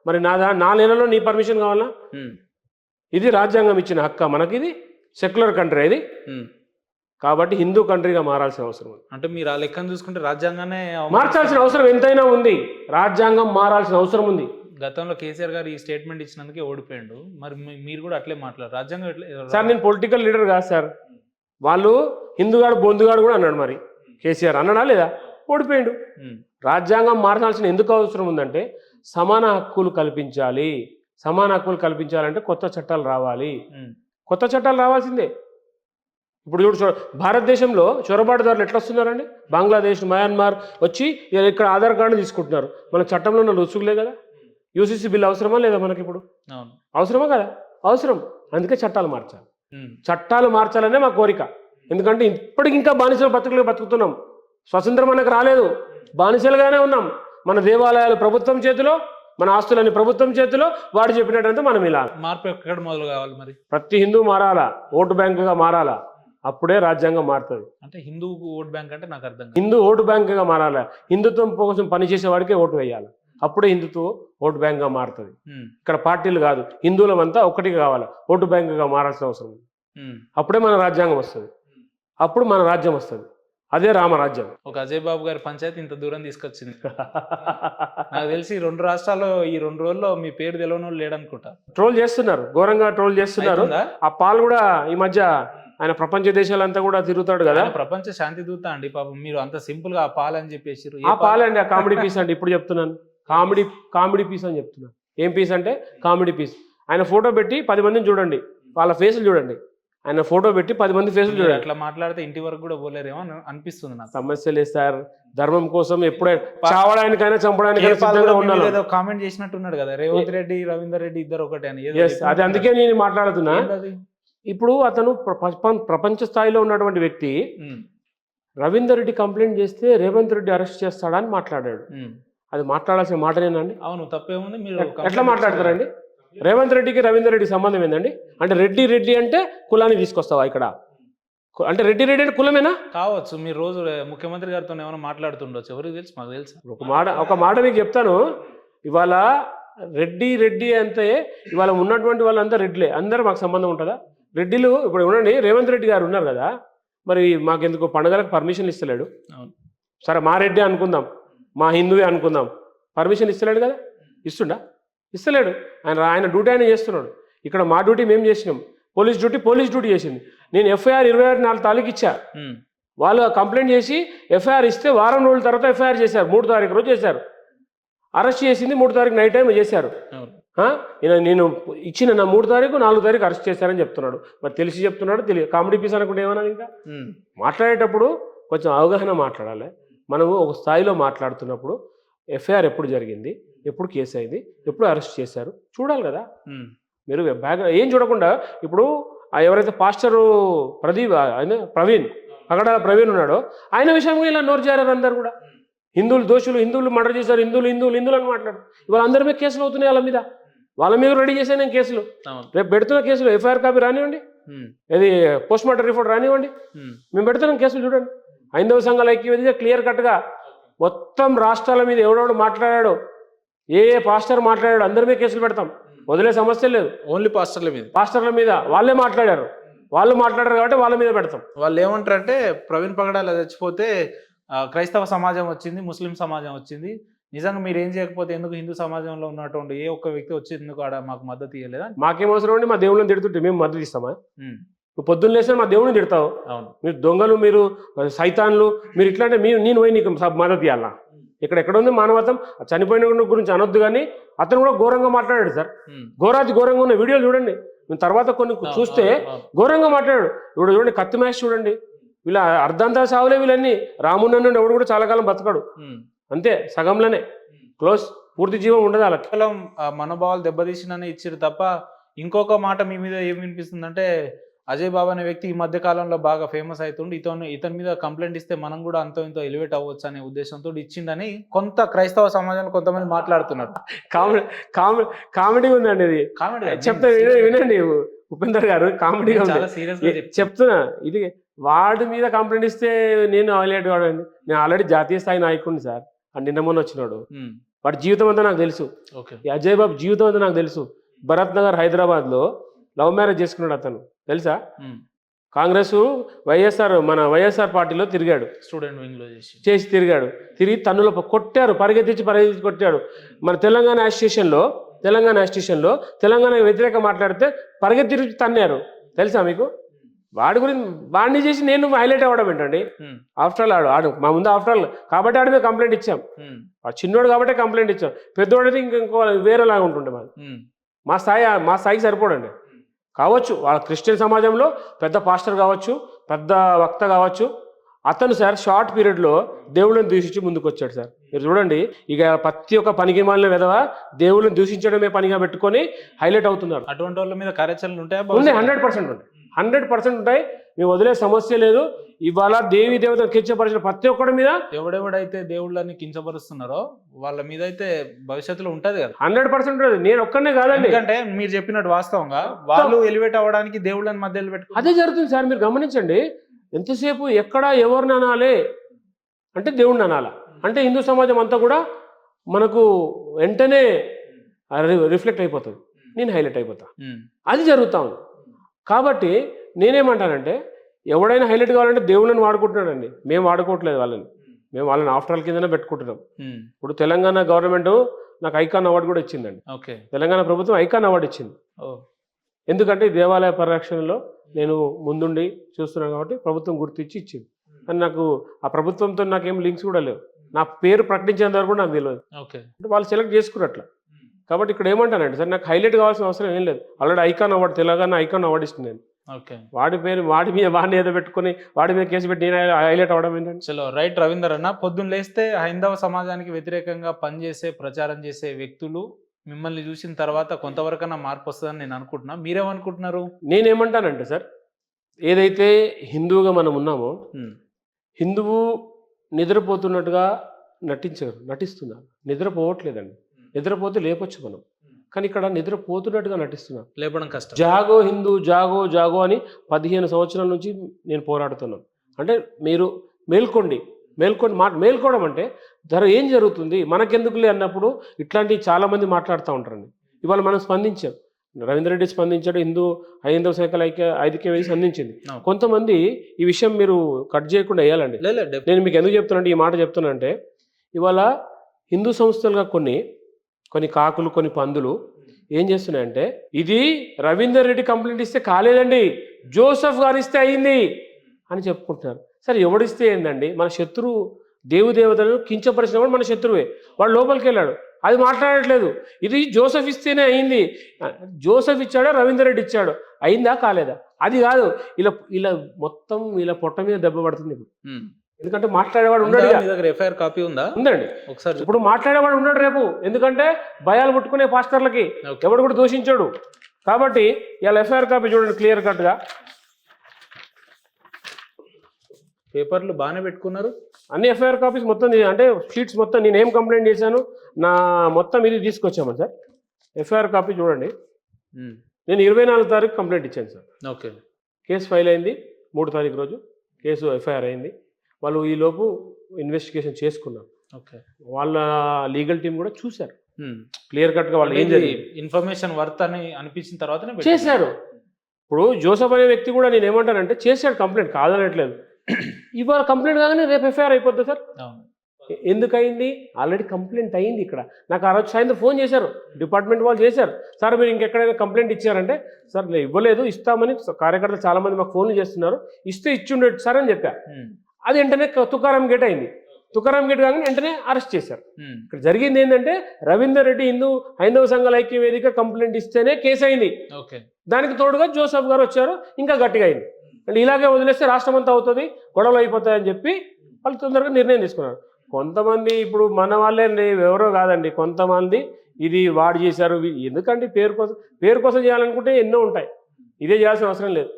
మరి నా నెలలో నీ పర్మిషన్ కావాలన్నా? ఇది రాజ్యాంగం ఇచ్చిన హక్కు మనకి. ఇది సెక్యులర్ కంట్రీ ఇది. కాబట్టి హిందూ కంట్రీగా మారాల్సిన అవసరం ఉంది. అంటే మీరు ఆ లెక్కను చూసుకుంటే రాజ్యాంగాన్ని మార్చాల్సిన అవసరం ఎంతైనా ఉంది. రాజ్యాంగం మారాల్సిన అవసరం ఉంది. గతంలో కేసీఆర్ గారు ఈ స్టేట్మెంట్ ఇచ్చినందుకే ఓడిపోయాడు. మరి మీరు కూడా అట్లే మాట్లాడారు. రాజ్యాంగం ఎట్లా సార్? నేను పొలిటికల్ లీడర్ కాదు సార్. వాళ్ళు హిందూగాడు బొందుగాడు కూడా అన్నాడు. మరి కేసీఆర్ అన్నాడా లేదా? ఓడిపోయాడు. రాజ్యాంగం మార్చాల్సిన ఎందుకు అవసరం ఉందంటే సమాన హక్కులు కల్పించాలి. సమాన హక్కులు కల్పించాలంటే కొత్త చట్టాలు రావాలి. కొత్త చట్టాలు రావాల్సిందే. ఇప్పుడు చూడు, భారతదేశంలో చొరబాటుదారులు ఎట్లా వస్తున్నారండి? బంగ్లాదేశ్, మయన్మార్ వచ్చి ఇక్కడ ఆధార్ కార్డు తీసుకుంటున్నారు. మన చట్టంలో ఉన్న రుసుగులే కదా. యూసీసీ బిల్ అవసరమా లేదా మనకి? ఇప్పుడు అవసరమా కదా? అవసరం. అందుకే చట్టాలు మార్చాలి. చట్టాలు మార్చాలనే మా కోరిక. ఎందుకంటే ఇప్పటికి ఇంకా బానిసల బతుకుతున్నాం. స్వతంత్రం మనకు రాలేదు. బానిసలుగానే ఉన్నాం. మన దేవాలయాలు ప్రభుత్వం చేతిలో, మన ఆస్తులన్నీ ప్రభుత్వం చేతిలో. వాడు చెప్పినట్టంతా మనం ఇలా. మార్పు ఎక్కడ మొదలు కావాలి? మరి ప్రతి హిందూ మారాలా, ఓటు బ్యాంకుగా మారాలా. అప్పుడే రాజ్యాంగం మారుతుంది. అంటే హిందూ ఓటు బ్యాంక్ అంటే నాకు అర్థం. హిందూ ఓటు బ్యాంకుగా మారాలి. హిందుత్వం కోసం పనిచేసే వాడికే ఓటు వేయాలి. అప్పుడే హిందుత్వం ఓటు బ్యాంక్గా మారుతుంది. ఇక్కడ పార్టీలు కాదు, హిందువులమంతా ఒక్కటిగా కావాలి. ఓటు బ్యాంకుగా మారాల్సిన అవసరం ఉంది. అప్పుడే మన రాజ్యాంగం వస్తుంది. అప్పుడు మన రాజ్యం వస్తుంది. అదే రామరాజ్యం. ఒక అజయ్ బాబు గారి పంచాయతీ ఇంత దూరం తీసుకొచ్చింది. నాకు తెలిసి 2 రాష్ట్రాల్లో ఈ 2 రోజుల్లో మీ పేరు తెలియని వాళ్ళు లేడనుకుంటా. ట్రోల్ చేస్తున్నారు, ఘోరంగా ట్రోల్ చేస్తున్నారు. ఆ పాలు కూడా ఈ మధ్య ఆయన ప్రపంచ దేశాలంతా కూడా తిరుగుతాడు కదా. ప్రపంచ శాంతి దూత అండి. పాపం మీరు అంత సింపుల్ గా ఆ పాలు అని చెప్పేసి. ఆ పాలండి, ఆ కామెడీ పీస్ అండి. ఇప్పుడు చెప్తున్నాను, కామెడీ పీస్ అని చెప్తున్నాను. ఏం పీస్ అంటే కామెడీ పీస్. ఆయన ఫోటో పెట్టి 10 మందిని చూడండి, వాళ్ళ ఫేసులు చూడండి. ఆయన ఫోటో పెట్టి 10 మంది ఫేసులు చూడండి. అట్లా మాట్లాడితే ఇంటి వరకు కూడా పోలేరేమో అనిపిస్తుంది నాకు. సమస్య లేదు సార్. ధర్మం కోసం ఎప్పుడైనా చావడానికైనా చంపడానికైనా ఏదో కామెంట్ చేసినట్టున్నాడు కదా, రేవంత్ రెడ్డి రవీందర్ రెడ్డి ఇద్దరు ఒకటే అని. అది అందుకే నేను మాట్లాడుతున్నా. ఇప్పుడు అతను ప్రపంచ స్థాయిలో ఉన్నటువంటి వ్యక్తి రవీందర్ రెడ్డి కంప్లైంట్ చేస్తే రేవంత్ రెడ్డి అరెస్ట్ చేస్తాడా అని మాట్లాడాడు. అది మాట్లాడాల్సిన మాటనేనండి? అవును, తప్పేముంది. మీరు ఎట్లా మాట్లాడతారండి? రేవంత్ రెడ్డికి రవీందర్ రెడ్డికి సంబంధం ఏందండి? అంటే రెడ్డి అంటే కులాన్ని తీసుకొస్తావా ఇక్కడ? అంటే రెడ్డి అంటే కులమేనా? కావచ్చు. మీరు రోజు ముఖ్యమంత్రి గారితో ఏమైనా మాట్లాడుతుండొచ్చు, ఎవరికి తెలుసు, మాకు తెలుసు. ఒక మాట మీకు చెప్తాను. ఇవాళ రెడ్డి అంటే ఇవాళ ఉన్నటువంటి వాళ్ళంతా రెడ్లే. అందరూ మాకు సంబంధం ఉంటుందా? రెడ్డిలు ఇప్పుడు ఉండండి. రేవంత్ రెడ్డి గారు ఉన్నారు కదా, మరి మాకెందుకు పండుగలకు పర్మిషన్ ఇస్తలేడు? సరే మా రెడ్డి అనుకుందాం, మా హిందువే అనుకుందాం, పర్మిషన్ ఇస్తలేడు కదా. ఇస్తలేడు. ఆయన డ్యూటీ ఆయన చేస్తున్నాడు. ఇక్కడ మా డ్యూటీ మేము చేసినాం. పోలీస్ డ్యూటీ చేసింది. నేను ఎఫ్ఐఆర్ 24 తారీఖు ఇచ్చా. వాళ్ళు కంప్లైంట్ చేసి ఎఫ్ఐఆర్ ఇస్తే వారం రోజుల తర్వాత ఎఫ్ఐఆర్ చేశారు. 3 తారీఖు రోజు చేశారు. అరెస్ట్ చేసింది 3 తారీఖు నైట్ టైం చేశారు. నేను ఇచ్చిన 3 తారీఖు 4 తారీఖు అరెస్ట్ చేశారని చెప్తున్నాడు. మరి తెలిసి చెప్తున్నాడు, కామెడీ పీస్ అనుకుంటే ఏమన్నా? ఇంకా మాట్లాడేటప్పుడు కొంచెం అవగాహన మాట్లాడాలి. మనము ఒక స్థాయిలో మాట్లాడుతున్నప్పుడు ఎఫ్ఐఆర్ ఎప్పుడు జరిగింది, ఎప్పుడు కేసు అయింది, ఎప్పుడు అరెస్ట్ చేశారు చూడాలి కదా. మీరు బ్యాక్గ్రౌండ్ ఏం చూడకుండా ఇప్పుడు ఎవరైతే పాస్టరు ప్రవీణ్ పగడాల ప్రవీణ్ ఉన్నాడో ఆయన విషయంగా ఇలా నోరు జారారు. అందరు కూడా హిందువులు దోషులు, హిందువులు మర్డర్ చేశారు, హిందువులు అని మాట్లాడు. ఇవాళ అందరి మీద కేసులు అవుతున్నాయి. వాళ్ళ మీద రెడీ చేశాను నేను కేసులు. రేపు పెడుతున్న కేసులు ఎఫ్ఐఆర్ కాపీ రానివ్వండి, ఇది పోస్ట్ మార్టం రిపోర్ట్ రానివ్వండి, మేము పెడుతున్నాం కేసులు. చూడండి, హైందవ సంఘాల ఐక్యవేదిక క్లియర్ కట్గా మొత్తం రాష్ట్రాల మీద ఎవడెవడు మాట్లాడాడో, ఏ పాస్టర్ మాట్లాడాడు, అందరి మీద కేసులు పెడతాం. వదిలే సమస్య లేదు. ఓన్లీ పాస్టర్ల మీద వాళ్ళే మాట్లాడారు. కాబట్టి వాళ్ళ మీద పెడతాం. వాళ్ళు ఏమంటారంటే ప్రవీణ్ పగడాల చచ్చిపోతే క్రైస్తవ సమాజం వచ్చింది, ముస్లిం సమాజం వచ్చింది. నిజంగా మీరు ఏం చేయకపోతే ఎందుకు హిందూ సమాజంలో ఉన్నటువంటి ఏ ఒక్క వ్యక్తి వచ్చి ఎందుకు ఆడ మాకు మద్దతు ఇవ్వలేదా? మాకేం అవసరం అండి? మా దేవుళ్ళని తిడుతుంటే మేము మద్దతు ఇస్తామా? నువ్వు పొద్దున్న లేసిన మా దేవుడిని తిడతావు. మీరు దొంగలు, మీరు సైతాన్లు, మీరు ఇట్లా అంటే నేను పోయి నీకు మద్దతు ఇవ్వాలా? ఎక్కడ ఉంది మానవత్వం? చనిపోయిన గురించి అనొద్దు. కానీ అతను కూడా ఘోరంగా మాట్లాడాడు సార్. ఘోరంగా ఉన్న వీడియోలు చూడండి. మేము తర్వాత కొన్ని చూస్తే ఘోరంగా మాట్లాడాడు. ఇప్పుడు చూడండి, కత్తి మ్యాచ్ చూడండి. వీళ్ళ అర్ధంతా సావులే వీళ్ళన్నీ. రామున్న నుండి ఎవడు కూడా చాలా కాలం బతకడు, అంతే సగంలోనే క్లోజ్, పూర్తి జీవం ఉండదు అలా. కేవలం మనోభావాలు దెబ్బతీసినని ఇచ్చారు తప్ప ఇంకొక మాట మీ మీద ఏం వినిపిస్తుంది అంటే, అజయ్ బాబు అనే వ్యక్తి ఈ మధ్య కాలంలో బాగా ఫేమస్ అవుతుండి, ఇతని మీద కంప్లైంట్ ఇస్తే మనం కూడా అంతో ఇంతో ఎలివేట్ అవ్వచ్చు అనే ఉద్దేశంతో ఇచ్చిందని కొంత క్రైస్తవ సమాజంలో కొంతమంది మాట్లాడుతున్నారు. కామెడీ ఉందండి ఇది. కామెడీ చెప్తా వినండి ఉపేందర్ గారు, కామెడీగా చాలా సీరియస్ గా చెప్తున్నా. ఇది వాడి మీద కంప్లైంట్ ఇస్తే నేను హైలైట్ కావడండి. నేను ఆల్రెడీ జాతీయ స్థాయి నాయకుడిని సార్. నిన్న మొన్న వచ్చినాడు. వాడి జీవితం అంతా నాకు తెలుసు. అజయ్ బాబు జీవితం అంతా నాకు తెలుసు. భరత్ నగర్ హైదరాబాద్లో లవ్ మ్యారేజ్ చేసుకున్నాడు అతను, తెలుసా? కాంగ్రెస్ వైఎస్ఆర్ పార్టీలో తిరిగాడు, స్టూడెంట్ వింగ్ లో చేసి తిరిగాడు. తిరిగి తన్నులో కొట్టారు, పరిగెత్తించి కొట్టాడు. మన తెలంగాణ స్టేషన్లో తెలంగాణ వ్యతిరేక మాట్లాడితే పరిగెత్తి తన్నారు, తెలుసా మీకు? వాడిని చేసి నేను హైలైట్ అవ్వడం ఏంటండి? ఆఫ్టర్ ఆల్ ఆడు మా ముందు ఆఫ్టర్ ఆల్ కాబట్టి ఆడి మీద కంప్లైంట్ ఇచ్చాం. చిన్నోడు కాబట్టి కంప్లైంట్ ఇచ్చాం. పెద్దోడైతే ఇంకో వేరేలాగా ఉంటుండే మాది. మా స్థాయికి సరిపోడండి. కావచ్చు వాళ్ళ క్రిస్టియన్ సమాజంలో పెద్ద పాస్టర్ కావచ్చు, పెద్ద వక్త కావచ్చు. అతను సార్ షార్ట్ పీరియడ్లో దేవుళ్ళని దూషించి ముందుకు వచ్చాడు సార్. మీరు చూడండి, ఇక ప్రతి ఒక్క పనికి మాలిన విధవ దేవుళ్ళని దూషించడమే పనిగా పెట్టుకొని హైలైట్ అవుతున్నారు. అటువంటి వాళ్ళ మీద కార్యాచరణలు ఉంటాయి, 100% ఉంటాయి. మేము వదిలే సమస్య లేదు. ఇవాళ దేవి దేవతను కించపరిచిన ప్రతి ఒక్కడి మీద, ఎవడెవడైతే దేవుళ్ళని కించపరుస్తున్నారో వాళ్ళ మీద అయితే భవిష్యత్తులో ఉంటది కదా, 100% ఉంటుంది. నేను ఒక్కనే కాదండి, ఎందుకంటే మీరు చెప్పినట్టు వాస్తవంగా వాళ్ళు ఎలివేట్ అవ్వడానికి దేవుళ్ళని మధ్యలో పెట్టుకో అదే జరుగుతుంది సార్. మీరు గమనించండి, ఎంతసేపు ఎక్కడ ఎవరిని అనాలి అంటే దేవుడిని అనాలా అంటే హిందూ సమాజం అంతా కూడా మనకు వెంటనే రిఫ్లెక్ట్ అయిపోతుంది, నేను హైలైట్ అయిపోతా. అది జరుగుతా ఉంది. కాబట్టి నేనేమంటానంటే, ఎవడైనా హైలైట్ కావాలంటే దేవుళ్ళని వాడుకుంటున్నాడండి. మేము వాడుకోవట్లేదు వాళ్ళని, మేము వాళ్ళని ఆఫ్టర్ ఆల్ కిందనే పెట్టుకుంటున్నాం. ఇప్పుడు తెలంగాణ గవర్నమెంట్ నాకు ఐకాన్ అవార్డు కూడా ఇచ్చిందండి. తెలంగాణ ప్రభుత్వం ఐకాన్ అవార్డు ఇచ్చింది. ఎందుకంటే దేవాలయ పరిరక్షణలో నేను ముందుండి చూస్తున్నాను కాబట్టి ప్రభుత్వం గుర్తించి ఇచ్చింది. కానీ నాకు ఆ ప్రభుత్వంతో నాకేం లింక్స్ కూడా లేవు. నా పేరు ప్రకటించేంత వరకు కూడా నాకు తెలియదు. అంటే వాళ్ళు సెలెక్ట్ చేసుకున్నట్ల. కాబట్టి ఇక్కడ ఏమంటానంటే సార్, నాకు హైలైట్ కావాల్సిన అవసరం ఏం లేదు. Already icon award, Telangana icon award ఇస్తుంది నేను. వాడి పేరు వాడిని ఏదో పెట్టుకుని వాడి మీద కేసు పెట్టి నేను హైలైట్ అవ్వడం ఏంటంటే. చలో రైట్ రవీందర్ అన్న, పొద్దున్న లేస్తే హైందవ సమాజానికి వ్యతిరేకంగా పనిచేసే ప్రచారం చేసే వ్యక్తులు మిమ్మల్ని చూసిన తర్వాత కొంతవరకన్నా మార్పు వస్తుందని నేను అనుకుంటున్నా. మీరేమనుకుంటున్నారు? నేనేమంటానంటే సార్, ఏదైతే హిందువుగా మనం ఉన్నామో, హిందువు నిద్రపోతున్నట్టుగా నటిస్తున్నారు. నిద్రపోవట్లేదండి. నిద్రపోతే లేపొచ్చు మనం, కానీ ఇక్కడ నిద్రపోతున్నట్టుగా నటిస్తున్నాం. లేపడం కష్టం. జాగో హిందూ, జాగో అని 15 సంవత్సరాల నుంచి నేను పోరాడుతున్నాను. అంటే మీరు మేల్కోండి. మేల్కోవడం అంటే ఏం జరుగుతుంది మనకెందుకులే అన్నప్పుడు ఇట్లాంటివి చాలామంది మాట్లాడుతూ ఉంటారండి. ఇవాళ మనం స్పందించాం, రవీంద్ర రెడ్డి స్పందించాడు, హైందవ శాఖల ఐక్య వేసి స్పందించింది. కొంతమంది ఈ విషయం మీరు కట్ చేయకుండా వేయాలండి. నేను మీకు ఎందుకు చెప్తున్నానంటే, ఈ మాట చెప్తున్నానంటే, ఇవాళ హిందూ సంస్థలుగా కొన్ని కాకులు, కొన్ని పందులు ఏం చేస్తున్నాయంటే, ఇది రవీందర్ రెడ్డి కంప్లైంట్ ఇస్తే కాలేదండి, జోసెఫ్ గారు ఇస్తే అయింది అని చెప్పుకుంటున్నారు. సరే ఎవడిస్తే ఏందండి? మన శత్రువు దేవతలను కించపరిచినప్పుడు మన శత్రువే. వాడు లోపలికి వెళ్ళాడు, అది మాట్లాడట్లేదు. ఇది జోసెఫ్ ఇస్తేనే అయింది. జోసెఫ్ ఇచ్చాడా, రవీందర్ రెడ్డి ఇచ్చాడు, అయిందా కాలేదా? అది కాదు. ఇలా మొత్తం పొట్ట మీద దెబ్బ పడుతుంది ఇప్పుడు. ఎందుకంటే మాట్లాడేవాడు ఉన్నాడు. ఎఫ్ఐఆర్ కాపీ ఉందండి ఒకసారి. ఇప్పుడు మాట్లాడేవాడు ఉన్నాడు రేపు, ఎందుకంటే భయాలు పుట్టుకునే పాస్టర్లకి ఎవడు కూడా దూషించాడు. కాబట్టి ఇలా ఎఫ్ఐఆర్ కాపీ చూడండి క్లియర్ కట్గా. పేపర్లు బాగానే పెట్టుకున్నారు, అన్ని ఎఫ్ఐఆర్ కాపీస్ మొత్తం, అంటే షీట్స్ మొత్తం నేను ఏం కంప్లైంట్ చేశాను నా మొత్తం ఇది తీసుకొచ్చామని సార్. ఎఫ్ఐఆర్ కాపీ చూడండి. నేను 24 తారీఖు కంప్లైంట్ ఇచ్చాను సార్. ఓకే. కేసు ఫైల్ అయింది 3 తారీఖు రోజు, కేసు ఎఫ్ఐఆర్ అయింది. వాళ్ళు ఈలోపు ఇన్వెస్టిగేషన్ చేసుకున్నారు. ఓకే. వాళ్ళ లీగల్ టీం కూడా చూశారు క్లియర్ కట్గా వాళ్ళు ఏం జరిగింది, ఇన్ఫర్మేషన్ వర్త్ అని అనిపించిన తర్వాత చేశారు. ఇప్పుడు జోసెఫ్ అనే వ్యక్తి కూడా నేను ఏమంటానంటే, చేశాడు కంప్లైంట్, కాదనట్లేదు. ఇవాళ కంప్లైంట్ కాగానే రేపు ఎఫ్ఐఆర్ అయిపోద్ది సార్. ఎందుకయింది? ఆల్రెడీ కంప్లైంట్ అయింది. ఇక్కడ నాకు ఆ రోజు సాయంత్రం ఫోన్ చేశారు, డిపార్ట్మెంట్ వాళ్ళు చేశారు, సార్ మీరు ఇంకెక్కడైనా కంప్లైంట్ ఇచ్చారంటే, సార్ నేను ఇవ్వలేదు, ఇస్తామని కార్యకర్తలు చాలామంది మాకు ఫోన్లు చేస్తున్నారు, ఇస్తే ఇచ్చి ఉండేది సార్ అని చెప్పా. అది వెంటనే తుకారాం గేట్ అయింది. తుకారాం గేట్ కాగానే వెంటనే అరెస్ట్ చేశారు. ఇక్కడ జరిగింది ఏంటంటే, రవీందర్ రెడ్డి హైందవ సంఘాల ఐక్య వేదిక కంప్లైంట్ ఇస్తేనే కేసు అయింది. దానికి తోడుగా జోసెఫ్ గారు వచ్చారు, ఇంకా గట్టిగా అయింది. అంటే ఇలాగే వదిలేస్తే రాష్ట్రం అంతా అవుతుంది, గొడవలు అయిపోతాయని చెప్పి వాళ్ళు తొందరగా నిర్ణయం తీసుకున్నారు. కొంతమంది ఇప్పుడు మన వాళ్ళే ఎవరో కాదండి, కొంతమంది ఇది వాడు చేశారు, ఎందుకంటే పేరు కోసం చేయాలనుకుంటే ఎన్నో ఉంటాయి, ఇదే చేయాల్సిన అవసరం లేదు.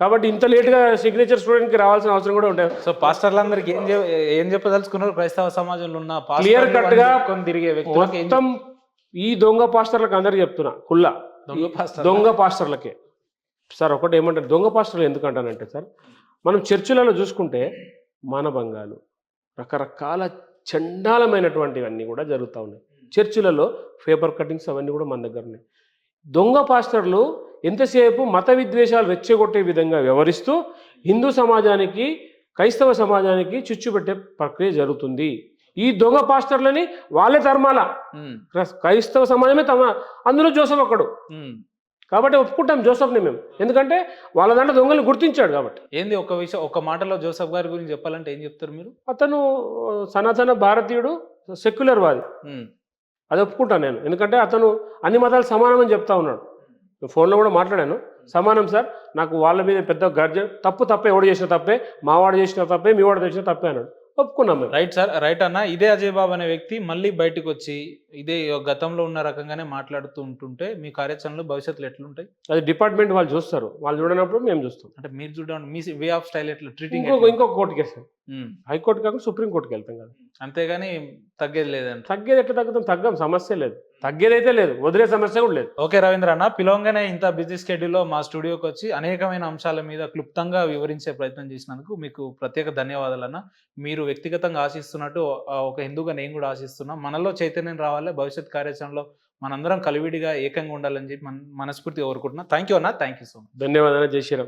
కాబట్టి ఇంత లేట్గా సిగ్నేచర్ స్టూడెంట్కి రావాల్సిన అవసరం కూడా ఉంటాయి. సో పాస్టర్లందరికీ ఏం చెప్పదలుచుకున్నారు? క్రైస్తవ సమాజంలో ఉన్న క్లియర్ కట్గా తిరిగే మొత్తం ఈ దొంగ పాస్టర్లకు అందరికి చెప్తున్నా, కుల్లా దొంగ పాస్టర్లకే సార్. ఒకటి ఏమంటారు దొంగ పాస్టర్లు ఎందుకంటానంటే సార్, మనం చర్చిలలో చూసుకుంటే మానభంగాలు, రకరకాల చండాలమైనటువంటివన్నీ కూడా జరుగుతూ ఉన్నాయి చర్చిలలో. పేపర్ కటింగ్స్ అవన్నీ కూడా మన దగ్గర ఉన్నాయి. దొంగ పాస్టర్లు ఎంతసేపు మత విద్వేషాలు రెచ్చగొట్టే విధంగా వ్యవహరిస్తూ హిందూ సమాజానికి, క్రైస్తవ సమాజానికి చిచ్చు పెట్టే ప్రక్రియ జరుగుతుంది. ఈ దొంగ పాస్టర్లని వాళ్ళే తరమాల, క్రైస్తవ సమాజమే అందులో జోసఫ్ ఒకడు. కాబట్టి ఒప్పుకుంటాం జోసఫ్ని మేము, ఎందుకంటే వాళ్ళ దాంట్లో దొంగలు గుర్తించాడు కాబట్టి. ఏంది ఒక విషయం, ఒక మాటలో జోసఫ్ గారి గురించి చెప్పాలంటే ఏం చెప్తారు మీరు? అతను సనాతన భారతీయుడు, సెక్యులర్ వాది, అది ఒప్పుకుంటాను నేను. ఎందుకంటే అతను అన్ని మతాలు సమానమని చెప్తా ఉన్నాడు. ఫోన్లో కూడా మాట్లాడాను, సమానం సార్, నాకు వాళ్ళ మీద పెద్ద గర్జ తప్పే, ఎవడు చేసిన తప్పే, మావాడు చేసిన తప్పే, మీ వాడు చేసిన తప్పే అన్నాడు. ఒప్పుకున్నాం మేము. రైట్ సార్, రైట్ అన్న. ఇదే అజయ్ బాబు అనే వ్యక్తి మళ్ళీ బయటకు వచ్చి ఇదే గతంలో ఉన్న రకంగానే మాట్లాడుతూ ఉంటుంటే మీ కార్యాచరణలో భవిష్యత్తులో ఎట్లుంటాయి? అది డిపార్ట్మెంట్ వాళ్ళు చూస్తారు, వాళ్ళు చూడనప్పుడు మేము చూస్తాం. అంటే మీరు చూడండి, మీ వే ఆఫ్ స్టైల్ ఎట్లా ట్రీటింగ్? ఇంకొక కోర్టుకి వేస్తాం, హైకోర్టు కాకుండా సుప్రీంకోర్టుకి వెళ్తాం కదా. అంతేగాని తగ్గేది లేదండి. తగ్గేది ఎట్లా తగ్గుతాం? తగ్గం, సమస్య లేదు, తగ్గేదైతే లేదు, వదిలే సమస్య కూడా లేదు. ఓకే రవీంద్ర అన్న, పిలవంగానే ఇంత బిజీ స్కెడ్యూల్లో మా స్టూడియోకి వచ్చి అనేకమైన అంశాల మీద క్లుప్తంగా వివరించే ప్రయత్నం చేసినందుకు మీకు ప్రత్యేక ధన్యవాదాలు అన్న. మీరు వ్యక్తిగతంగా ఆశిస్తున్నట్టు ఒక హిందూగా నేను కూడా ఆశిస్తున్నా, మనలో చైతన్యం రావాలి, భవిష్యత్ కార్యాచరణలో మనందరం కలివిడిగా ఏకంగా ఉండాలని చెప్పి మనస్ఫూర్తిగా కోరుకుంటున్నా. థ్యాంక్ యూ అన్న, థ్యాంక్ యూ సో మచ్. ధన్యవాదాలు, జై శ్రీరామ్.